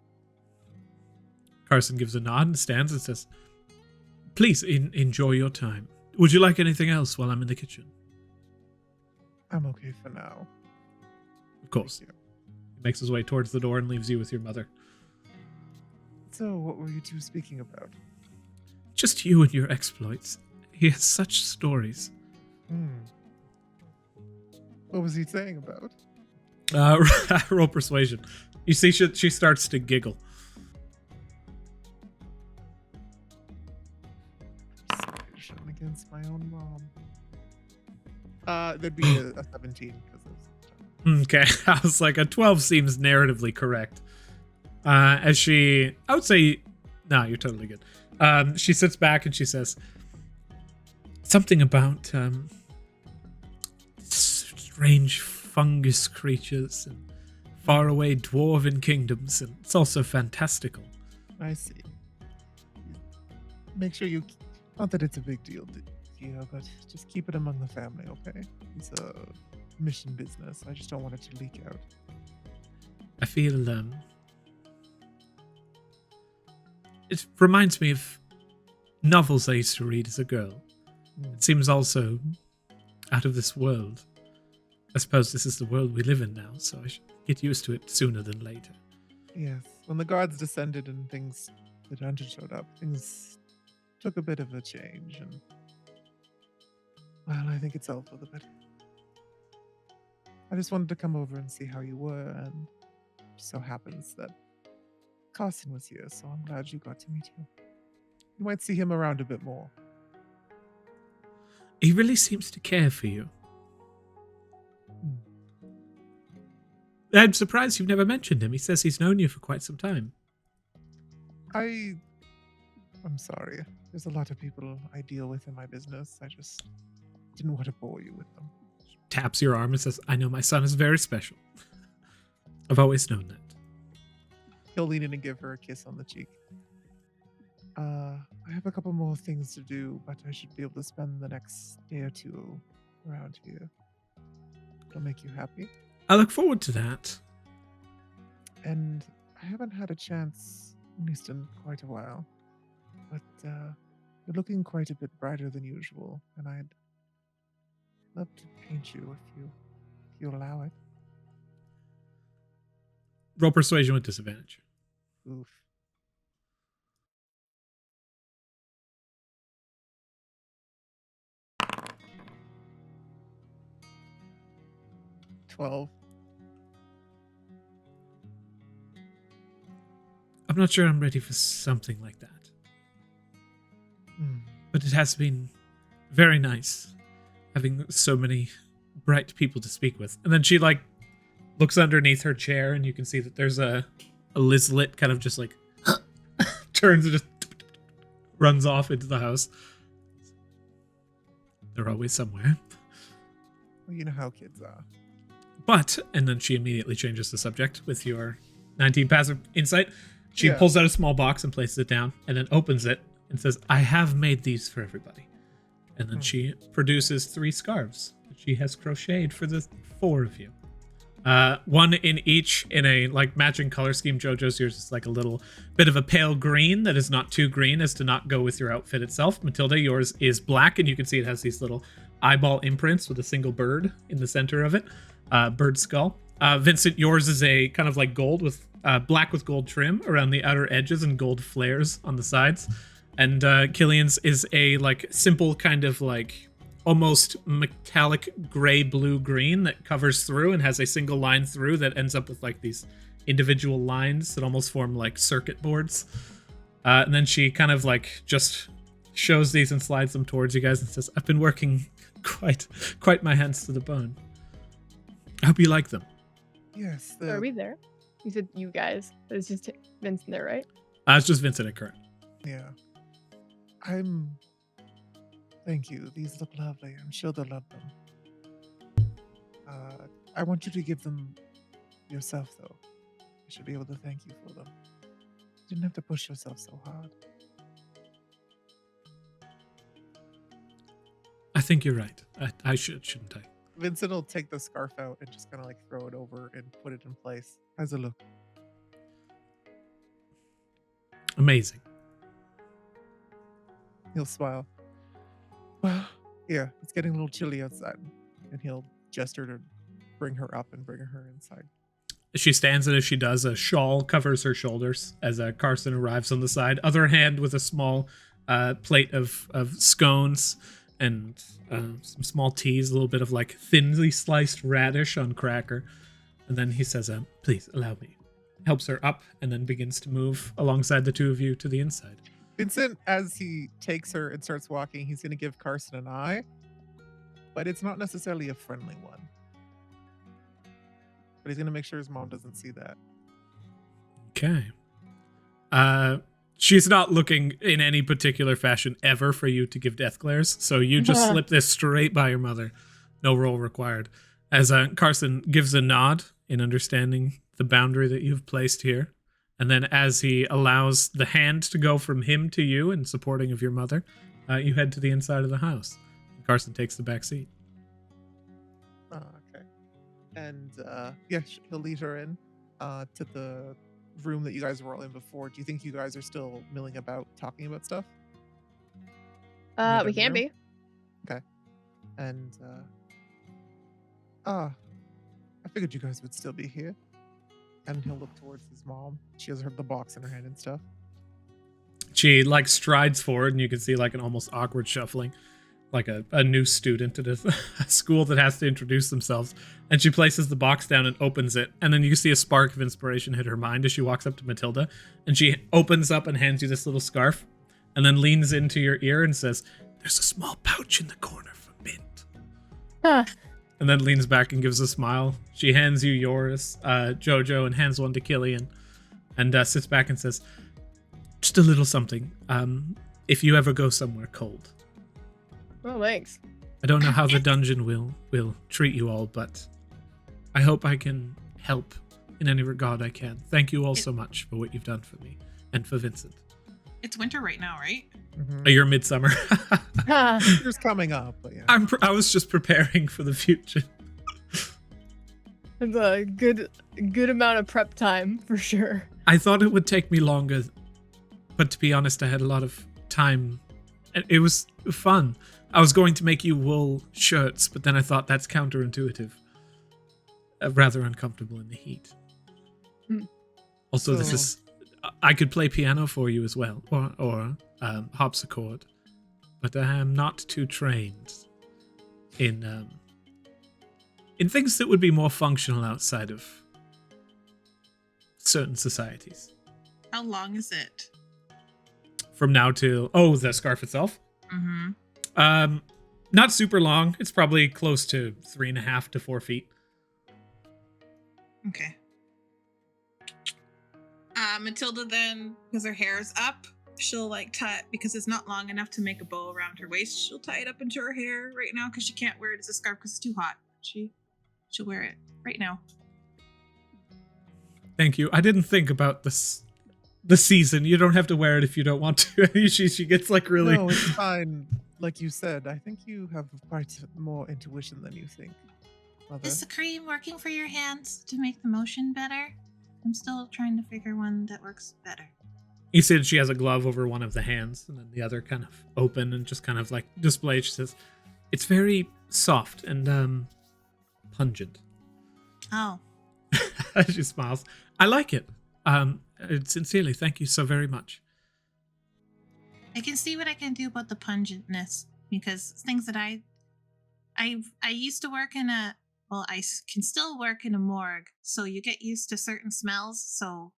Carson gives a nod and stands and says, please enjoy your time. Would you like anything else while I'm in the kitchen? I'm okay for now. Of course. He makes his way towards the door and leaves you with your mother. So, what were you two speaking about? Just you and your exploits. He has such stories. What was he saying about? Roll persuasion. You see, she starts to giggle. Persuasion against my own mom. There'd be a 17 because of. Okay, I was like, a 12 seems narratively correct. I would say, no, you're totally good. She sits back and she says, something about strange fungus creatures and faraway dwarven kingdoms, and it's also fantastical. I see. Make sure you, not that it's a big deal to you, but just keep it among the family, okay? It's a mission business. I just don't want it to leak out. I feel, it reminds me of novels I used to read as a girl. It seems also out of this world. I suppose this is the world we live in now, so I should get used to it sooner than later. Yes. When the guards descended and the dungeon showed up, things took a bit of a change, and well, I think it's all for the better. I just wanted to come over and see how you were, and it so happens that Carson was here, so I'm glad you got to meet him. You might see him around a bit more. He really seems to care for you. I'm surprised you've never mentioned him. He says he's known you for quite some time. I'm sorry. There's a lot of people I deal with in my business. I just didn't want to bore you with them. Taps your arm and says, I know my son is very special. I've always known that. He'll lean in and give her a kiss on the cheek. I have a couple more things to do, but I should be able to spend the next day or two around here. It'll make you happy. I look forward to that. And I haven't had a chance, at least in quite a while. But you're looking quite a bit brighter than usual, and I'd love to paint you if you allow it. Roll persuasion with disadvantage. Oof. I'm not sure I'm ready for something like that. But it has been very nice having so many bright people to speak with. And then she looks underneath her chair, and you can see that there's a Lizlet kind of just turns and just runs off into the house. They're always somewhere. Well, you know how kids are. But, and then she immediately changes the subject with your 19 passive insight. She pulls out a small box and places it down, and then opens it and says, I have made these for everybody. And then she produces 3 scarves that she has crocheted for the 4 of you. One in each in a matching color scheme. Jojo's yours is a little bit of a pale green that is not too green as to not go with your outfit itself. Matilda, yours is black, and you can see it has these little eyeball imprints with a single bird in the center of it. Bird skull. Vincent, yours is a kind of gold with black with gold trim around the outer edges and gold flares on the sides. And Killian's is a simple kind of almost metallic gray blue green that covers through and has a single line through that ends up with these individual lines that almost form circuit boards. And then she kind of just shows these and slides them towards you guys and says, I've been working quite my hands to the bone. I hope you like them. Yes. Are we there? You said you guys. It's just Vincent there, right? It's just Vincent and Kurt. Yeah. Thank you. These look lovely. I'm sure they'll love them. I want you to give them yourself, though. You should be able to thank you for them. You didn't have to push yourself so hard. I think you're right. I shouldn't I? Vincent will take the scarf out and just kind of throw it over and put it in place. How's it look? Amazing. He'll smile. Well, yeah, it's getting a little chilly outside. And he'll gesture to bring her up and bring her inside. She stands, and as she does, a shawl covers her shoulders as Carson arrives on the side. Other hand with a small plate of scones and some small teas, a little bit of like thinly sliced radish on cracker. And then he says, please allow me. Helps her up and then begins to move alongside the two of you to the inside. Vincent, as he takes her and starts walking, he's going to give Carson an eye, but it's not necessarily a friendly one. But he's going to make sure his mom doesn't see that. Okay. She's not looking in any particular fashion ever for you to give death glares, so you just slip this straight by your mother. No roll required. As Carson gives a nod in understanding the boundary that you've placed here, and then as he allows the hand to go from him to you in supporting of your mother, you head to the inside of the house. Carson takes the back seat. Okay. And he'll lead her in to the room that you guys were all in before. Do you think you guys are still milling about talking about stuff? We can be. Okay. And I figured you guys would still be here. And he'll look towards his mom. She has the box in her hand and stuff. She like strides forward, and you can see like an almost awkward shuffling, like a new student at a school that has to introduce themselves. And she places the box down and opens it. And then you see a spark of inspiration hit her mind as she walks up to Matilda. And she opens up and hands you this little scarf. And then leans into your ear and says, "There's a small pouch in the corner for mint." Huh. And then leans back and gives a smile. She hands you yours, Jhojo, and hands one to Killian. And sits back and says, "Just a little something. If you ever go somewhere cold." Oh, thanks. I don't know how the dungeon will treat you all, but I hope I can help in any regard I can. Thank you all so much for what you've done for me and for Vincent. It's winter right now, right? Mm-hmm. Oh, you're midsummer. Winter's coming up, but yeah. I was just preparing for the future. It's a good amount of prep time for sure. I thought it would take me longer, but to be honest, I had a lot of time. And it was fun. I was going to make you wool shirts, but then I thought that's counterintuitive. Rather uncomfortable in the heat. Also, this is... I could play piano for you as well, or harpsichord, but I am not too trained in things that would be more functional outside of certain societies. How long is it? From now till the scarf itself. Mm-hmm. Not super long. It's probably close to 3.5 to 4 feet. Okay. Matilda then, because her hair is up, she'll like tie it because it's not long enough to make a bow around her waist. She'll tie it up into her hair right now because she can't wear it as a scarf because it's too hot. She'll wear it right now. Thank you. I didn't think about this. The season. You don't have to wear it if you don't want to. she gets like really. No, it's fine. Like you said, I think you have quite more intuition than you think, Mother. Is the cream working for your hands to make the motion better? I'm still trying to figure one that works better. You see that she has a glove over one of the hands, and then the other kind of open and just kind of like displayed. She says, "It's very soft and pungent." Oh. She smiles. I like it. Sincerely, thank you so very much. I can see what I can do about the pungentness, because things that I used to work in I can still work in a morgue, so you get used to certain smells, so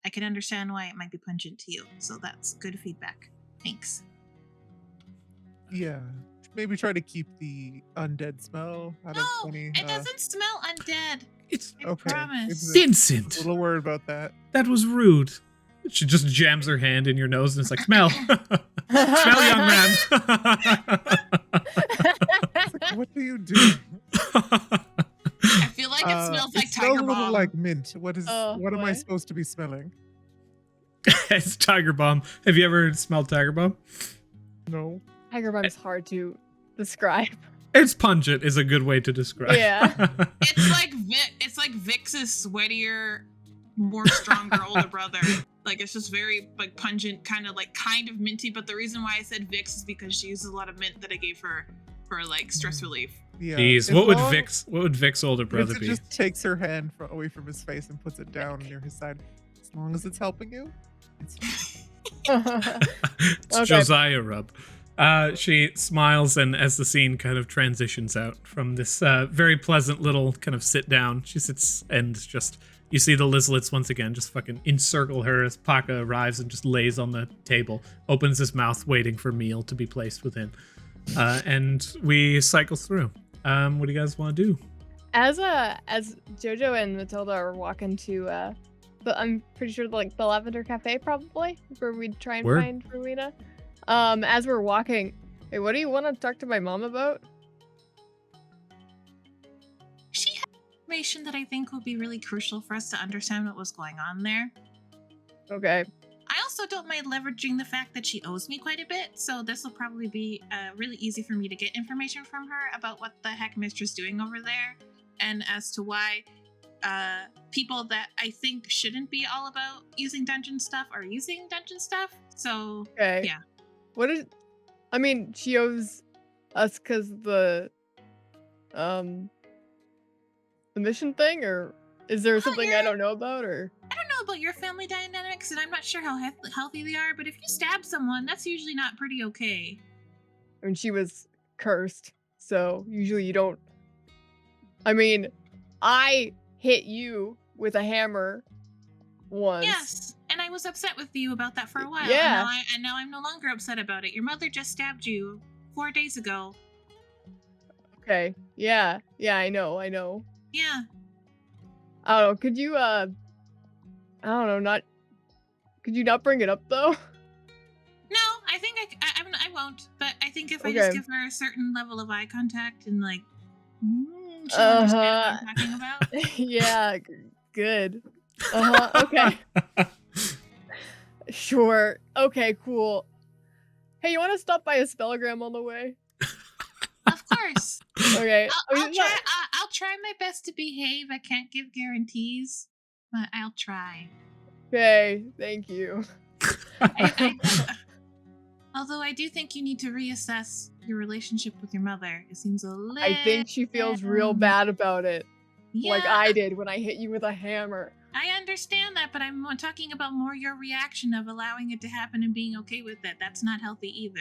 I can understand why it might be pungent to you. So that's good feedback. Thanks. Yeah. Maybe try to keep the undead smell out of No, any... it doesn't smell undead. It's I promise. Vincent. A little worried about that. That was rude. She just jams her hand in your nose and it's like, smell. Smell, young man. It's like, what do you do? I feel like it smells like it Tiger smells a little Bomb. like mint. What am I boy. supposed to be smelling? It's Tiger Bomb. Have you ever smelled Tiger Bomb? No. Tiger Bomb is hard to describe. It's pungent is a good way to describe. Yeah. It's like Vix's sweatier, more stronger older brother. Like it's just very like pungent, kind of minty. But the reason why I said Vix is because she uses a lot of mint that I gave her for like stress relief. Yeah. Jeez, what would Vic's older brother Vincent be? just takes her hand away from his face and puts it down near his side. As long as it's helping you, it's fine. It's Okay. Josiah rub. She smiles, and as the scene kind of transitions out from this very pleasant little kind of sit down, she sits and just, you see the lizlets once again just fucking encircle her as Paka arrives and just lays on the table, opens his mouth waiting for meal to be placed within. And we cycle through. What do you guys want to do? As Jhojo and Matilda are walking to but I'm pretty sure like the Lavender Cafe probably, where we'd try and Word. find Rowena. As we're walking, hey, what do you want to talk to my mom about? She had information that I think would be really crucial for us to understand what was going on there. Okay. I also don't mind leveraging the fact that she owes me quite a bit, so this will probably be really easy for me to get information from her about what the heck Mistress doing over there, and as to why people that I think shouldn't be all about using dungeon stuff are using dungeon stuff. So Okay. yeah. I mean, she owes us because the mission thing, or is there something I yeah. don't know about, or? I don't know about your family dynamics, and I'm not sure how healthy they are, but if you stab someone, that's usually not pretty okay. I mean, she was cursed, so usually you don't. I mean, I hit you with a hammer once. Yes, and I was upset with you about that for a while. Yeah. And now I'm no longer upset about it. Your mother just stabbed you 4 days ago. Okay. Yeah, I know. Yeah. I don't know. Could you I don't know, could you not bring it up though? No, I think I won't. But I think if I just Okay. give her a certain level of eye contact and like, she'll understand what I'm talking about. Yeah, good. Okay. Sure. Okay, cool. Hey, you want to stop by a spellogram on the way? Of course. Okay. I'll try my best to behave. I can't give guarantees, but I'll try. Okay, thank you. Although I do think you need to reassess your relationship with your mother. It seems a little. I think she feels real bad about it. Yeah, Like I did when I hit you with a hammer. I understand that, but I'm talking about more your reaction of allowing it to happen and being okay with it. That's not healthy either.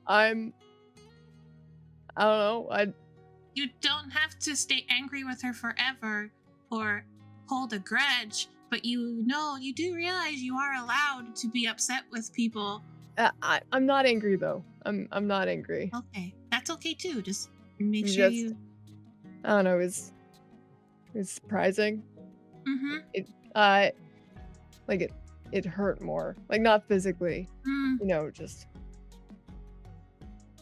I don't know. You don't have to stay angry with her forever or hold a grudge, but you do realize you are allowed to be upset with people. I'm not angry though. I'm not angry. Okay, that's okay too. Just make sure you. I don't know. It was surprising. Mm-hmm. It hurt more. Like not physically. Mm. Just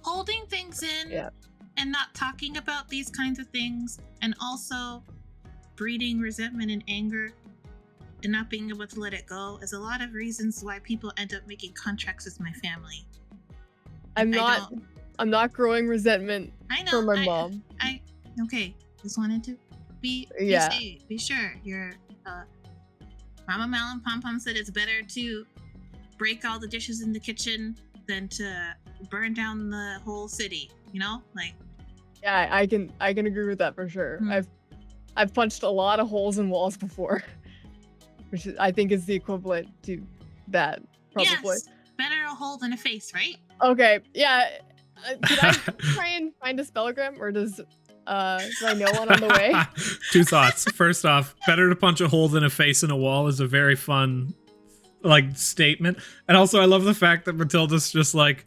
Holding things in. Yeah. And not talking about these kinds of things, and also breeding resentment and anger and not being able to let it go is a lot of reasons why people end up making contracts with my family. I'm not growing resentment I know, for my mom. Okay, just wanted to be sure. Your Mama Mal and Pom Pom said it's better to break all the dishes in the kitchen than to burn down the whole city. Yeah, I can agree with that for sure. I've punched a lot of holes in walls before, which I think is the equivalent to that probably. Yes, better a hole than a face, right? Okay, yeah. Did I try and find a spellogram, or do I know one on the way? 2 thoughts. First off, better to punch a hole than a face in a wall is a very fun statement. And also I love the fact that Matilda's just like,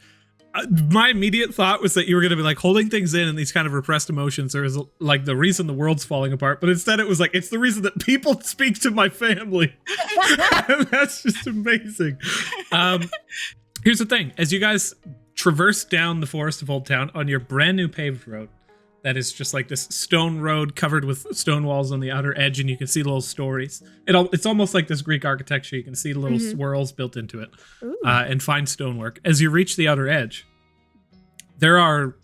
my immediate thought was that you were going to be like holding things in and these kind of repressed emotions are like the reason the world's falling apart, but instead it was like, it's the reason that people speak to my family. That's just amazing. Here's the thing. As you guys traverse down the forest of Old Town on your brand new paved road, that is just like this stone road covered with stone walls on the outer edge, and you can see little stories. It's almost like this Greek architecture. You can see the little swirls built into it, and fine stonework. As you reach the outer edge, there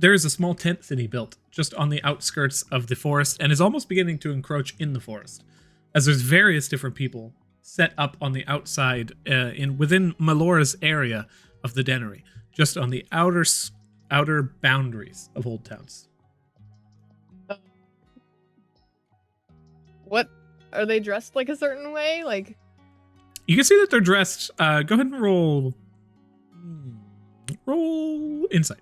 is a small tent city built just on the outskirts of the forest, and is almost beginning to encroach in the forest, as there's various different people set up on the outside within Melora's area of the Denery, just on the outer boundaries of Old Towns. What are they dressed like a certain way? Like You can see that they're dressed. Go ahead and roll insight.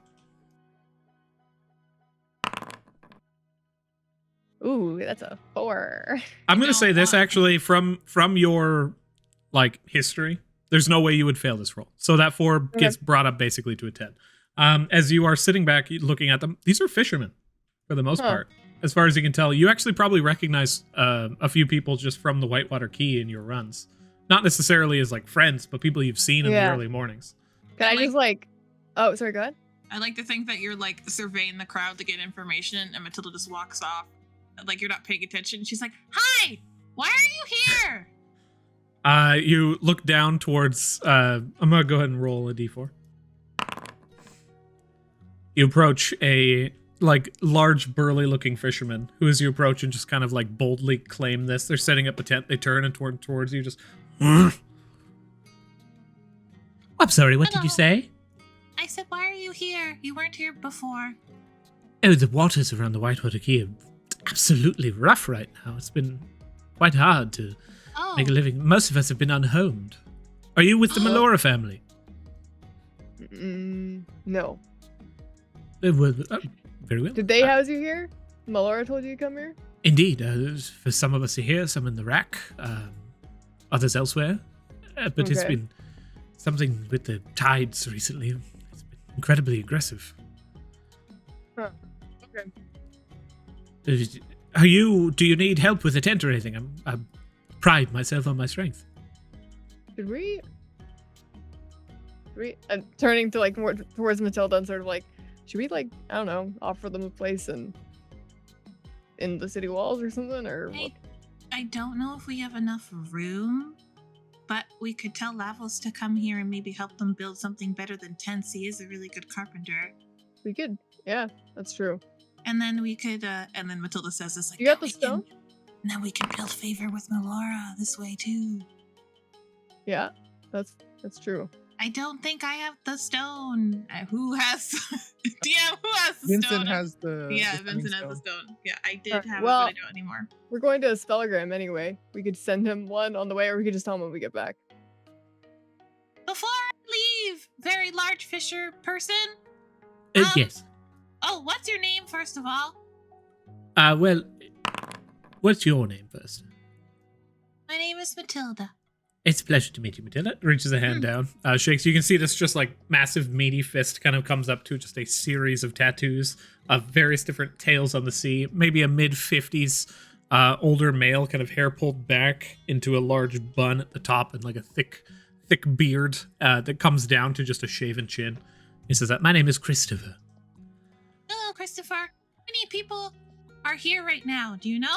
Ooh, that's a 4. I'm going to say this actually from your like history. There's no way you would fail this roll. So that 4 gets brought up basically to a 10. As you are sitting back looking at them, these are fishermen for the most part. As far as you can tell, you actually probably recognize a few people just from the Whitewater Key in your runs. Not necessarily as like friends, but people you've seen in the early mornings. Can I just like... Oh, sorry, go ahead. I like to think that you're like surveying the crowd to get information, and Matilda just walks off. Like you're not paying attention. She's like, "Hi, why are you here?" You look down towards. I'm gonna go ahead and roll a d4. You approach a like large, burly-looking fisherman who, as you approach, and just kind of like boldly claim this. They're setting up a tent. They turn and towards you. Just. I'm sorry. What did you say? I said, why are you here? You weren't here before. Oh, the waters around the Whitewater Key are absolutely rough right now. It's been quite hard to make a living. Most of us have been unhomed. Are you with the Melora family? No. Well, very well. Did they house you here? Melora told you to come here? Indeed. For some of us are here, some in the rack, others elsewhere. But it's been something with the tides recently. It's been incredibly aggressive. Huh. Okay. Do you need help with a tent or anything? I pride myself on my strength. Should we I'm turning to like more towards Matilda and sort of like, should we like, I don't know, offer them a place in the city walls or something, or what? I don't know if we have enough room, but we could tell Lavos to come here and maybe help them build something better than tents. He is a really good carpenter. We could, yeah, that's true. And then we could, and then Matilda says this, like, you got the stone? And then we can build favor with Melora this way too. Yeah, that's true. I don't think I have the stone. Who has? DM, who has the Vincent stone? has the. Yeah, the Vincent has stone. the stone. Yeah, I did have it, well, but I don't anymore. We're going to a spellogram anyway. We could send him one on the way, or we could just tell him when we get back. Before I leave, very large fisher person. Yes. Oh, what's your name, first of all? Well, what's your name first? My name is Matilda. It's a pleasure to meet you, Matilda. Reaches a hand down, shakes. You can see this just like massive meaty fist kind of comes up to just a series of tattoos of various different tales on the sea. Maybe a mid-50s older male, kind of hair pulled back into a large bun at the top and like a thick beard that comes down to just a shaven chin. He says that, my name is Christopher. Hello, Christopher. How many people are here right now? Do you know?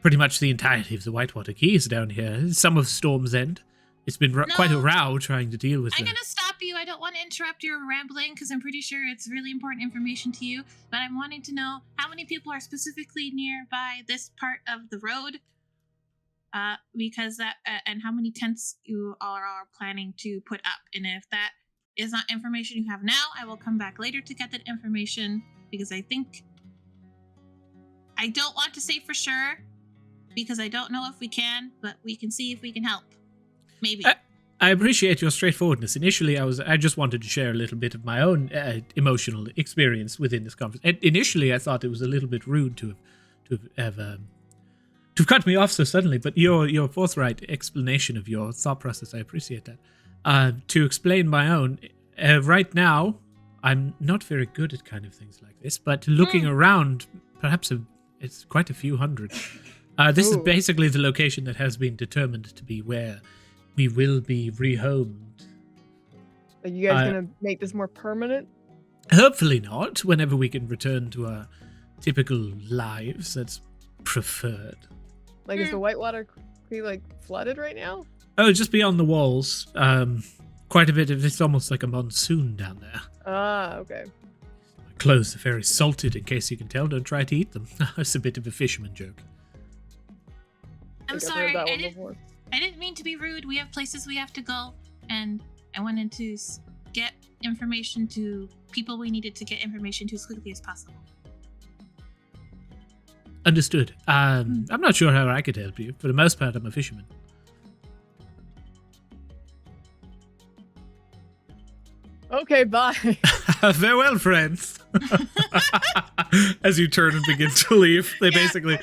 Pretty much the entirety of the Whitewater Key is down here. Some of Storm's End. It's been quite a row trying to deal with I'm going to stop you. I don't want to interrupt your rambling because I'm pretty sure it's really important information to you. But I'm wanting to know how many people are specifically nearby this part of the road. Because that, and how many tents you all are planning to put up. And if that is not information you have now, I will come back later to get that information. Because I don't want to say for sure. Because I don't know if we can, but we can see if we can help. Maybe. I appreciate your straightforwardness. Initially, I just wanted to share a little bit of my own emotional experience within this conference. And initially, I thought it was a little bit rude to have cut me off so suddenly. But your forthright explanation of your thought process, I appreciate that. To explain my own, right now, I'm not very good at kind of things like this. But looking around, perhaps it's quite a few hundred. This is basically the location that has been determined to be where we will be rehomed. Are you guys gonna make this more permanent? Hopefully not. Whenever we can return to our typical lives, that's preferred. Like, is the Whitewater Creek like flooded right now? Oh, just beyond the walls. Quite a bit of it's almost like a monsoon down there. Ah, okay. My clothes are very salted, in case you can tell. Don't try to eat them. It's a bit of a fisherman joke. I'm sorry, I didn't mean to be rude. We have places we have to go, and I wanted to get information to people we needed to get information to as quickly as possible. Understood. I'm not sure how I could help you. For the most part, I'm a fisherman. Okay, bye. Farewell, friends. As you turn and begin to leave, they basically,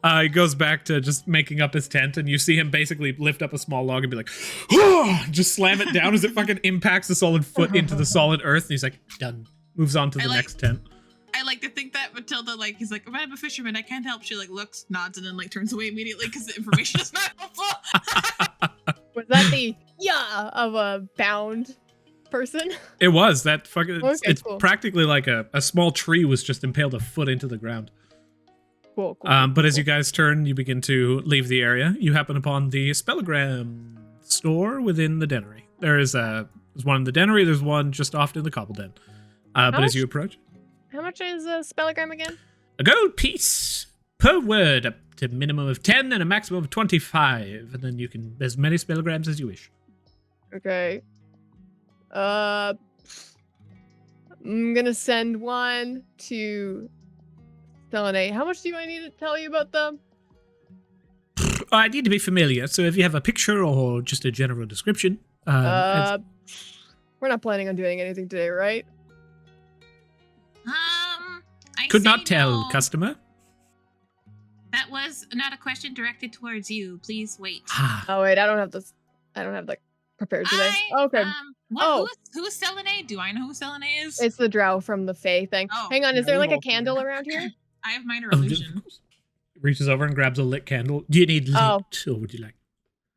he goes back to just making up his tent, and you see him basically lift up a small log and be like, oh, just slam it down as it fucking impacts the solid foot into the solid earth. And he's like, done. Moves on to the next tent. I like to think that Matilda, like, he's like, I'm a fisherman, I can't help. She like looks, nods, and then like turns away immediately because the information is not helpful. Was that the of a bound person? It was that fucking. Okay, it's cool. practically like a small tree was just impaled a foot into the ground. Cool. But as you guys turn, you begin to leave the area. You happen upon the spellogram store within the dennery. There's one in the dennery. There's one just off in the cobble den. But as you approach, How much is a spellogram again? a gold piece per word, up to a minimum of 10 and a maximum of 25, and then you can as many spellograms as you wish. Okay. I'm gonna send one to Desaulniers. How much do I need to tell you about them? I need to be familiar, so if you have a picture or just a general description. We're not planning on doing anything today, right? I could say not tell, no. customer. That was not a question directed towards you. Please wait. Oh wait, I don't have this. I don't have that prepared today. Okay. Who's Desaulniers? Do I know who Desaulniers is? It's the drow from the Fae thing. Oh, Hang on, is there like a we'll candle around here? I have minor Oh, illusion. reaches over and grabs a lit candle. Do you need lit, Oh. or would you like?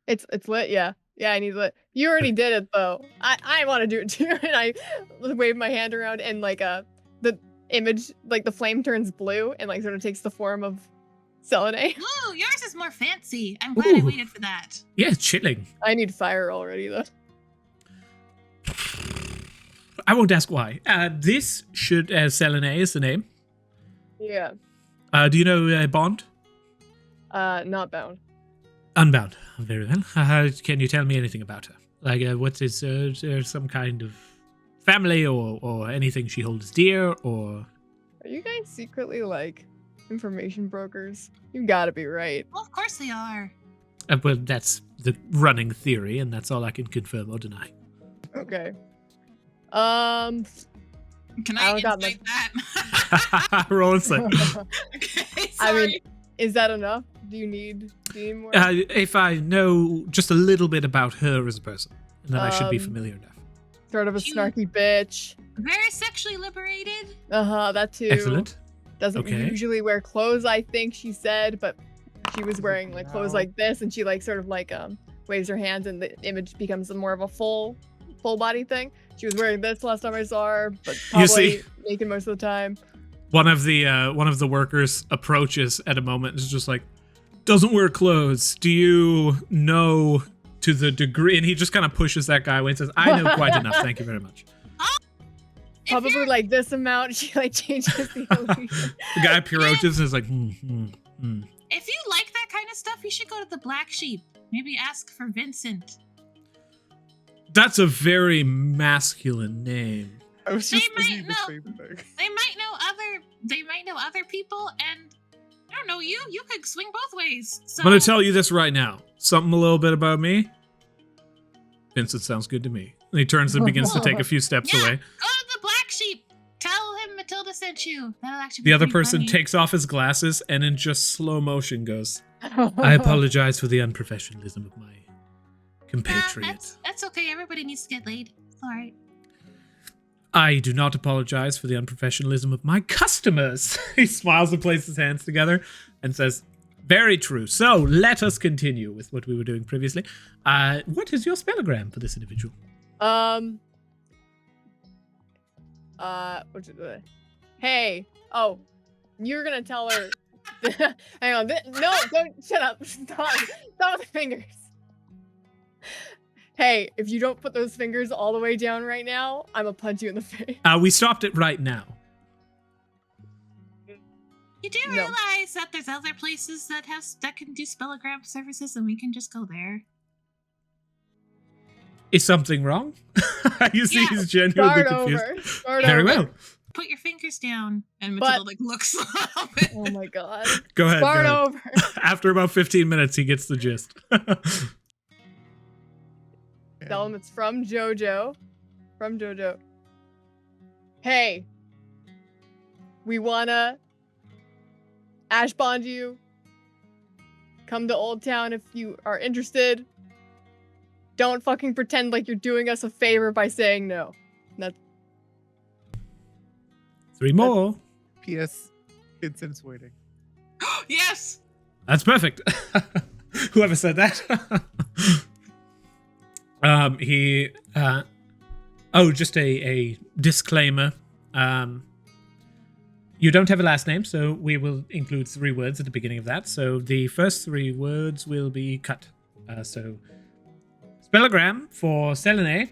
It's lit, yeah. Yeah, I need lit. You already did it though. I want to do it too, and I wave my hand around, and like the image, like the flame turns blue and like sort of takes the form of Desaulniers. Ooh, yours is more fancy. I'm glad I Ooh. waited for that. Yeah, it's chilling. I need fire already though. I won't ask why. This should Selene is the name. Yeah. Do you know Bond? Not bound. Unbound. Very well. Can you tell me anything about her? Like, what is there some kind of family or anything she holds dear, or? Are you guys secretly like information brokers? You gotta be right. Well, of course they are. Well, that's the running theory, and that's all I can confirm or deny. Okay. Can I I don't got insight that? Roll insight. Okay, I sorry. mean, is that enough? Do you need more? If I know just a little bit about her as a person, then I should be familiar enough. Sort of a You- snarky bitch. Very sexually liberated. That too. Excellent. Doesn't Okay. usually wear clothes, I think she said, but she was wearing like clothes Wow. like this, and she like sort of like waves her hands, and the image becomes more of a full body thing. She was wearing this last time I saw her, but probably You see- naked most of the time. One of the workers approaches at a moment and is just like, doesn't wear clothes. Do you know to the degree? And he just kind of pushes that guy away and says, I know quite enough. Thank you very much. If Probably you're- like this amount. She like changes the illusion. The guy approaches and is like, If you like that kind of stuff, you should go to the Black Sheep. Maybe ask for Vincent. That's a very masculine name. I was They just might thinking the know. same thing. They might know other people, and I don't know you. You could swing both ways. So I'm going to tell you this right now. Something a little bit about me. Vincent sounds good to me. And he turns and begins to take a few steps Yeah. away. Go to the Black Sheep. Tell him Matilda sent you. That'll actually be The other pretty person funny. takes off his glasses and in just slow motion goes, I apologize for the unprofessionalism of my compatriot. That's okay. Everybody needs to get laid. It's all right. I do not apologize for the unprofessionalism of my customers. He smiles and places his hands together and says, very true. So let us continue with what we were doing previously. What is your spellogram for this individual? Hey. Oh, you're gonna tell her. Hang on. No, don't. Shut up. Stop. Stop with the fingers. Hey, if you don't put those fingers all the way down right now, I'm gonna punch you in the face. We stopped it right now. You do No. realize that there's other places that can do spellogram services, and we can just go there. Is something wrong? You see Yeah. he's genuinely Start confused. over. Start Very over. well. Put your fingers down. And But- Matilda like looks a little bit. Oh my god. Go ahead. Start go ahead. over. After about 15 minutes, he gets the gist. Tell him it's from Jhojo. From Jhojo. hey, we wanna ash bond you. Come to Old Town if you are interested. Don't fucking pretend like you're doing us a favor by saying no. That's 3 more. P.S. Vincent's waiting. Yes. That's perfect. Whoever said that. Just a disclaimer. You don't have a last name, so we will include 3 words at the beginning of that. So the first 3 words will be cut. So spellogram for Selene.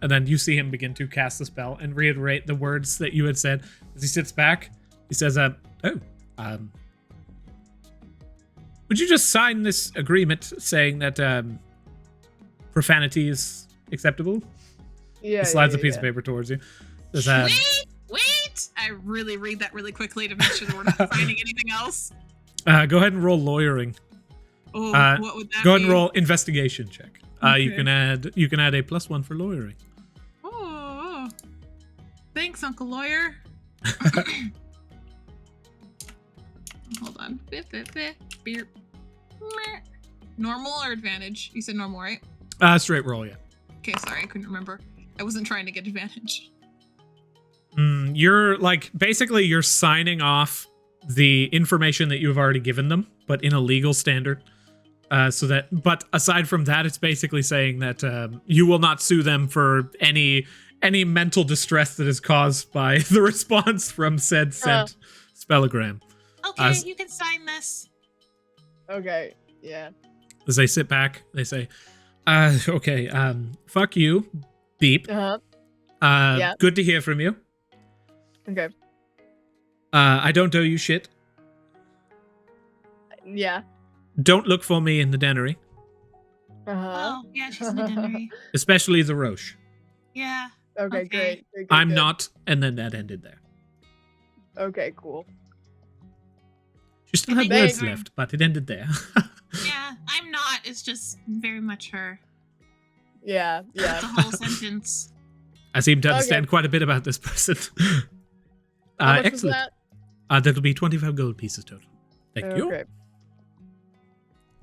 And then you see him begin to cast the spell and reiterate the words that you had said. As he sits back, he says, would you just sign this agreement saying that profanity is acceptable? yeah. He slides yeah, a piece yeah. of paper towards you. Says, Wait! I really read that really quickly to make sure that we're not finding anything else. go ahead and roll lawyering. Oh, what would that Go ahead be? and roll investigation check. You Okay. can add a +1 for lawyering. Oh, thanks, Uncle Lawyer. Hold on. Beer. Normal or advantage? You said normal, right? Straight roll, yeah. Okay, sorry, I couldn't remember. I wasn't trying to get advantage. You're basically signing off the information that you've already given them, but in a legal standard. But aside from that, it's basically saying that you will not sue them for any mental distress that is caused by the response from said sent spellogram. Okay, you can sign this. Okay, yeah. As they sit back, they say, okay, fuck you, beep. Uh-huh. Yeah. Good to hear from you. Okay. I don't owe you shit. Yeah. Don't look for me in the dennery, Uh-huh. Oh, yeah, she's in the dennery. especially the Roche. Yeah. Okay, Okay. great. Good, I'm good. not, and then that ended there. Okay, cool. She still I had think words I'm- left, but it ended there. Yeah, I'm not. It's just very much her. Yeah, yeah. The whole sentence. I seem to Okay. understand quite a bit about this person. How much was Excellent. that? That'll be 25 gold pieces total. Thank you. Okay.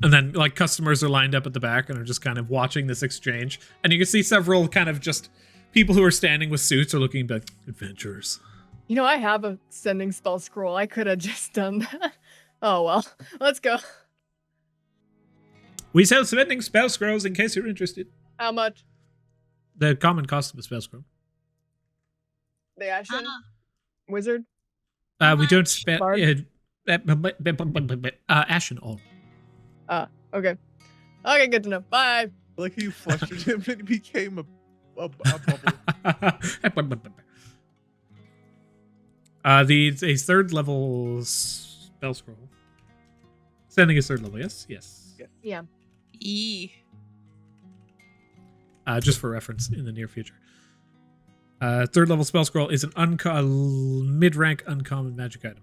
And then, customers are lined up at the back and are just kind of watching this exchange. And you can see several kind of just people who are standing with suits are looking like adventurers. You know, I have a sending spell scroll. I could have just done that. Oh, well. Let's go. We sell sending spell scrolls in case you're interested. How much? The common cost of a spell scroll. The Ashen? Uh, Wizard? How We don't much? spend Bard? ashen all. Okay. Okay, good to know. Bye. Like how you flustered him and he became a bubble. A 3rd level spell scroll. Sending is 3rd level, yes? Yes. Yeah. E. Just for reference in the near future. 3rd level spell scroll is an mid-rank uncommon magic item.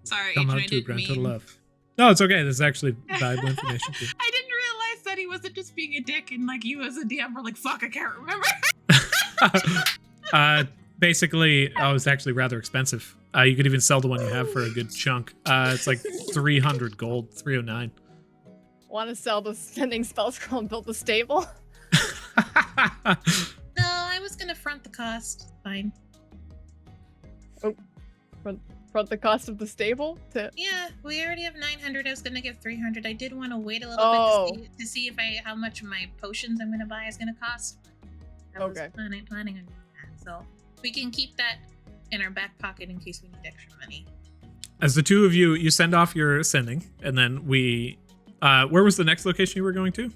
Sorry, Come Adrian, out I to a didn't grand total mean. of. No, it's okay. This is actually valuable information too. I didn't realize that he wasn't just being a dick and like you as a DM were like, fuck, I can't remember. Basically, it's actually rather expensive. You could even sell the one you have for a good chunk. It's like 300 gold, 309. Want to sell the sending spell scroll and build the stable? No, I was gonna front the cost. Fine. Front the cost of the stable? Yeah, we already have 900. I was gonna give 300. I did want to wait a little bit to see if how much my potions I'm gonna buy is gonna cost. I was Okay. planning on doing that, so we can keep that in our back pocket in case we need extra money. As the two of you send off your sending, and then we... where was the next location you were going to?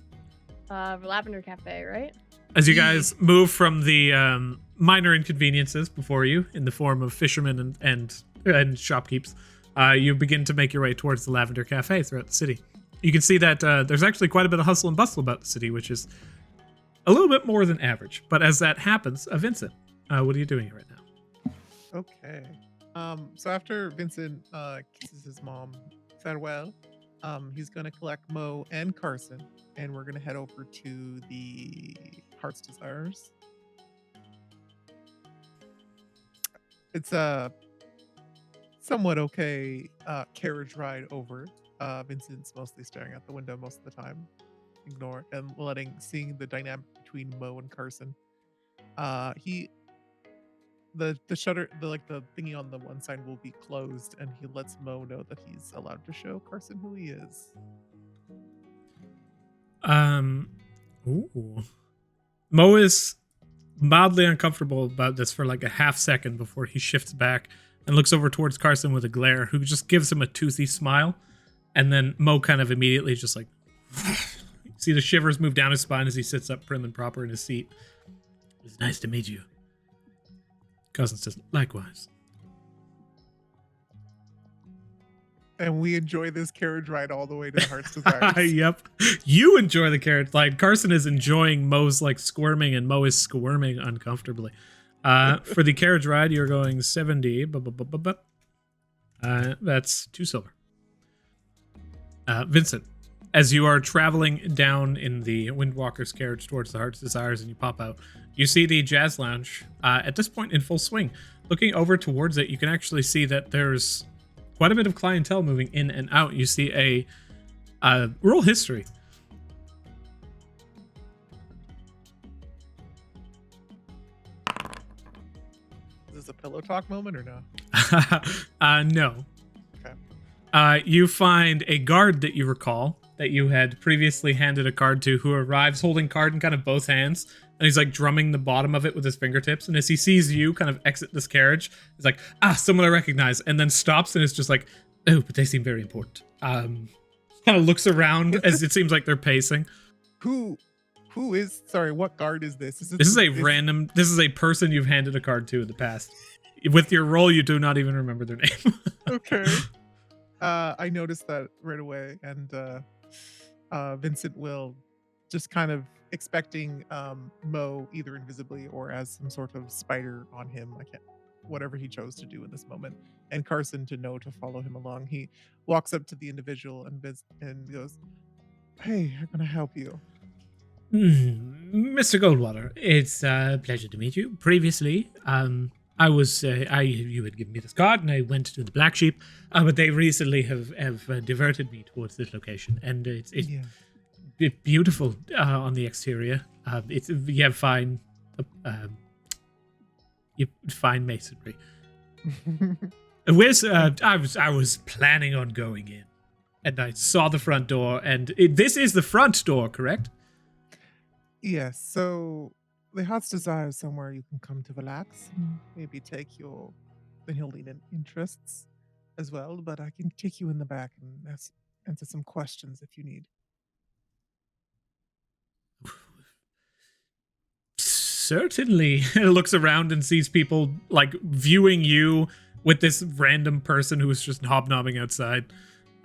Lavender Cafe, right? As you guys move from the minor inconveniences before you in the form of fishermen and shopkeepers, you begin to make your way towards the Lavender Cafe throughout the city. You can see that there's actually quite a bit of hustle and bustle about the city, which is a little bit more than average. But as that happens, Vincent, what are you doing right now? Okay. So after Vincent kisses his mom farewell, he's gonna collect Mo and Carson, and we're gonna head over to the Heart's Desires. It's a somewhat okay carriage ride over. Vincent's mostly staring out the window most of the time, seeing the dynamic between Mo and Carson. He the shutter, the thingy on the one side will be closed, and he lets Mo know that he's allowed to show Carson who he is. Ooh. Mo is mildly uncomfortable about this for like a half second before he shifts back and looks over towards Carson with a glare, who just gives him a toothy smile. And then Mo kind of immediately just like see the shivers move down his spine as he sits up prim and proper in his seat. It's nice to meet you. Cousin says, likewise. And we enjoy this carriage ride all the way to the Heart's Desires. Yep. You enjoy the carriage ride. Carson is enjoying Mo's like squirming, and Mo is squirming uncomfortably. For the carriage ride, you're going 70. That's 2 silver. Vincent, as you are traveling down in the Windwalker's carriage towards the Heart's Desires and you pop out, you see the Jazz Lounge at this point in full swing. Looking over towards it, you can actually see that there's quite a bit of clientele moving in and out. You see a rural history. Is this a pillow talk moment or no? No. Okay. You find a guard that you recall that you had previously handed a card to, who arrives holding card in kind of both hands, and he's like drumming the bottom of it with his fingertips. And as he sees you kind of exit this carriage, he's like, someone I recognize, and then stops and is just like, oh, but they seem very important. Kind of looks around as it seems like they're pacing. Who is, sorry, what guard is this? This is a person you've handed a card to in the past. With your role, you do not even remember their name. Okay. I noticed that right away, and Vincent will, just kind of expecting Mo either invisibly or as some sort of spider on him, whatever he chose to do in this moment, and Carson to know to follow him along. He walks up to the individual and goes, "Hey, how can I help you?" Mr. Goldwater, it's a pleasure to meet you. Previously, you had given me this card, and I went to the Black Sheep, but they recently have diverted me towards this location, and it's beautiful on the exterior. You have fine masonry. I was planning on going in, and I saw the front door, and this is the front door, correct? Yes. So the Heart's Desire is somewhere you can come to relax, and maybe take your Vanillian interests as well. But I can take you in the back and answer some questions if you need. Certainly. Looks around and sees people like viewing you with this random person who is just hobnobbing outside,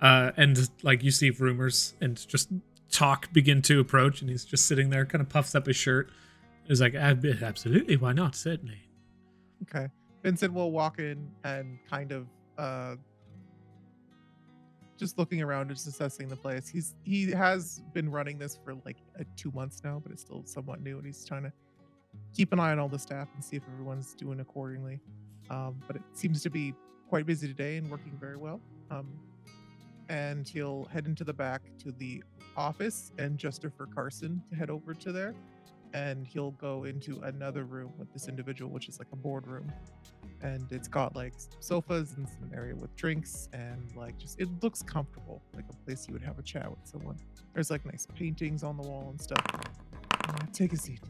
and like you see rumors and just talk begin to approach, and he's just sitting there, kind of puffs up his shirt. He's like, absolutely, why not? Certainly. Okay. Vincent will walk in and kind of just looking around, just assessing the place. He has been running this for like 2 months now, but it's still somewhat new, and he's trying to keep an eye on all the staff and see if everyone's doing accordingly. But it seems to be quite busy today and working very well. And he'll head into the back to the office and gesture for Carson to head over to there. And he'll go into another room with this individual, which is like a boardroom. And it's got like sofas and some area with drinks, and like it looks comfortable, like a place you would have a chat with someone. There's like nice paintings on the wall and stuff. Take a seat.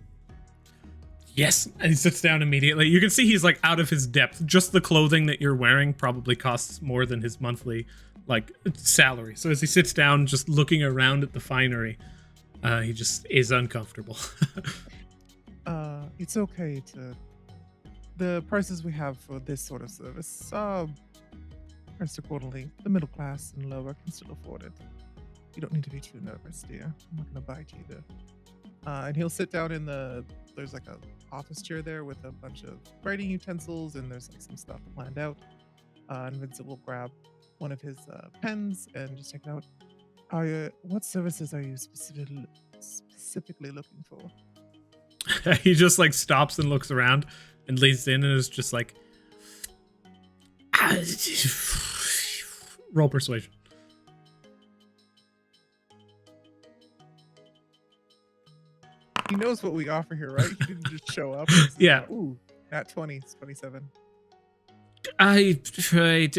Yes, and he sits down immediately. You can see he's like out of his depth. Just the clothing that you're wearing probably costs more than his monthly like salary. So as he sits down, just looking around at the finery, he just is uncomfortable. It's okay to. The prices we have for this sort of service are priced accordingly. The middle class and lower can still afford it. You don't need to be too nervous, dear. I'm not gonna bite you either. And he'll sit down in there's like a office chair there with a bunch of writing utensils, and there's like some stuff planned out. And Vincent will grab one of his pens and just check it out. What services are you specifically looking for? He just like stops and looks around and leans in and is just like, Roll persuasion. He knows what we offer here, right? He didn't just show up. And say, Yeah. Ooh, nat 20. It's 27. I tried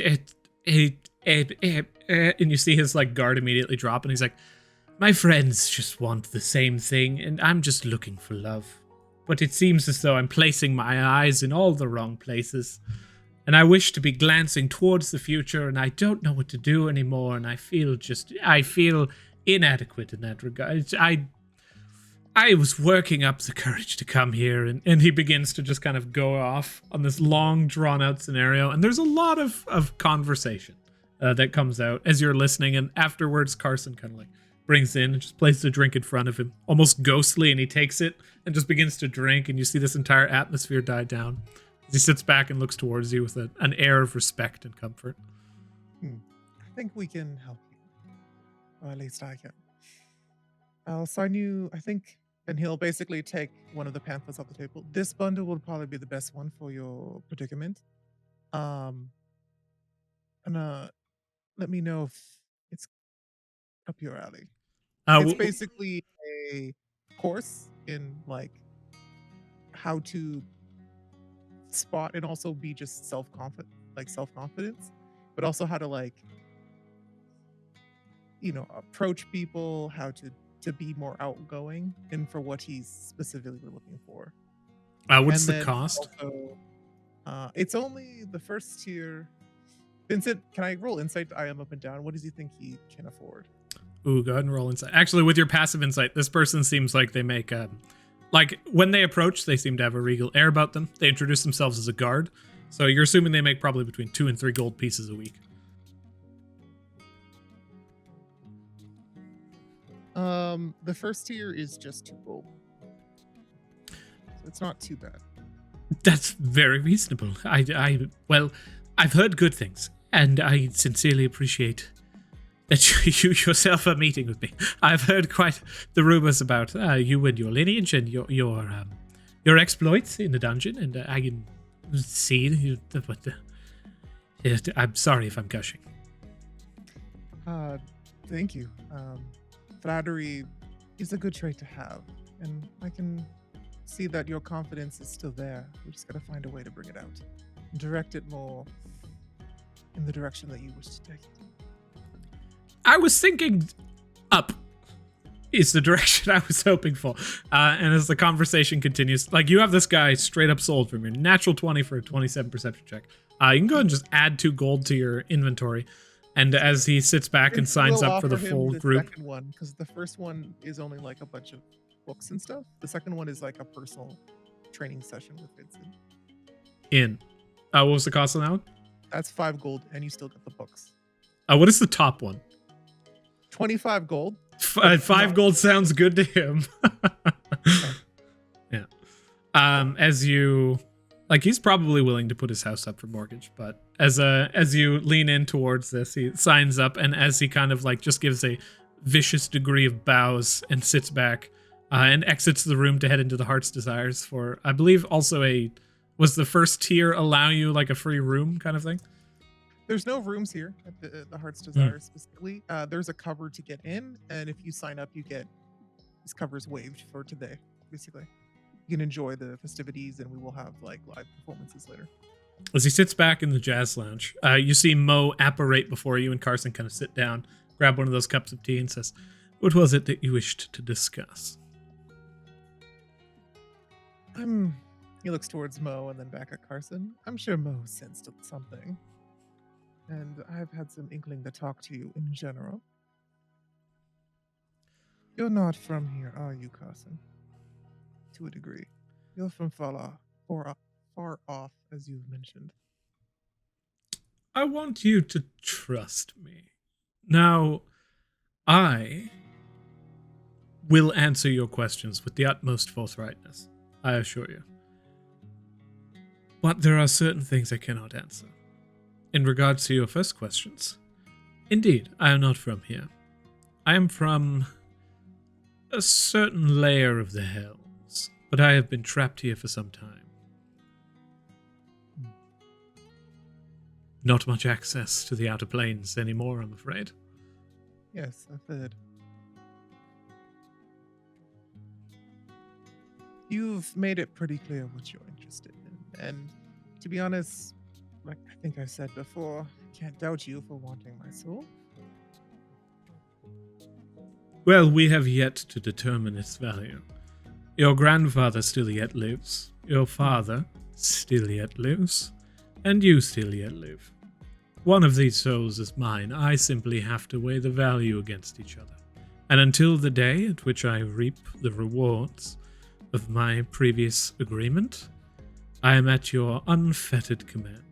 and you see his like guard immediately drop, and he's like, my friends just want the same thing, and I'm just looking for love. But it seems as though I'm placing my eyes in all the wrong places, and I wish to be glancing towards the future, and I don't know what to do anymore, and I feel inadequate in that regard. I was working up the courage to come here, and he begins to just kind of go off on this long, drawn-out scenario, and there's a lot of conversation that comes out as you're listening, and afterwards Carson kind of like brings in and just places a drink in front of him, almost ghostly, and he takes it and just begins to drink, and you see this entire atmosphere die down as he sits back and looks towards you with an air of respect and comfort. I think we can help you. Or at least I can. I'll sign you, I think, and he'll basically take one of the pamphlets off the table. This bundle will probably be the best one for your predicament. And let me know if it's up your alley. It's basically a course in like how to spot and also be just self-confidence, but also how to like, approach people, how to be more outgoing, and for what he's specifically looking for. What's the cost? Also, it's only the first tier. Vincent, can I roll insight to IM up and down? What does he think he can afford? Ooh, go ahead and roll insight. Actually, with your passive insight, this person seems like they make like when they approach, they seem to have a regal air about them. They introduce themselves as a guard, so you're assuming they make probably between 2 and 3 gold pieces a week. The first tier is just 2 gold. So it's not too bad. That's very reasonable. Well, I've heard good things, and I sincerely appreciate that you yourself are meeting with me. I've heard quite the rumors about you and your lineage and your exploits in the dungeon, and I can see I'm sorry if I'm gushing. Thank you. Flattery is a good trait to have, and I can see that your confidence is still there. We just gotta find a way to bring it out. Direct it more in the direction that you wish to take it. I was thinking up is the direction I was hoping for. And as the conversation continues, like you have this guy straight up sold from your natural 20 for a 27 perception check. You can go ahead and just add 2 gold to your inventory. And as he sits back and signs up for the full group. Second one, because the first one is only like a bunch of books and stuff. The second one is like a personal training session with Vincent. What was the cost on that one? That's 5 gold, and you still get the books. What is the top one? 25 gold. 5 gold sounds good to him. Yeah. As you like, he's probably willing to put his house up for mortgage, but as you lean in towards this, he signs up, and as he kind of like just gives a vicious degree of bows and sits back and exits the room to head into the Heart's Desires for, I believe, also was the first tier allow you like a free room kind of thing? There's no rooms here at the Heart's Desire specifically. There's a cover to get in, and if you sign up, you get this cover's waived for today, basically. You can enjoy the festivities, and we will have like live performances later. As he sits back in the jazz lounge, you see Mo apparate before you, and Carson kind of sit down, grab one of those cups of tea, and says, "What was it that you wished to discuss?" He looks towards Mo and then back at Carson. I'm sure Mo sensed something, and I've had some inkling to talk to you in general. You're not from here, are you, Carson? To a degree. You're from far off, as you've mentioned. I want you to trust me. Now, I will answer your questions with the utmost forthrightness, I assure you. But there are certain things I cannot answer. In regards to your first questions, indeed, I am not from here. I am from a certain layer of the Hells, but I have been trapped here for some time. not much access to the outer planes anymore, I'm afraid. Yes, I've heard. You've made it pretty clear what you're interested in, and to be honest, like I think I said before, I can't doubt you for wanting my soul. Well, we have yet to determine its value. Your grandfather still yet lives, your father still yet lives, and you still yet live. One of these souls is mine. I simply have to weigh the value against each other. And until the day at which I reap the rewards of my previous agreement, I am at your unfettered command.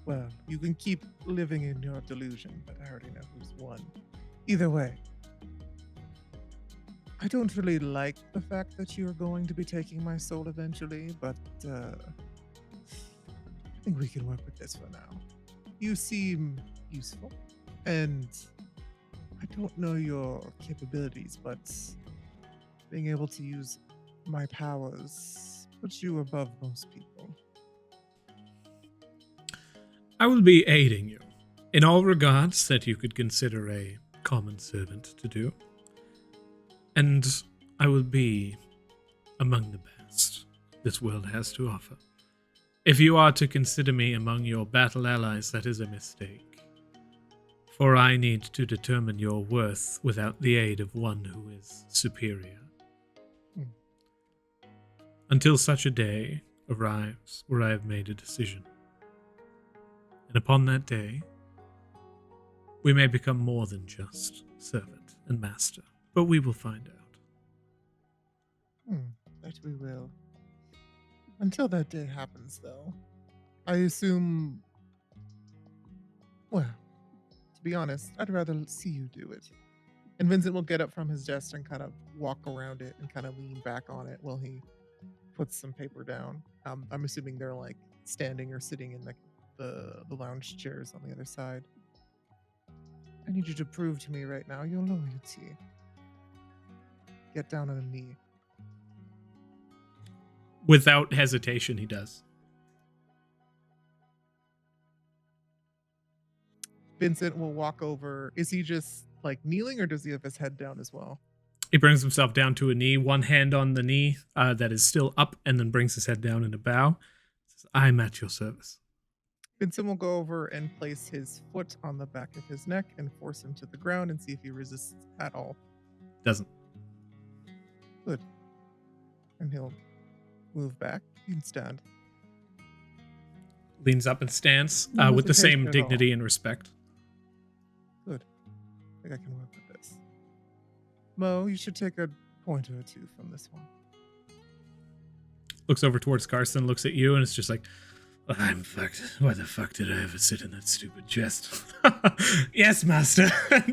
Well, you can keep living in your delusion, but I already know who's won. Either way, I don't really like the fact that you're going to be taking my soul eventually, but I think we can work with this for now. You seem useful, and I don't know your capabilities, but being able to use my powers puts you above most people. I will be aiding you in all regards that you could consider a common servant to do. And I will be among the best this world has to offer. If you are to consider me among your battle allies, that is a mistake. For I need to determine your worth without the aid of one who is superior. Until such a day arrives where I have made a decision. And upon that day, we may become more than just servant and master, but we will find out. That we will. Until that day happens, though, I assume... Well, to be honest, I'd rather see you do it. And Vincent will get up from his desk and kind of walk around it and kind of lean back on it while he puts some paper down. I'm assuming they're like standing or sitting in the lounge chairs on the other side. I need you to prove to me right now your loyalty. Get down on a knee. Without hesitation, he does. Vincent will walk over. Is he just like kneeling, or does he have his head down as well? He brings himself down to a knee, one hand on the knee that is still up, and then brings his head down in a bow. Says, I'm at your service. Vincent will go over and place his foot on the back of his neck and force him to the ground and see if he resists at all. Doesn't. Good. And he'll move back. You can stand. Leans up and stands No with the same hesitation at dignity all. and respect. Good. I think I can work with this. Mo, you should take a point or two from this one. Looks over towards Carson, looks at you, and it's just like, I'm fucked. Why the fuck did I ever sit in that stupid chest? Yes, master.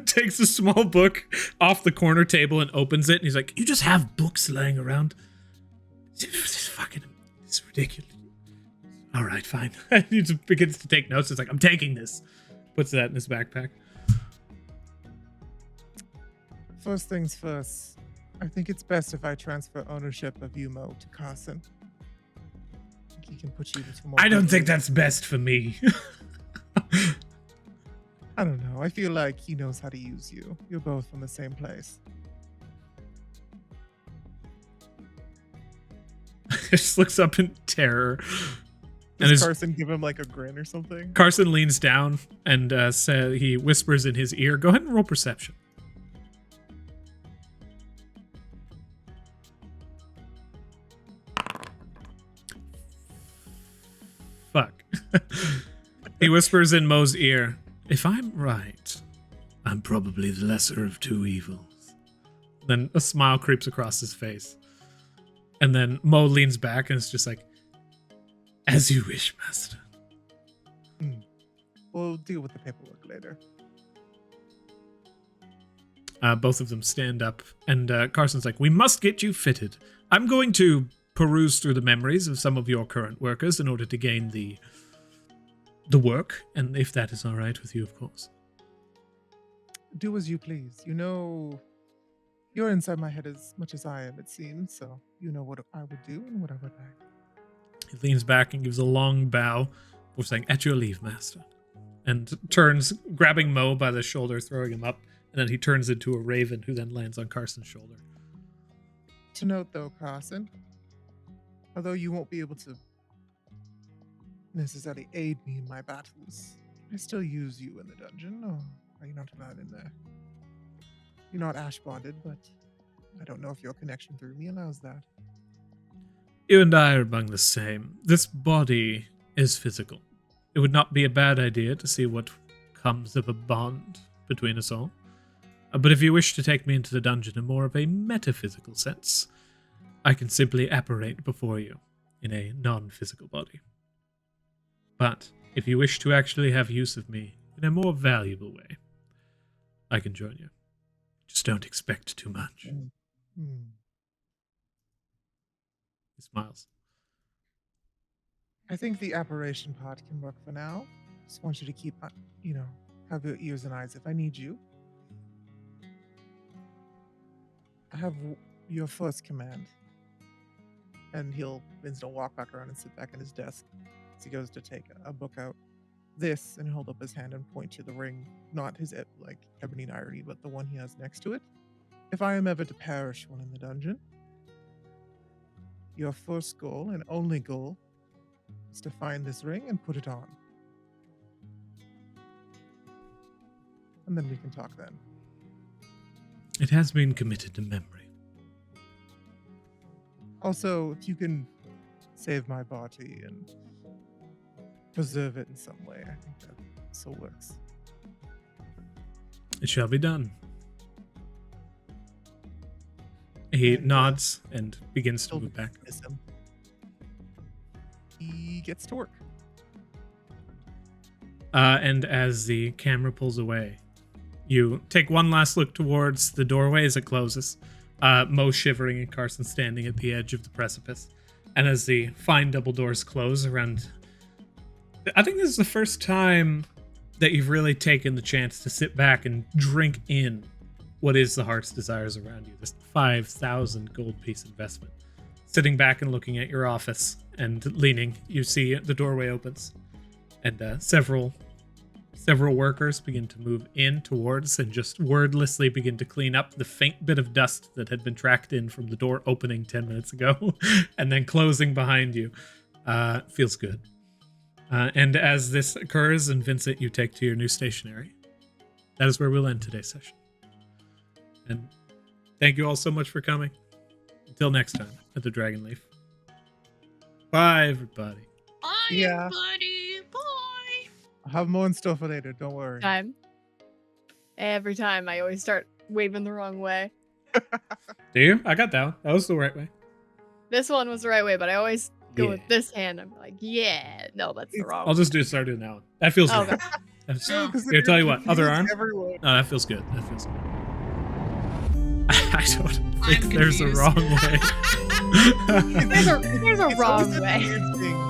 Takes a small book off the corner table and opens it. And he's like, you just have books laying around? It's ridiculous. All right, fine. He just begins to take notes. It's like, I'm taking this. Puts that in his backpack. First things first, I think it's best if I transfer ownership of Mo to Carson. He can put you into more. I don't think that's best for me. I don't know. I feel like he knows how to use you. You're both from the same place. Just looks up in terror. Does Carson give him like a grin or something? Carson leans down and he whispers in his ear, go ahead and roll perception. Fuck. He whispers in Mo's ear, if I'm right, I'm probably the lesser of two evils. Then a smile creeps across his face. And then Mo leans back and it's just like, as you wish, master. We'll deal with the paperwork later. Both of them stand up, and Carson's like, we must get you fitted. I'm going to peruse through the memories of some of your current workers in order to gain the work, and if that is all right with you, of course. Do as you please. You know, you're inside my head as much as I am, it seems, so you know what I would do and what I would like. He leans back and gives a long bow before saying, "At your leave, master." And turns, grabbing Mo by the shoulder, throwing him up, and then he turns into a raven who then lands on Carson's shoulder. To note, though, Carson, although you won't be able to necessarily aid me in my battles, I still use you in the dungeon. Or are you not allowed in there? You're not ash bonded, but I don't know if your connection through me allows that. You and I are among the same. This body is physical. It would not be a bad idea to see what comes of a bond between us all. But if you wish to take me into the dungeon in more of a metaphysical sense, I can simply apparate before you in a non-physical body. But if you wish to actually have use of me in a more valuable way, I can join you. Just don't expect too much. He smiles. I think the apparition part can work for now. Just want you to keep, have your ears and eyes if I need you. I have your first command. And Vincent will walk back around and sit back at his desk as he goes to take a book out. This, and hold up his hand and point to the ring, not his ebony irony, but the one he has next to it. If I am ever to perish while in the dungeon, your first goal and only goal is to find this ring and put it on. And then we can talk then. It has been committed to memory. Also, if you can save my body and preserve it in some way, I think that still works. It shall be done. He nods and begins to move back. He gets to work. And as the camera pulls away, you take one last look towards the doorway as it closes. Mo shivering and Carson standing at the edge of the precipice. And as the fine double doors close around... I think this is the first time that you've really taken the chance to sit back and drink in what is the heart's desires around you. This 5,000 gold piece investment. Sitting back and looking at your office and leaning, you see the doorway opens. And several workers begin to move in towards and just wordlessly begin to clean up the faint bit of dust that had been tracked in from the door opening 10 minutes ago and then closing behind you. Feels good. And as this occurs, and Vincent, you take to your new stationery, that is where we'll end today's session. And thank you all so much for coming. Until next time at the Dragon Leaf. Bye, everybody. Bye, Yeah. everybody. Bye. I'll have more in store for later, don't worry. Time. Every time I always start waving the wrong way. Do you? I got that one. That was the right way. This one was the right way, but I always go with Yeah. this hand. I'm like, yeah, no, that's the wrong I'll just start doing that one. That feels Oh, good. okay. That's- No, Here, tell you what. Other arm. Everyone. No, that feels good. That feels good. I don't think I'm there's a confused. wrong way. There's a It's wrong always a way. weird thing